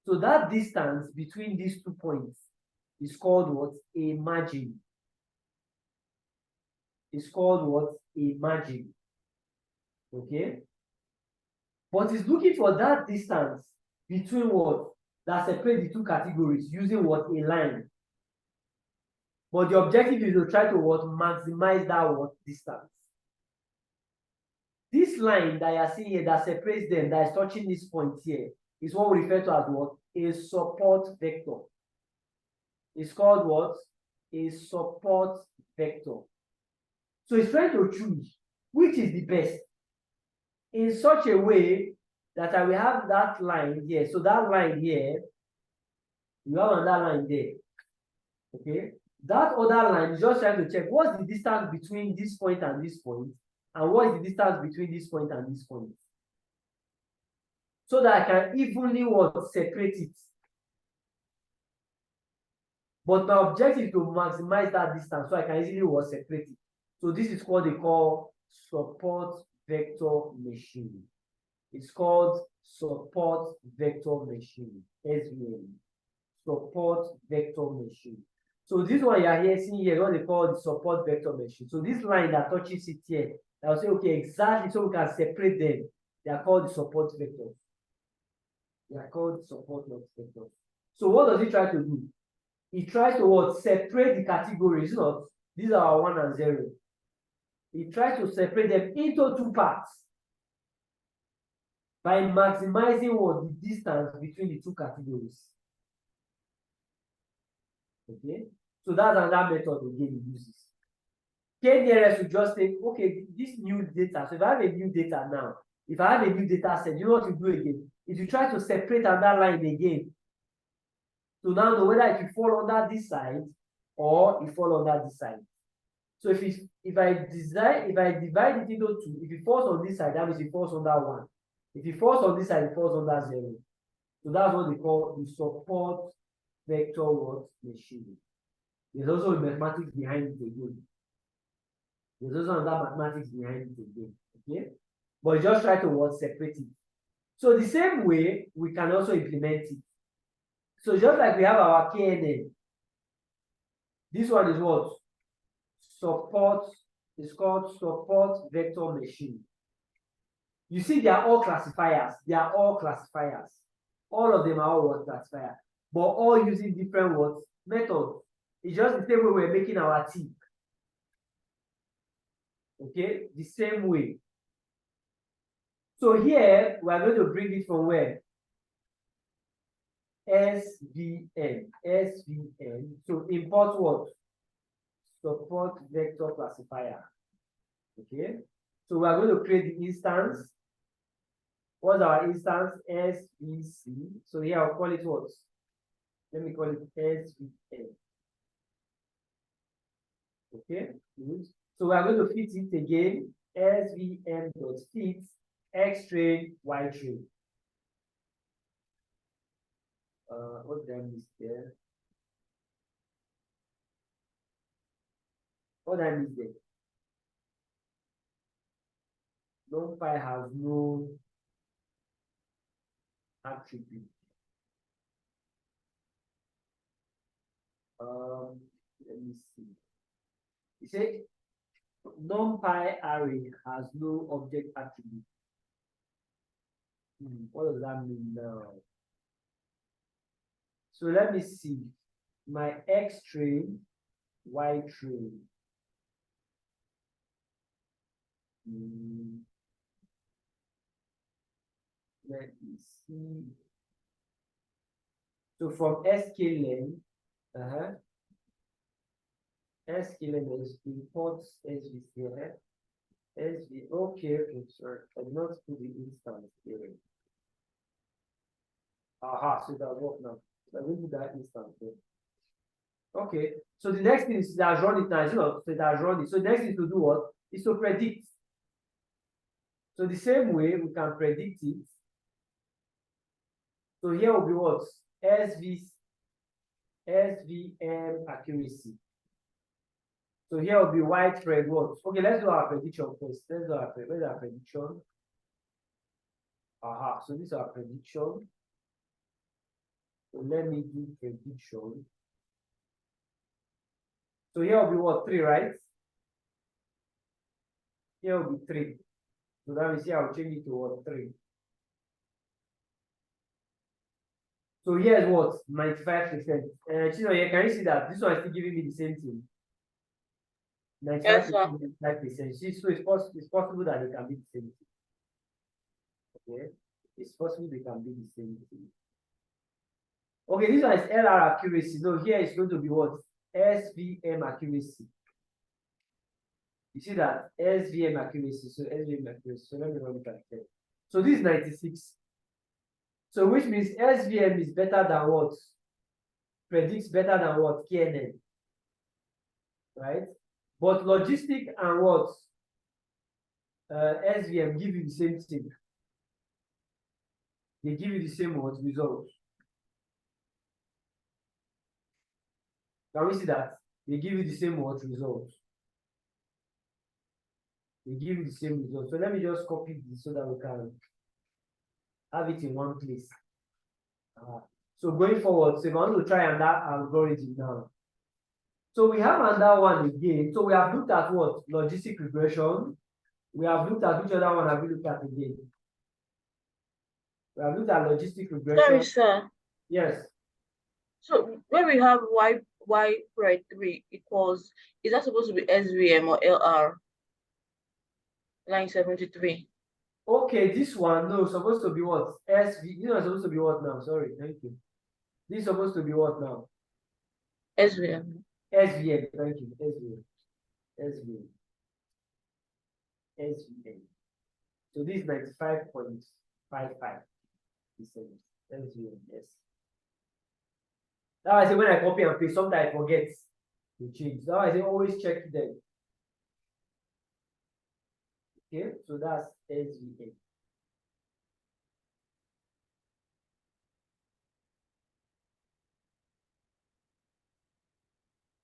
So that distance between these 2 points is called what? A margin. It's called what? A margin. Okay. But it's looking for that distance between what? That separate the 2 categories using what? A line. But the objective is to try to what? Maximize that what? Distance. This line that you are seeing here that separates them, that is touching this point here, is what we refer to as what? A support vector. It's called what? A support vector. So it's trying to choose which is the best in such a way that I will have that line here. So that line here, you have another line there. Okay. That other line is just trying to check what's the distance between this point and this point, and what is the distance between this point and this point. So that I can evenly what? Separate it. But my objective is to maximize that distance so I can easily what? Separate it. So this is what they call support vector machine. It's called support vector machine, SVM. Support vector machine. So this one you are here seeing here, what they call the support vector machine. So this line that touches it here, I'll say, okay, exactly, so we can separate them. They are called the support vectors. They are called support vectors. So what does it try to do? It tries to what? Separate the categories. Not these are 1 and 0. It tries to separate them into 2 parts by maximizing what? The distance between the 2 categories. Okay, so that's another method again it uses. K-nearest will just say, okay, this new data. So if I have a new data now, if I have a new data set, you know what to do again? It will try to separate another line again. So now know whether it will fall under this side or it fall under this side. So if I divide it into 2, if it falls on this side, that means it falls under 1. If it falls on this side, it falls under 0. So that's what they call the support vector what? Machine. There's also a mathematics behind it again. There's also another mathematics behind it again. Okay? But just try to what? Separate it. So the same way, we can also implement it. So just like we have our KNN, this one is what? Support is called support vector machine. You see, they are all classifiers. They are all classifiers. All of them are all what classifier, but all using different words methods. It's just the same way we're making our tea. Okay, the same way. So here we are going to bring it from where? SVN. SVN. So import what? Support vector classifier. Okay. So we are going to create the instance. What's our instance? SVC. So here I'll call it what? Let me call it SVN. Okay. Good. So we are going to fit it again. SVN.fit X train, Y train. What did I miss there? What did I miss there? NumPy has no attribute. Let me see. You say NumPy array has no object attribute. What does that mean now? So let me see. My X train, Y train. Let me see. So from sklen, sklen is imports SVC here. Okay, sorry. I did not put the instance here. So that work now. So I will do that instance here. Okay, so the next thing is that run it now. So that run it. So the next thing to do what is to predict. So the same way we can predict it. So here will be what? SVM accuracy. So here will be widespread what? Okay, let's do our prediction first. Let's do our prediction. So this is our prediction. So let me do prediction. So here will be what? 3, right? Here will be 3. So that means here I'll change it to what? 3. So here's what? 95%. Here, can you see that? This one is still giving me the same thing. 95%, 95%. See, so it's possible that they can be the same thing. Okay? It's possible they can be the same thing. Okay, this one is LR accuracy. No, here it's going to be what? SVM accuracy. You see that? SVM accuracy. So SVM accuracy. So let me run it back there. So this is 96. So which means SVM is better than what? Predicts better than what? KNN. Right? But logistic and what? SVM give you the same thing. They give you the same what? Results. Can we see that? They give you the same what? Results. They give you the same results. So let me just copy this so that we can have it in one place. So going forward, so we want to try and that algorithm now. So we have another one again. So we have looked at what? Logistic regression. We have looked at which other one have we looked at again? We have looked at logistic regression. Sorry, sir. Yes. So when we have y pride 3 equals, is that supposed to be SVM or LR? Line 73. Okay, this one, no, supposed to be what? SV. You know, supposed to be what now? Sorry, thank you. This is supposed to be what now? SVM. SVM, thank you. SVM. So this is 95.55%. SVM, yes. Now I say when I copy and paste, sometimes I forget to change. Now I say always check them. Okay, so that's SVM.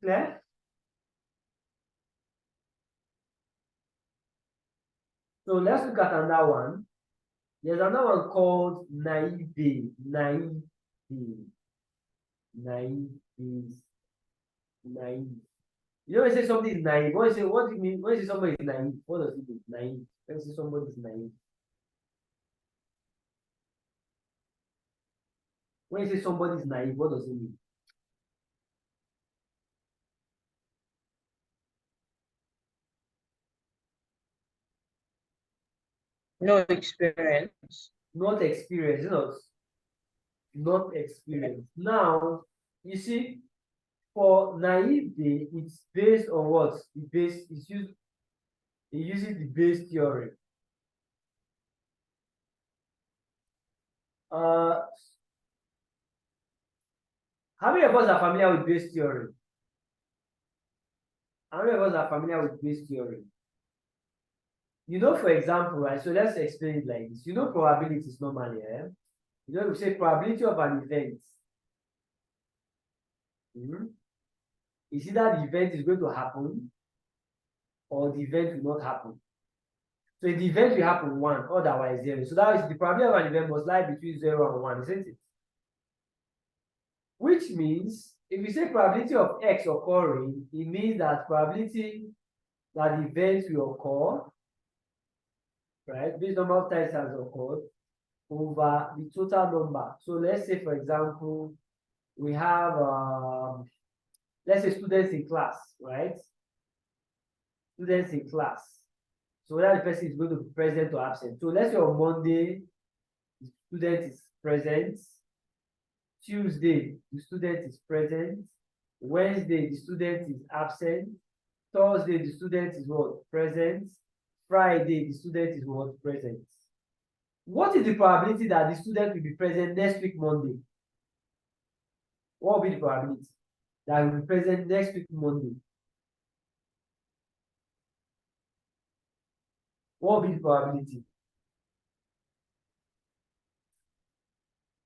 Clear? So let's look at another one. There's another one called naive. Naive. You know, when you say something is naive, when you say, what do you mean? When you say somebody is naive, what does it mean? Naive. When you say somebody is naive. When you say somebody is naive, what does it mean? No experience. Not experience, not experience. Now, you see, for naivety, it's based on what? It uses the base theory. How many of us are familiar with base theory? How many of us are familiar with base theory? You know, for example, right? So let's explain it like this. You know, probability is normally, you know, we say probability of an event. Is either the event is going to happen or the event will not happen. So if the event will happen 1, otherwise 0. So that is the probability of an event must lie between 0 and 1, isn't it? Which means if you say probability of X occurring, it means that probability that the event will occur, right? This number of times has occurred over the total number. So let's say, for example, we have let's say students in class, right? Students in class. So whether the person is going to be present or absent. So let's say on Monday, the student is present. Tuesday, the student is present. Wednesday, the student is absent. Thursday, the student is what? Present. Friday, the student is what? Present. What is the probability that the student will be present next week, Monday? What will be the probability that will be present next week, Monday? What will be the probability?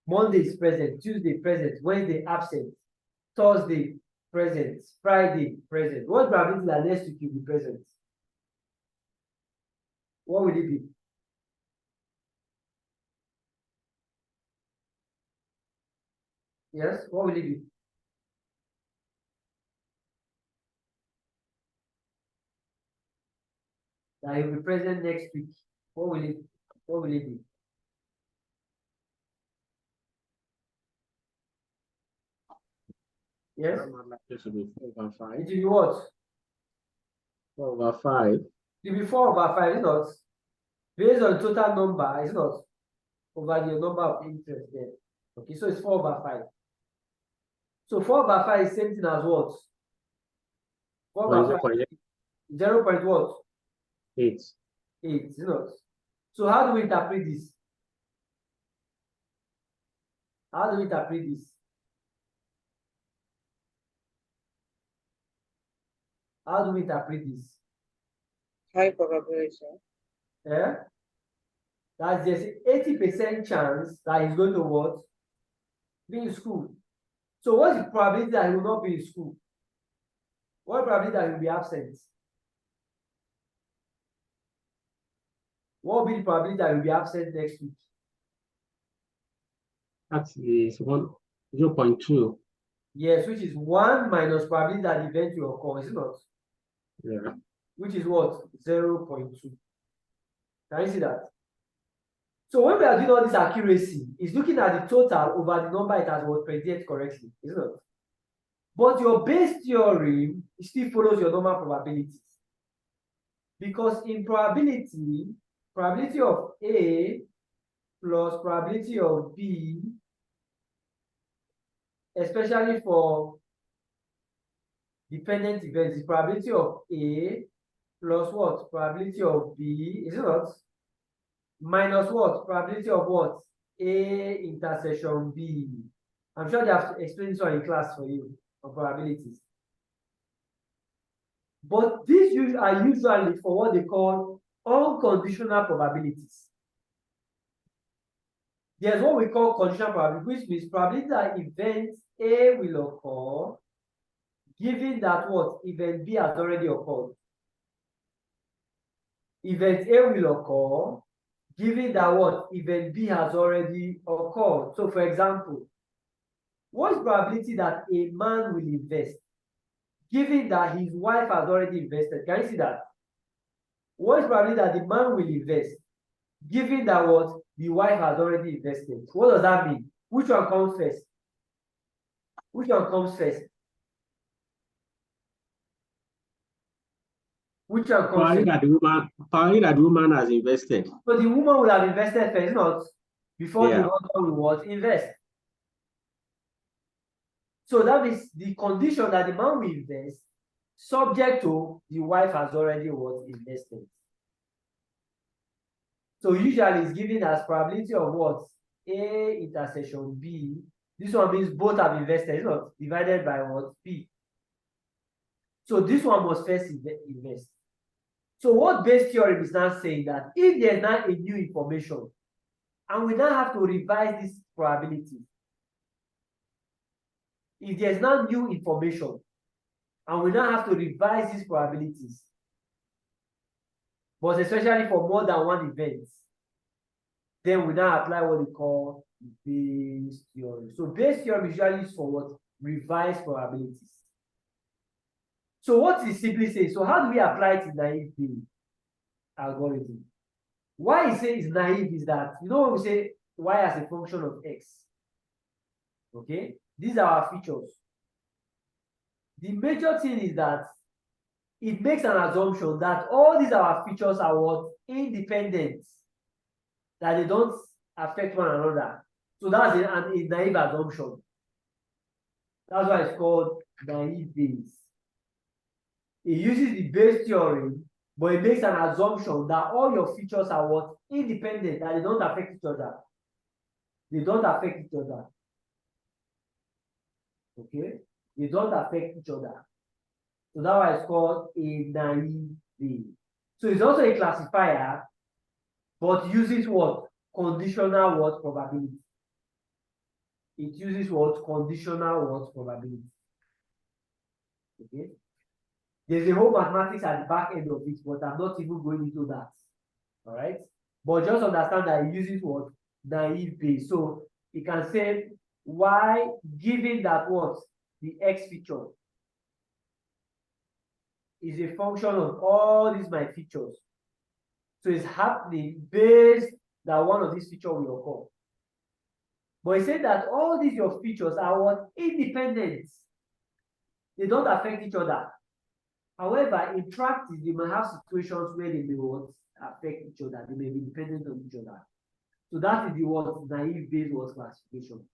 Monday is present, Tuesday present, Wednesday absent, Thursday present, Friday present. What probability that next week will be present? What will it be? Yes, what will it be? That he will be present next week. What will it be? Yes? This will be 4/5. It will be what? 4/5. It will be 4/5, is it not? Based on the total number, is it not? Over the number of interest there. Okay, so it's 4/5. So 4/5 is same thing as what? 4/5. 0 point what? 8. 8, is it not? So how do we interpret this? How do we interpret this? How do we interpret this? High probability. Yeah? That's just 80% chance that he's going to what? Be in school. So what's the probability that he will not be in school? What probability that he will be absent? What will be the probability that he will be absent next week? That is 0.2. Yes, which is 1 minus probability that the event will occur, is it not? Yeah. Which is what? 0.2. Can you see that? So when we are doing all this accuracy, it's looking at the total over the number it has what predicted correctly, is it not? But your base theorem still follows your normal probabilities. Because in probability, probability of A plus probability of B, especially for dependent events, the probability of A plus what? Probability of B, is it not? Minus what? Probability of what? A intersection B. I'm sure they have to explain this one in class for you on probabilities. But these are usually for what they call unconditional probabilities. There's what we call conditional probability, which means probability that event A will occur, given that what? Event B has already occurred. Event A will occur, given that what? Event B has already occurred. So for example, what is probability that a man will invest, given that his wife has already invested. Can you see that? What is probably that the man will invest, given that what the wife has already invested? What does that mean? Which one comes first? Which one comes first? Which one comes Probably first? that the woman has invested. So the woman will have invested first, not before the Yeah. husband will what? Invest. So that means the condition that the man will invest, subject to the wife has already what? Invested. So usually it's given as probability of what? A intersection B. This one means both have invested, it's not divided by what? P. So this one must first invest. So what Bayes' theorem is now saying that if there's not a new information, and we now have to revise this probability, if there's now new information, and we now have to revise these probabilities, but especially for more than one event, then we now apply what we call Bayes' theorem. So Bayes' theorem is usually used for what? Revised probabilities. So what is simply saying, so how do we apply it in naive Bayes algorithm? Why I say it's naive is that, you know, when we say y as a function of x, okay, these are our features. The major thing is that it makes an assumption that all these our features are what? Independent, that they don't affect one another. So that's a naive assumption. That's why it's called naive Bayes. It uses the Bayes theorem, but it makes an assumption that all your features are what? Independent, that they don't affect each other. They don't affect each other. Okay? They don't affect each other. So that's why it's called a naive Bayes. So it's also a classifier, but uses what? Conditional what? Probability. It uses what? Conditional what? Probability. Okay? There's a whole mathematics at the back end of it, but I'm not even going into that. All right? But just understand that it uses what? Naive Bayes. So you can say y given that what? The x feature is a function of all these my features. So it's happening based that one of these features will occur. But he said that all these your features are what? Independent. They don't affect each other. However, in practice, they may have situations where they may what? Affect each other. They may be dependent on each other. So that is the what? Naive Bayes was classification.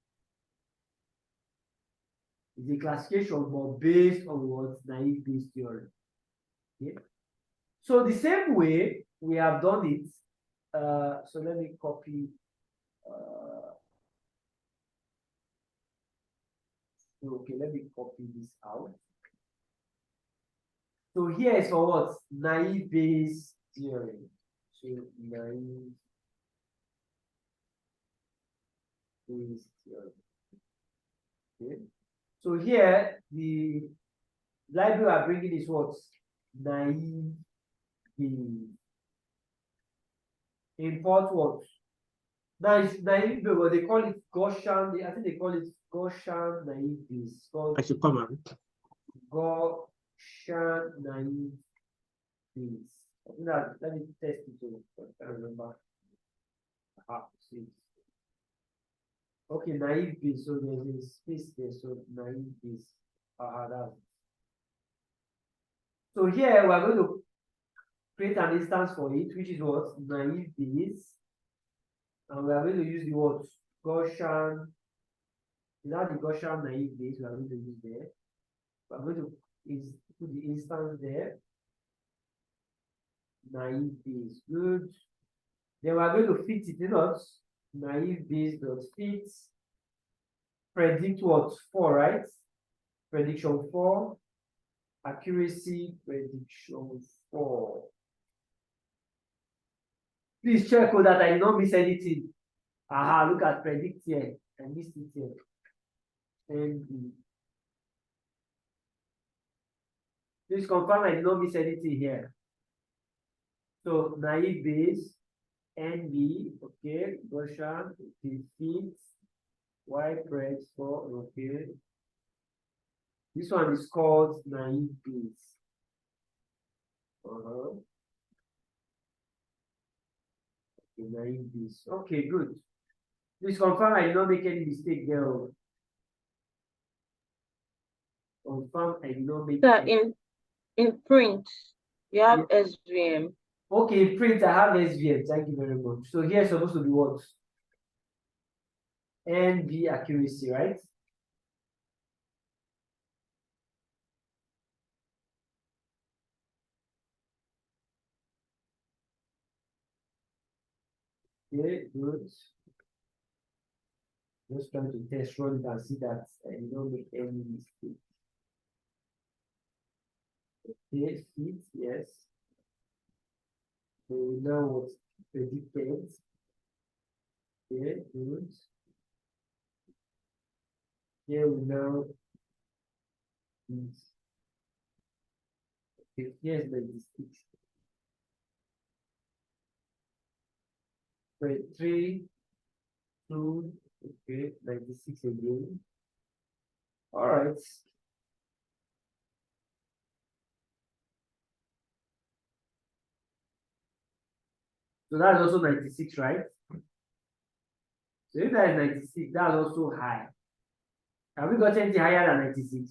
It's a classification, but based on what? Naive Bayes theory. Okay? So the same way we have done it. So let me copy. Okay, let me copy this out. So here is for what? Naive Bayes theory. So naive Bayes theory. Okay. So here the library we are bringing is what? Naive Bayes. Import what? Now it's naive Bayes, but they call it Gaussian. I think they call it Gaussian naive Bayes. I should come on. Gaussian naive Bayes. I think that, let me test it too. I can't remember. See. Okay, naive Bayes. So there's a space there. So naive Bayes. So here we're going to create an instance for it, which is what? Naive Bayes. And we are going to use the word Gaussian. Without the Gaussian naive Bayes, we are going to use there. We are going to put the instance there. Naive Bayes. Good. Then we are going to fit it in us. Naive Bayes dot fit. Predict what? 4, right? Prediction 4. Accuracy prediction 4. Please check that I did not miss anything. Aha, look at predict here. I missed it here. And please confirm I did not miss anything here. So naive Bayes, NB, okay, Gaussian, fit, Y press 4, okay. This one is called naive Bayes. Okay, naive Bayes. Okay, good. Please confirm I did not make any mistake there. Confirm I did not make any. In print, you have SVM. Okay, in print I have SVM. Thank you very much. So here is supposed to be what? NV accuracy, right? Okay, good. Just trying to test run it and see that I don't make any mistake. Okay, fit, yes. So we know what predicted. Okay, good. Here we know this. Okay, here's the statistics. 3, 2, okay, 96 again. All right. So that's also 96, right? So if that is 96, that's also high. Have we got anything higher than 96?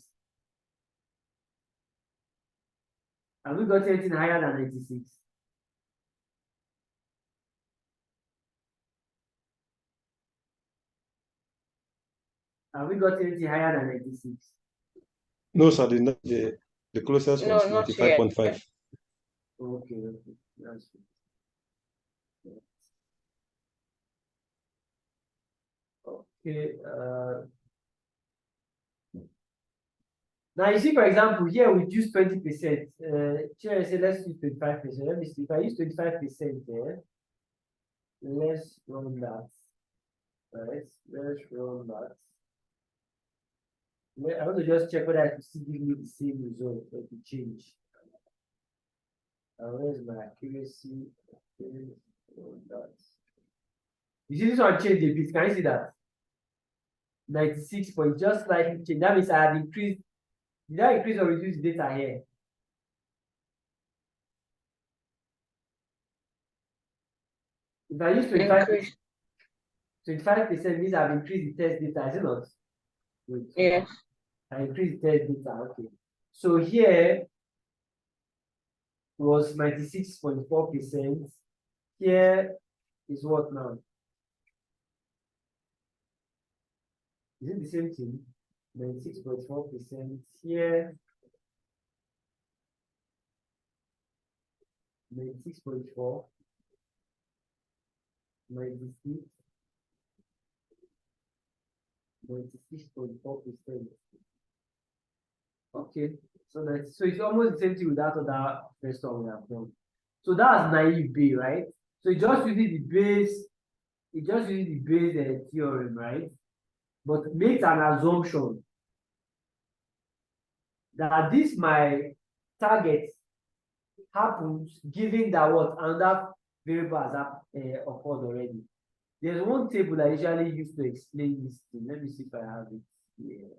Have we got anything higher than 96? Have we got anything higher than 96? No, sir, the closest No, was not yet. 95.5. Okay, that's good. Okay, now you see, for example, here we use 20%. Here I say let's use 25%. Let me see. If I use 25% there, let's run that. Right, let's run that. I want to just check whether I can still give me the same result or to change. Where's my accuracy? Run that. You see this one changed a bit. Can you see that? 96 point, just slightly change. That means I have increased. Did I increase or reduce data here? If I use 25% means I've increased the test data, is it not? Wait. Yes. I increased the test data, okay. So here was 96.4%. Here is what now? Is it the same thing? 96.4% here. 96.4. 96. 96.4%. Okay, so it's almost the same thing with that other first one we have done. So that's naive Bayes, right? So it just uses the base, theorem, right? But makes an assumption that this my target happens given that what another variable has occurred already. There's one table I usually use to explain this thing. Let me see if I have it here.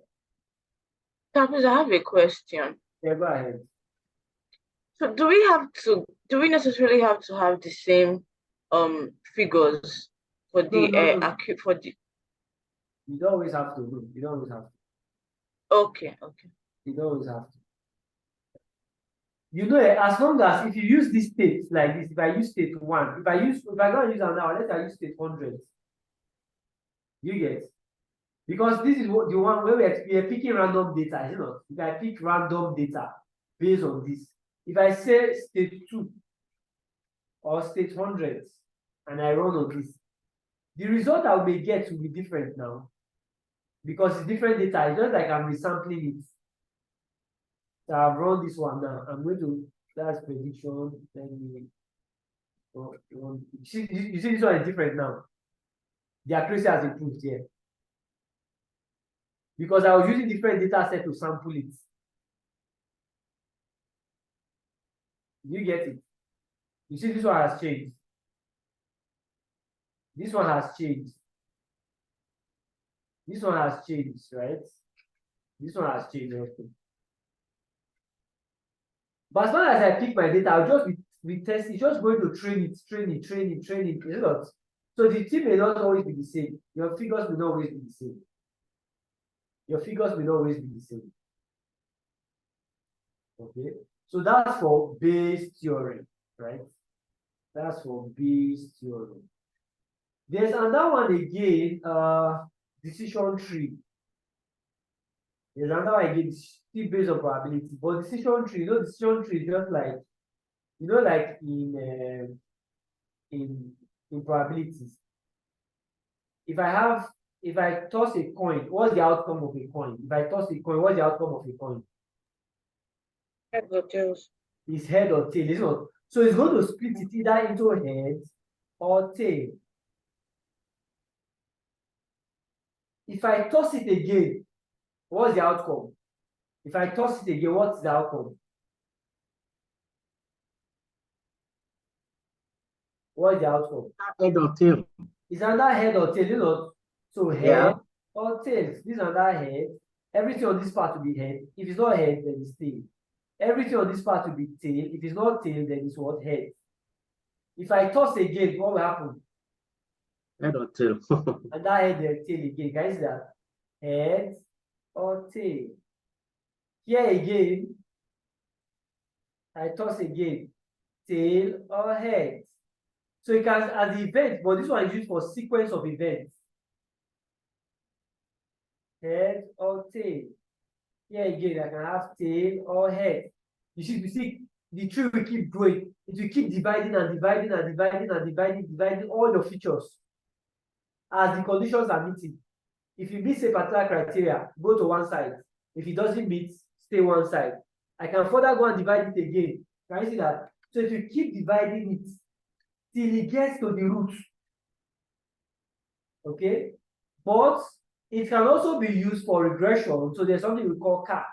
Campus, I have a question. Yeah, go ahead. So do we necessarily have to have the same figures for No. for the You don't always have to. You don't always have to. Okay. You don't always have to. You know, as long as if you use this state like this, if I use state 1, if I don't use it now, let's say I use state 100. You get? Because this is what the one where we are picking random data, is it not? If I pick random data based on this, if I say state 2 or state 100 and I run on this, the result I may get will be different now. Because it's different data, it's just like I'm resampling it. So I've run this one now. I'm going to that's prediction. Then you see this one is different now. The accuracy has improved here. Because I was using different data set to sample it. You get it? You see this one has changed. This one has changed. This one has changed, right? This one has changed also. But as long as I pick my data, I'll just be testing, just going to train it, is it not? So the thing may not always be the same. Your figures will not always be the same. Your figures will not always be the same. Okay, so that's for Bayes theorem, right? That's for Bayes theorem. There's another one again, decision tree. There's another one again, still based on probability, but decision tree, decision tree is just like, like in probabilities. If I toss a coin, what's the outcome of a coin? If I toss a coin, what's the outcome of a coin? Head or tails. It's head or tail, isn't it? So it's going to split it either into head or tail. If I toss it again, what's the outcome? If I toss it again, what's the outcome? What's the outcome? Head or tail. It's under head or tail, So head or tail. This is under head. Everything on this part will be head. If it's not head, then it's tail. Everything on this part will be tail. If it's not tail, then it's what? Head. If I toss again, what will happen? Head or tail. And that head and tail again. Can you see that? Head or tail. Here again, I toss again. Tail or head. So it can as the event, but this one is used for sequence of events. Head or tail. Here again, I can have tail or head. You see, the tree will keep growing. It will keep dividing and dividing and dividing and dividing all your features as the conditions are meeting. If you meet a particular criteria, go to one side. If it doesn't meet, stay one side. I can further go and divide it again. Can you see that? So if you keep dividing it till it gets to the root, okay? But it can also be used for regression. So there's something we call CAS.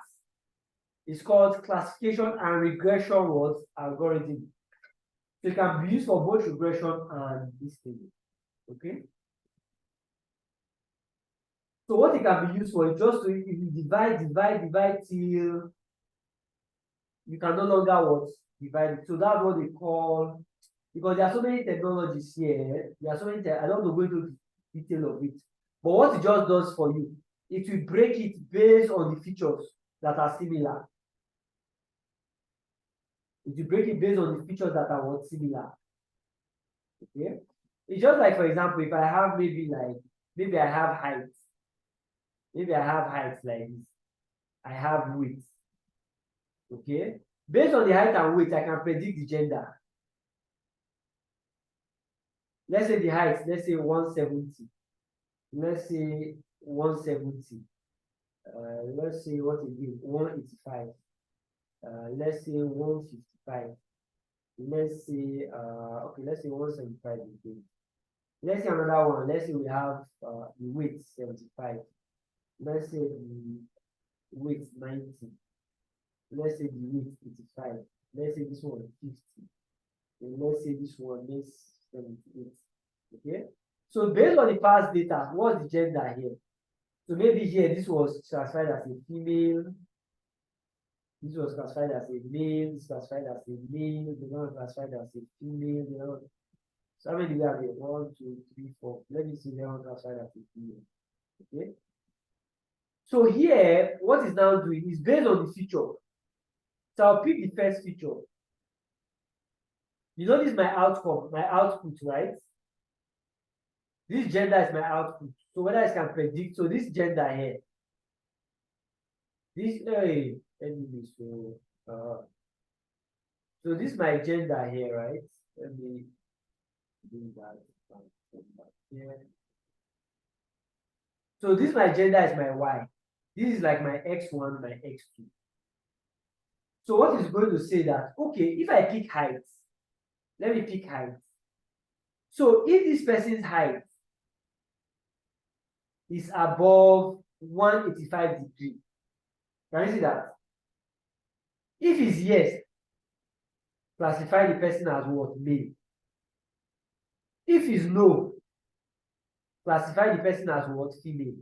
It's called classification and regression algorithm. So it can be used for both regression and this thing. Okay. So what it can be used for is just to if you divide till you can no longer divide it. So that's what they call, because there are so many technologies here. There are so many, I don't know go into the detail of it. But what it just does for you, it will break it based on the features that are similar. It will break it based on the features that are similar. Okay. It's just like, for example, if I have maybe I have height. Maybe I have height like this. I have weight. Okay. Based on the height and weight, I can predict the gender. Let's say the height, let's say 170. Let's say 170. Let's say what it is, 185. Let's say 155. Let's say okay, let's say 175 again. Let's say another one. Let's say we have the weight 75. Let's say the weight 90. Let's say the weight 85. Let's say this one 50. And let's say this one is 78. Okay. So based on the past data, what's the gender here? So maybe here this was classified as a female. This was classified as a male. This was classified as a male. The one classified as a female. So how many do we have here? 1, 2, 3, 4. Let me see the one classified as a female. Okay. So here, what it's now doing is based on the feature. So I'll pick the first feature. You know this is my outcome, my output, right? This gender is my output. So whether I can predict, so this gender here, this so this is my gender here, right? Let me do that. Here. So this my gender is my Y. This is like my X1, my X2. So what is going to say that, okay, if I pick height, let me pick height. So if this person's height is above 185 degrees, can you see that? If it's yes, classify the person as what? Male. If it's no, classify the person as what? Female.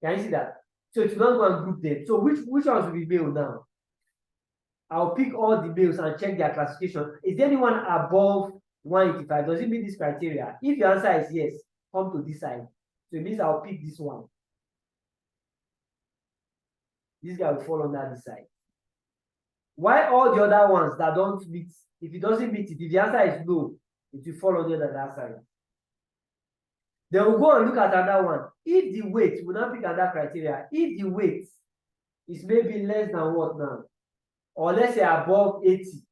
Can you see that? So it will not go and group them. So which ones will be male now? I'll pick all the males and check their classification. Is there anyone above 185? Does it meet this criteria? If your answer is yes, come to this side. So it means I'll pick this one. This guy will fall under this side. Why all the other ones that don't meet? If it doesn't meet it, if the answer is no, it will fall under that side. Then we'll go and look at another one. If the weight, we'll not pick another criteria. If the weight is maybe less than what now? Or let's say above 80.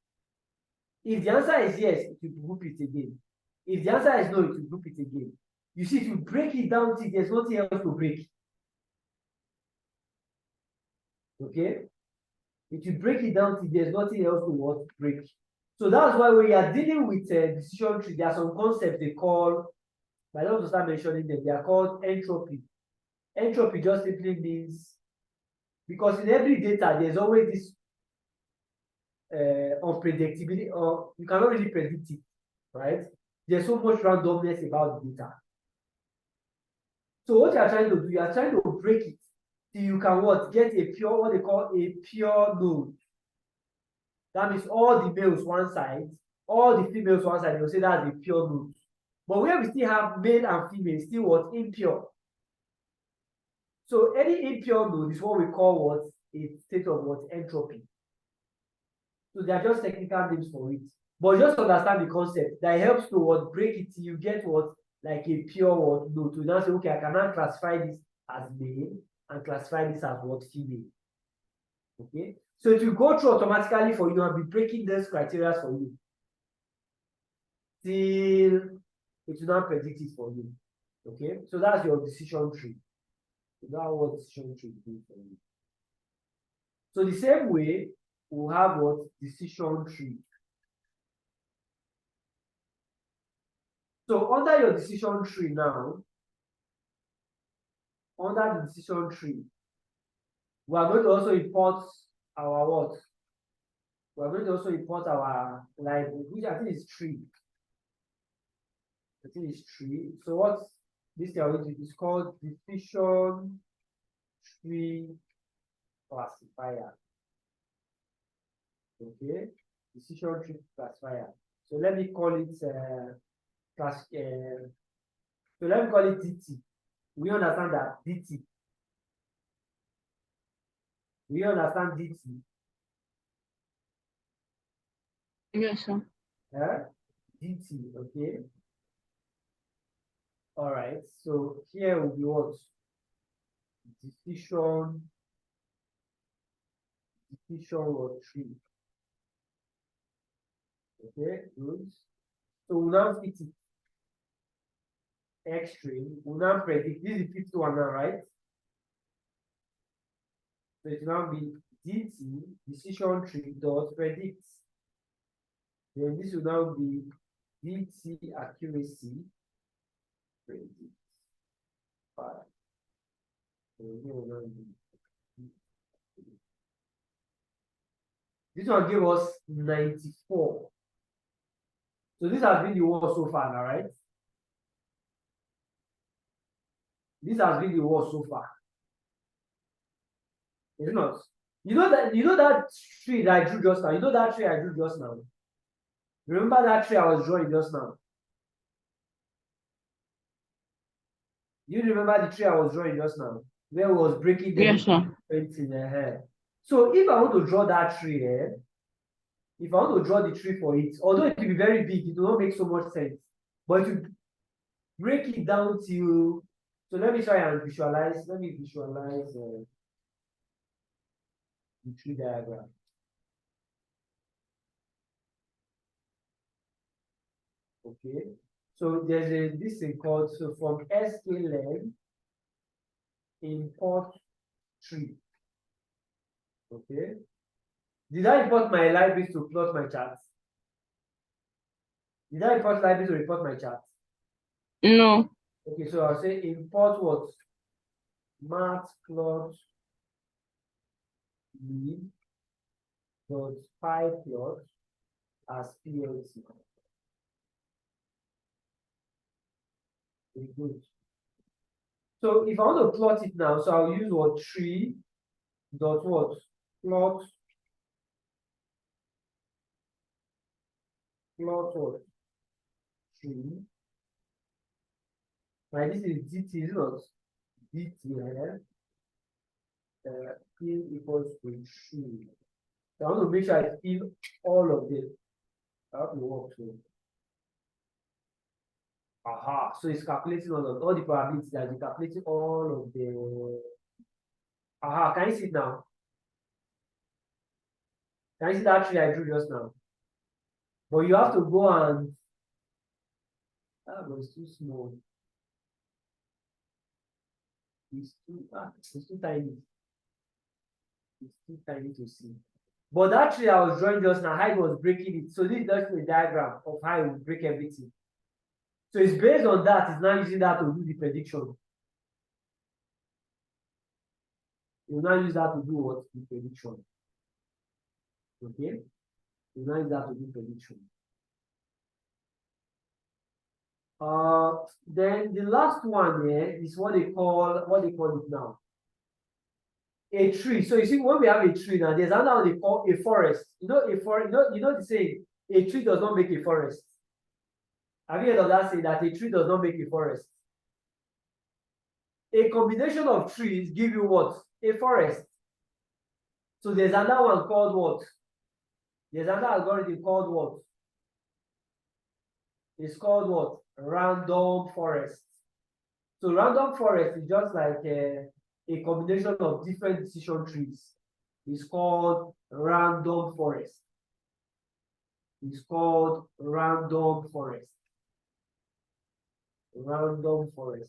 If the answer is yes, it will group it again. If the answer is no, it will group it again. You see, to break it down till there's nothing else to break. Okay? It will break it down till there's nothing else to break. So that's why when you are dealing with a decision tree, there are some concepts they call, but I don't want to start mentioning them, they are called entropy. Entropy just simply means, because in every data, there's always this unpredictability, or you cannot really predict it, right? There's so much randomness about the data. So what you are trying to do, you are trying to break it till you can what? Get a pure, what they call a pure node. That means all the males one side, all the females one side, they'll say that's a pure node. But where we still have male and female, still what? Impure. So any impure node is what we call what? A state of what? Entropy. So they are just technical names for it. But just understand the concept that helps to what? Break it till you get what? Like a pure what? Node. To now say, okay, I cannot classify this as male and classify this as what? Female. Okay? So it will go through automatically for you and be breaking those criteria for you. Till it will not predict it for you. Okay? So that's your decision tree. So that's what decision tree is for you. So the same way, we'll have what? Decision tree. So under your decision tree now, under the decision tree, we are going to also import our what? We are going to also import our library, which I think is tree. I think it's tree. So what's this thing is called decision tree classifier. Okay, decision tree classifier. So let me call it so let me call it DT. We understand that DT. We understand DT. Yes, sir. DT, okay. All right, so here will be what? Decision or tree. Okay, good. So we'll now fit it. Extreme, we'll now predict. This is the fifth one now, right? So it will now be DT decision tree dot predict. Then this will now be DT accuracy predict. Fine. So here will now be this one gave us 94. So this has been the worst so far, all right? This has been the worst so far. Is it not? You know that tree that I drew just now. You know that tree I drew just now. Remember that tree I was drawing just now. You remember the tree I was drawing just now, where we was breaking the Yes, sir. So if I want to draw that tree here, if I want to draw the tree for it, although it will be very big, it will not make so much sense. But to break it down to, so let me try and visualize. Let me visualize the tree diagram. Okay, so there's this thing called, so from sklearn import tree. Okay, did I import my libraries to plot my charts? Did I import libraries to report my charts? No. Okay, so I'll say import what? Matplot dot pyplot as PLT. Very good. So if I want to plot it now, so I'll use what tree dot what plot what tree. Right, this is dt, is not dt here. P equals to tree. So I want to make sure I fill all of this. How to work so. Aha, so it's calculating all the probabilities that it's calculating all of the. Aha, can you see it now? Can you see that tree I drew just now? But you have to go and that was too small. It's too tiny. It's too tiny to see. But that tree I was drawing just now, how it was breaking it. So this is just a diagram of how it will break everything. So it's based on that, it's now using that to do the prediction. You now use that to do what? The prediction. Okay? You now use that to do prediction. Then the last one here is what they call it now. A tree. So you see, when we have a tree now, there's another one they call a forest. You know, the saying, a tree does not make a forest. Have you heard of that saying that a tree does not make a forest? A combination of trees give you what? A forest. So there's another one called what? There's another algorithm called what? It's called what? Random forest. So random forest is just like a combination of different decision trees. It's called random forest. It's called random forest. Random forest.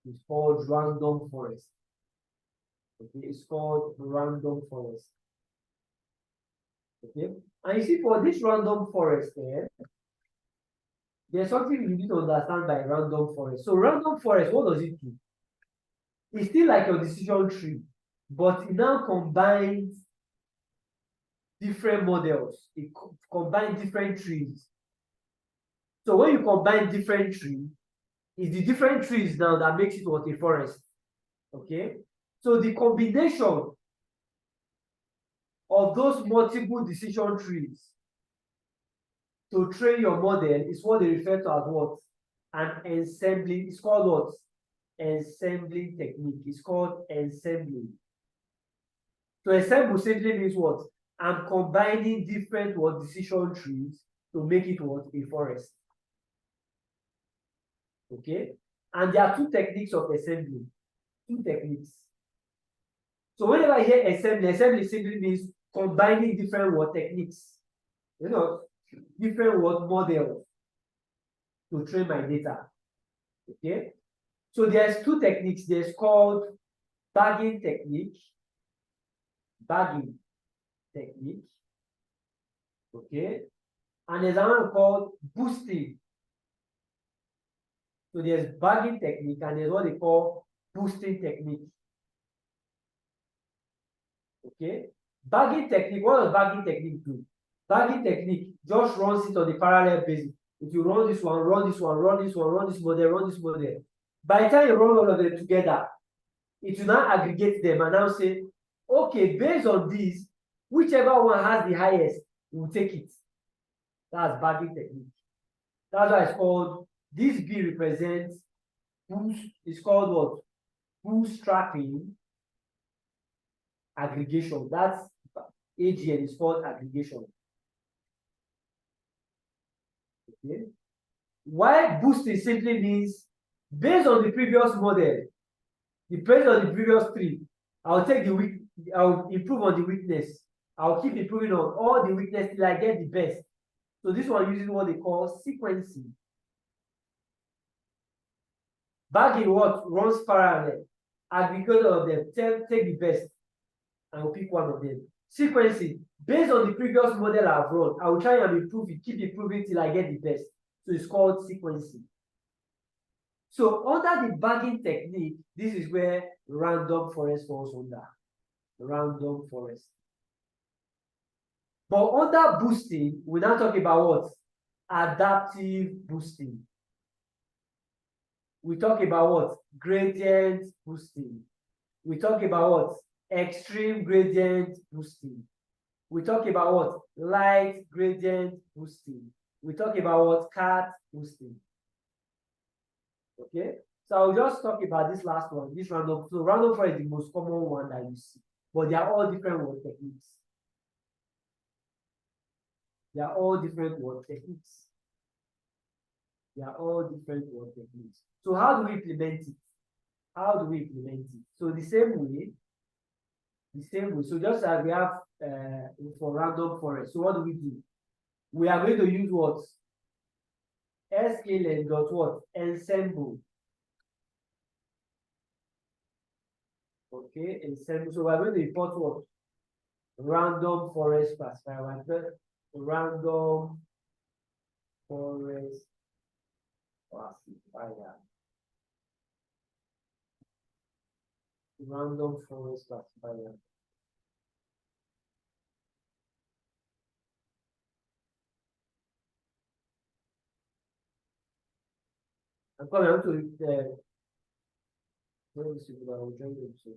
It's called random forest. Okay, it's called random forest. Okay, and you see for this random forest there, there's something you need to understand by random forest. So random forest, what does it do? It's still like your decision tree, but it now combines different models. It combines different trees. So when you combine different trees, it's the different trees now that makes it what a forest. Okay, so the combination of those multiple decision trees to train your model is what they refer to as what? An ensembling. It's called what? Ensembling technique. It's called ensembling. So ensemble simply means what? I'm combining different what decision trees to make it what? A forest. Okay? And there are two techniques of assembly. Two techniques. So whenever I hear assembly simply means combining different what techniques. You know, different what models to train my data. Okay? So there's two techniques. There's called bagging technique. Bagging technique. Okay? And there's another called boosting. So there's bagging technique and there's what they call boosting technique. Okay? Bagging technique, what does bagging technique do? Bagging technique just runs it on the parallel basis. If you run this one, run this one, run this one, run this model, run this model. By the time you run all of them together, it will now aggregate them and now say, okay, based on this, whichever one has the highest, we'll take it. That's bagging technique. That's why it's called, this B represents boost, it's called what? Bootstrapping aggregation. That's AGN is called aggregation. Okay. Why boosting simply means based on the previous model, based on the previous three, I'll take the weak, I'll improve on the weakness. I'll keep improving on all the weakness till I get the best. So this one uses what they call sequencing. Bagging what runs parallel, aggregate of them, take the best, and we'll pick one of them. Sequencing, based on the previous model I've run, I will try and improve it, keep improving till I get the best. So it's called sequencing. So under the bagging technique, this is where random forest falls under. Random forest. But under boosting, we're now talking about what? adaptive boosting. We talk about what? Gradient boosting. We talk about what? Extreme gradient boosting. We talk about what? Light gradient boosting. We talk about what? Cat boosting. Okay, so I'll just talk about this last one, this random. So random forest is the most common one that you see, but they are all different word techniques. They are all different word techniques. They are all different word techniques. So how do we implement it? How do we implement it? So the same way. So just as we have for random forest. So what do? We are going to use what? Sklearn dot what? Ensemble. Okay, ensemble. So we are going to import what? Random forest classifier. Random forest classifier. Random forest classifier. I'm coming to where is it? I will join them soon.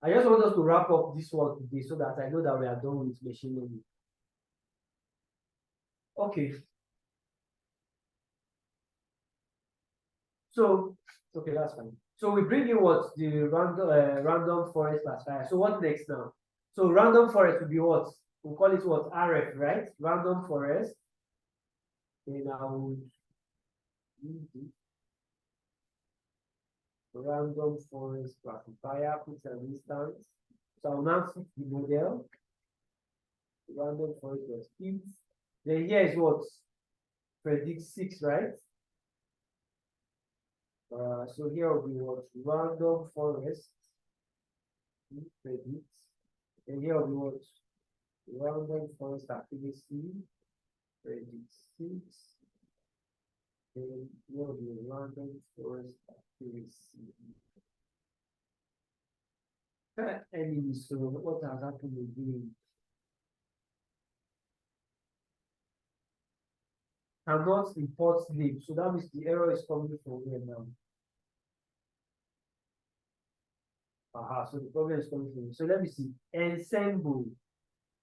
I just want us to wrap up this one today so that I know that we are done with machine learning. Okay. So, okay, that's fine. So we bring in what? The random forest classifier. So what next now? So random forest will be what? We'll call it what? RF, right? Random forest. Then I would use it. Random forest classifier, put an instance. So I'll now fix the model. Random forest was fixed. Then here is what? Predict 6, right? So here will be what? Random forest predicts. And here will be what? Random forest accuracy predict 6. And here will be random forest accuracy. Enemy, so what has happened again? Cannot import name, so that means the error is coming from here now. Aha, so the problem is coming from here. So let me see. Ensemble.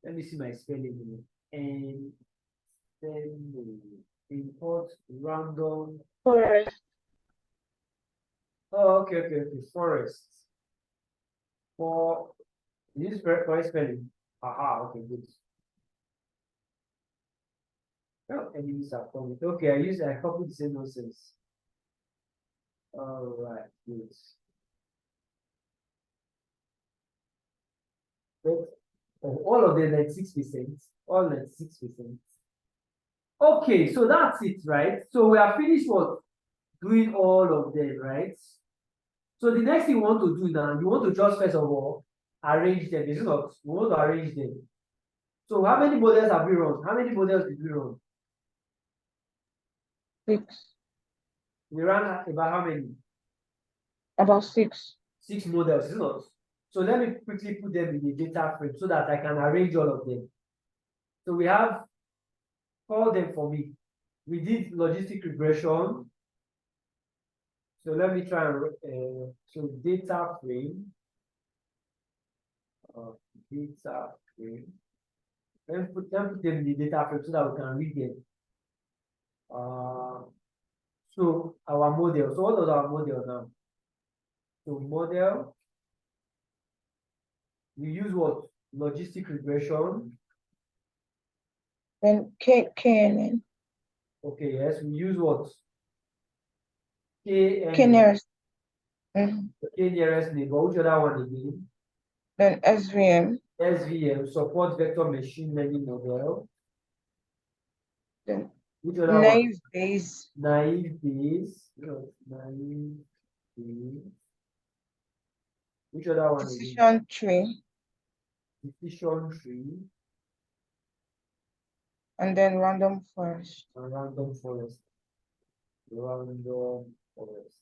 Let me see my spelling here. Ensemble. Import random Forest. Oh, okay. Forest. For this correct spelling. Aha, okay, good. Oh, enemies are coming. Okay, I copied the same nonsense. All right, good. But all of them 96%, all 96%. Okay, so that's it, right? So we are finished what? Doing all of them, right? So the next thing you want to do now, you want to just first of all arrange them. Is it not? We want to arrange them. So how many models have we run? How many models did we run? 6. We ran about how many? About 6. 6 models, is it not? So let me quickly put them in the data frame so that I can arrange all of them. So we have, call them for me. We did logistic regression. So let me try and so data frame. Data frame. Let me put them in the data frame so that we can read them. So our model. So what is our model now? So model. We use what? Logistic regression. Then KNN. Okay, yes, we use what? KNN. K-nearest. K-nearest neighbor. Which other one again? Then SVM. SVM, support vector machine learning model. Then which other naive one? Bayes. Naive Bayes. Naive Bayes. Which other one? Decision tree. Decision tree. And then random forest. And random forest. Random forest.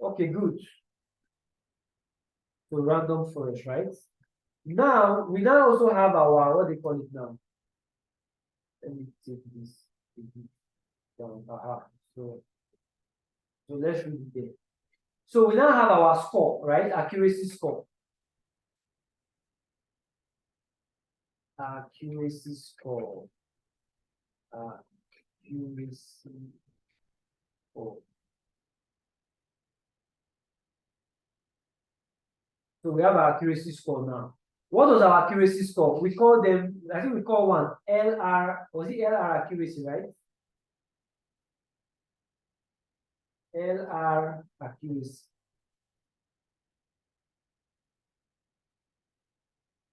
Okay, good. So random forest, right? Now, we now also have our, what do you call it now? Let me take this down. So let's read it there. So we now have our score, right? Accuracy score. Accuracy score. Accuracy score. So we have our accuracy score now. What was our accuracy score? We call them, I think we call one LR, was it LR accuracy, right? LR accuracy.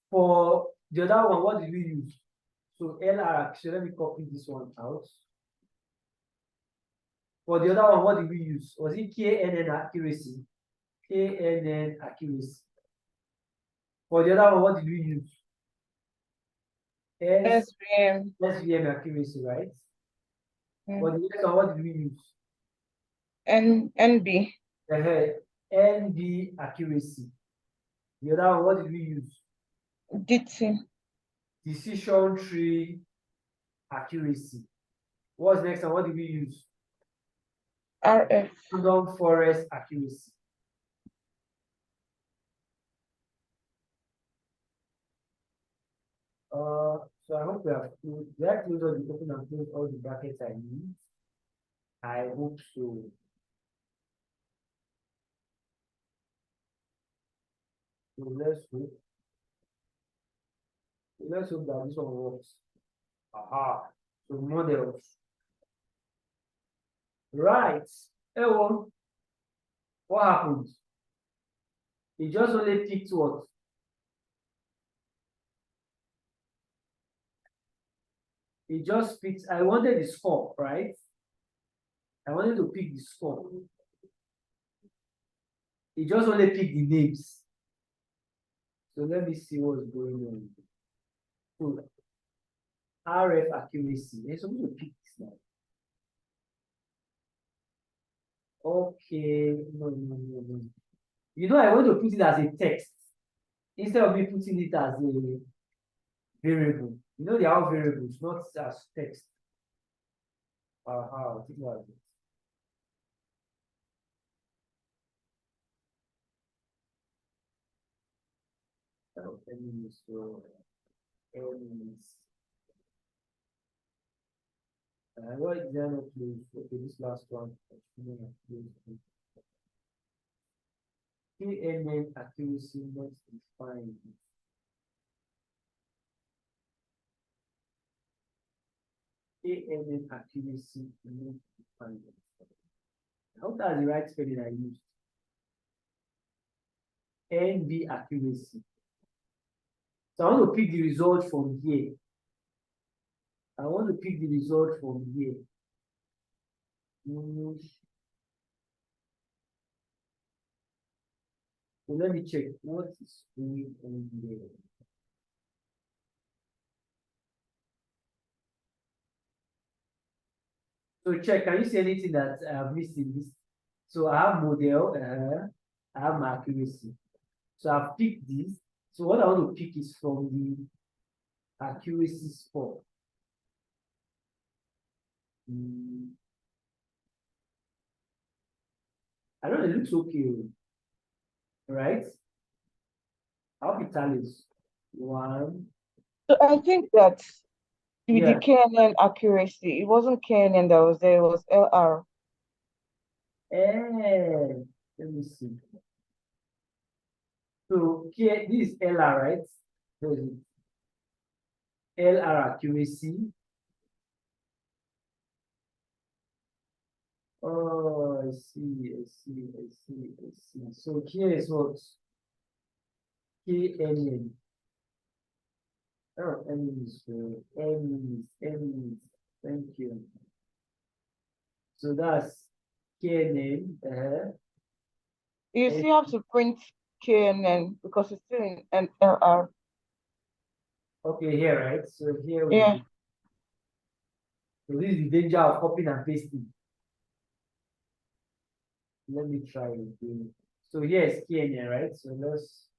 For the other one, what did we use? So LR accuracy, let me copy this one out. For the other one, what did we use? Was it KNN accuracy? KNN accuracy. For the other one, what did we use? SVM accuracy, right? For the next one, what did we use? NB. NB accuracy. The other one, what did we use? DT. Decision tree accuracy. What's next one? What did we use? RF. Random forest accuracy. So I hope we have closed all the open and close all the brackets I need. I hope so. So let's hope. Let's hope that this one works. Aha. So models. Right. Hello. What happened? It just only picked what? It just picked, I wanted the score, right? I wanted to pick the score. It just only picked the names. So let me see what's going on. So RF accuracy. They're supposed to pick this now. Okay, no. You know, I want to put it as a text instead of me putting it as a variable. You know, they are variables, not as text. Think about it. Enemies. What is there not close? Okay, this last one. KNN accuracy not defined. KNN accuracy not defined. I hope that's the right spelling I used. NB accuracy. So I want to pick the result from here. I want to pick the result from here. So let me check what is going on there. So check, can you see anything that I have missed in this? So I have model, I have my accuracy. So I've picked this. So what I want to pick is from the accuracy score. I don't know, it looks okay, right? I'll be tallies. 1. So I think that with the KNN accuracy, it wasn't KNN that was there, it was LR. Let me see. So here, this is LR, right? Where is it? LR accuracy. Oh, I see. So here is what? KNN. Oh, enemies. Thank you. So that's KNN. You still have to print KNN because it's still in LR. Okay, here, right? So here we Yeah. So this is the danger of copying and pasting. Let me try again. So here's KNN, right? So let's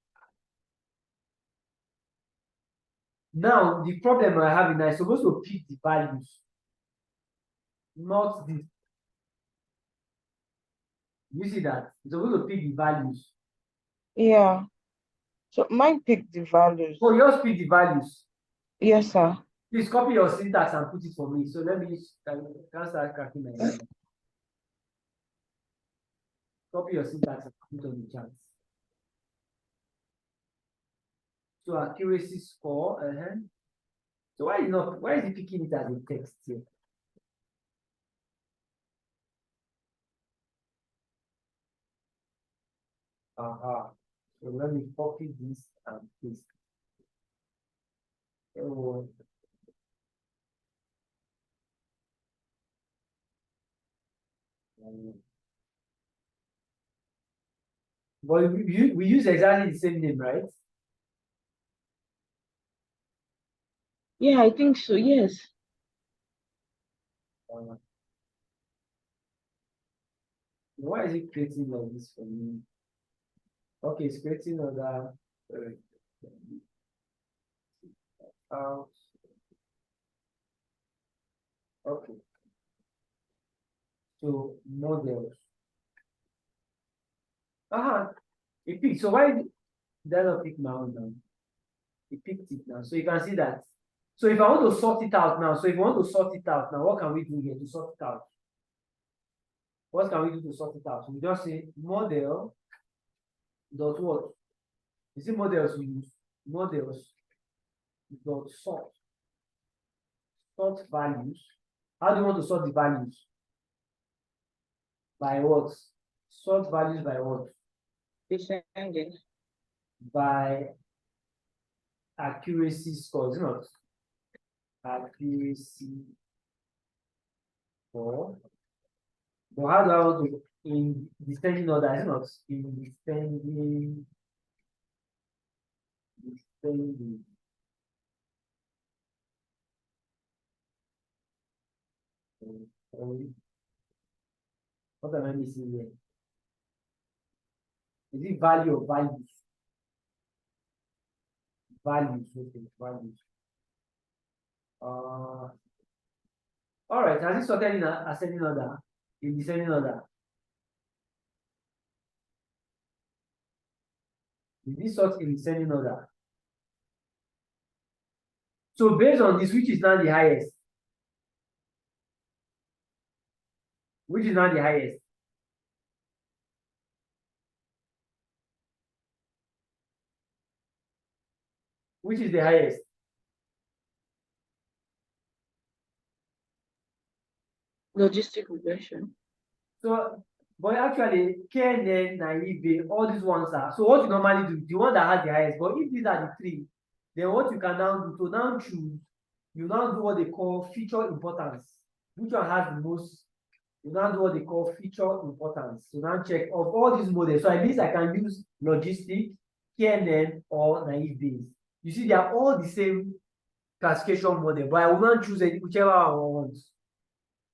Now, the problem I have is I'm supposed to pick the values, not this. You see that? You're supposed to pick the values. Yeah. So mine picked the values. Oh, yours pick the values. Yes, sir. Please copy your syntax and put it for me. So let me can start cracking my head. Copy your syntax and put it on the chat. So accuracy score. So why is it picking it as a text here? So let me copy this and paste. Oh. But we use exactly the same name, right? Yeah, I think so. Yes. Why is it creating like this for me? Okay, it's creating other. Okay. So models. It picked. So why did that not pick my own now? It picked it now. So you can see that. So if I want to sort it out now, what can we do here to sort it out? What can we do to sort it out? We just say model dot what? Is it models we use? Models dot sort. Sort values. How do you want to sort the values? By what? Sort values by what? Descending. By accuracy score, is it not? Accuracy score. But how do I want to in descending order? Is it not? In descending. What am I missing here? Is it value or values? Values, okay, values. All right, has it sorted in ascending order? In descending order? Is this sort in descending order? So based on this, which is now the highest? Which is now the highest? Which is the highest? Logistic regression. So, but actually, KNN, naive, all these ones are. So what you normally do, the one that has the highest, but if these are the three, then what you can now do to now choose, you now do what they call feature importance. Which one has the most? You now do what they call feature importance. So now check of all these models. So at least I can use logistic, KNN, or naive Bayes. You see, they are all the same classification model, but I will not choose whichever I want.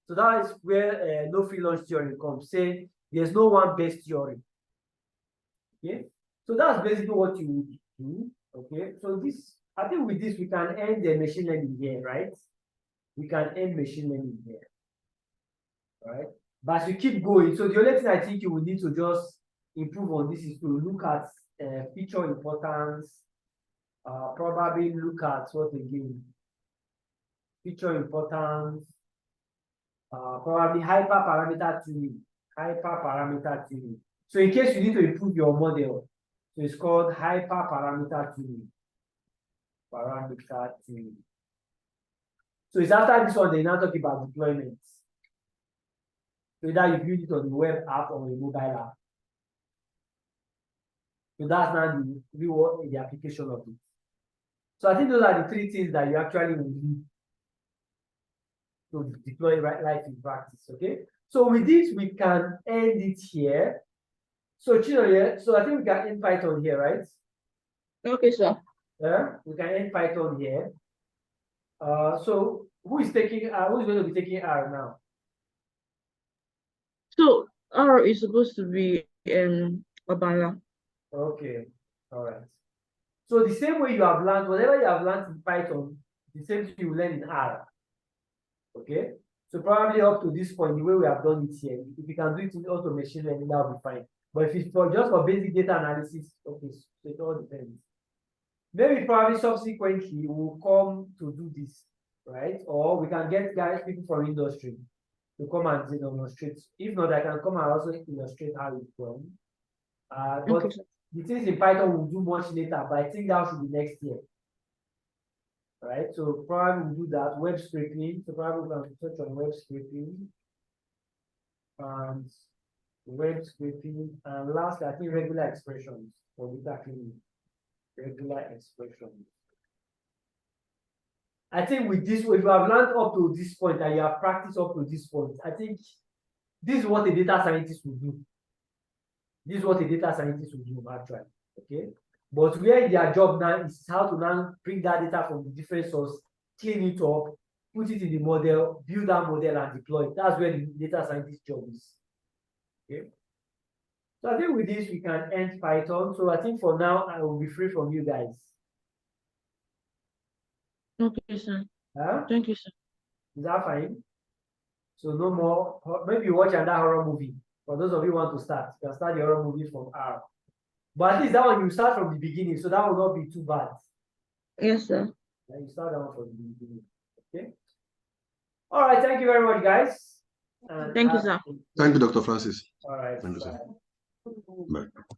So that is where no free lunch theory comes. Say there's no one best theory. Okay, so that's basically what you would do. Okay, so this, I think with this we can end the machine learning here, right? We can end machine learning here, right? But as you keep going, so the only thing I think you will need to just improve on this is to look at feature importance. Probably look at what again? Feature importance. Probably hyperparameter tuning. So in case you need to improve your model, so it's called hyperparameter tuning. So it's after this one they now talk about deployments. So that you build it on the web app or a mobile app. So that's now the application of it. So I think those are the three things that you actually will need to deploy life in practice. Okay. So with this, we can end it here. So Chinonye, so I think we can end Python here, right? Okay, sir. Yeah, we can end Python here. So who's going to be taking R now? So R is supposed to be Obala. Okay, all right. So the same way you have learned, whatever you have learned in Python, the same thing you learn in R. Okay? So probably up to this point, the way we have done it here, if you can do it in auto machine learning, that will be fine. But if it's for just for basic data analysis, okay, so it all depends. Maybe probably subsequently we'll come to do this, right? Or we can get people from industry to come and demonstrate. If not, I can come and also illustrate how it's done. But the things in Python will do much later, but I think that should be next year. Right? So probably we'll do that. Web scraping. So probably we can touch on web scraping. And web scraping. And last, I think regular expressions for data cleaning. Regular expressions. I think with this, if you have learned up to this point and you have practiced up to this point, I think this is what a data scientist will do. This is what a data scientist will do, actually. Okay. But where their job now is how to now bring that data from the different source, clean it up, put it in the model, build that model and deploy it. That's where the data scientist job is. Okay. So I think with this we can end Python. So I think for now I will be free from you guys. Okay, sir. Huh? Thank you, sir. Is that fine? So no more. Maybe you watch another horror movie. For those of you who want to start, you can start the horror movie from R. But at least that one you start from the beginning, so that will not be too bad. Yes, sir. And you start that one from the beginning. Okay. All right. Thank you very much, guys. And Thank you, sir. Thank you, Dr. Francis. all right. Thank you, sir. Bye. Bye.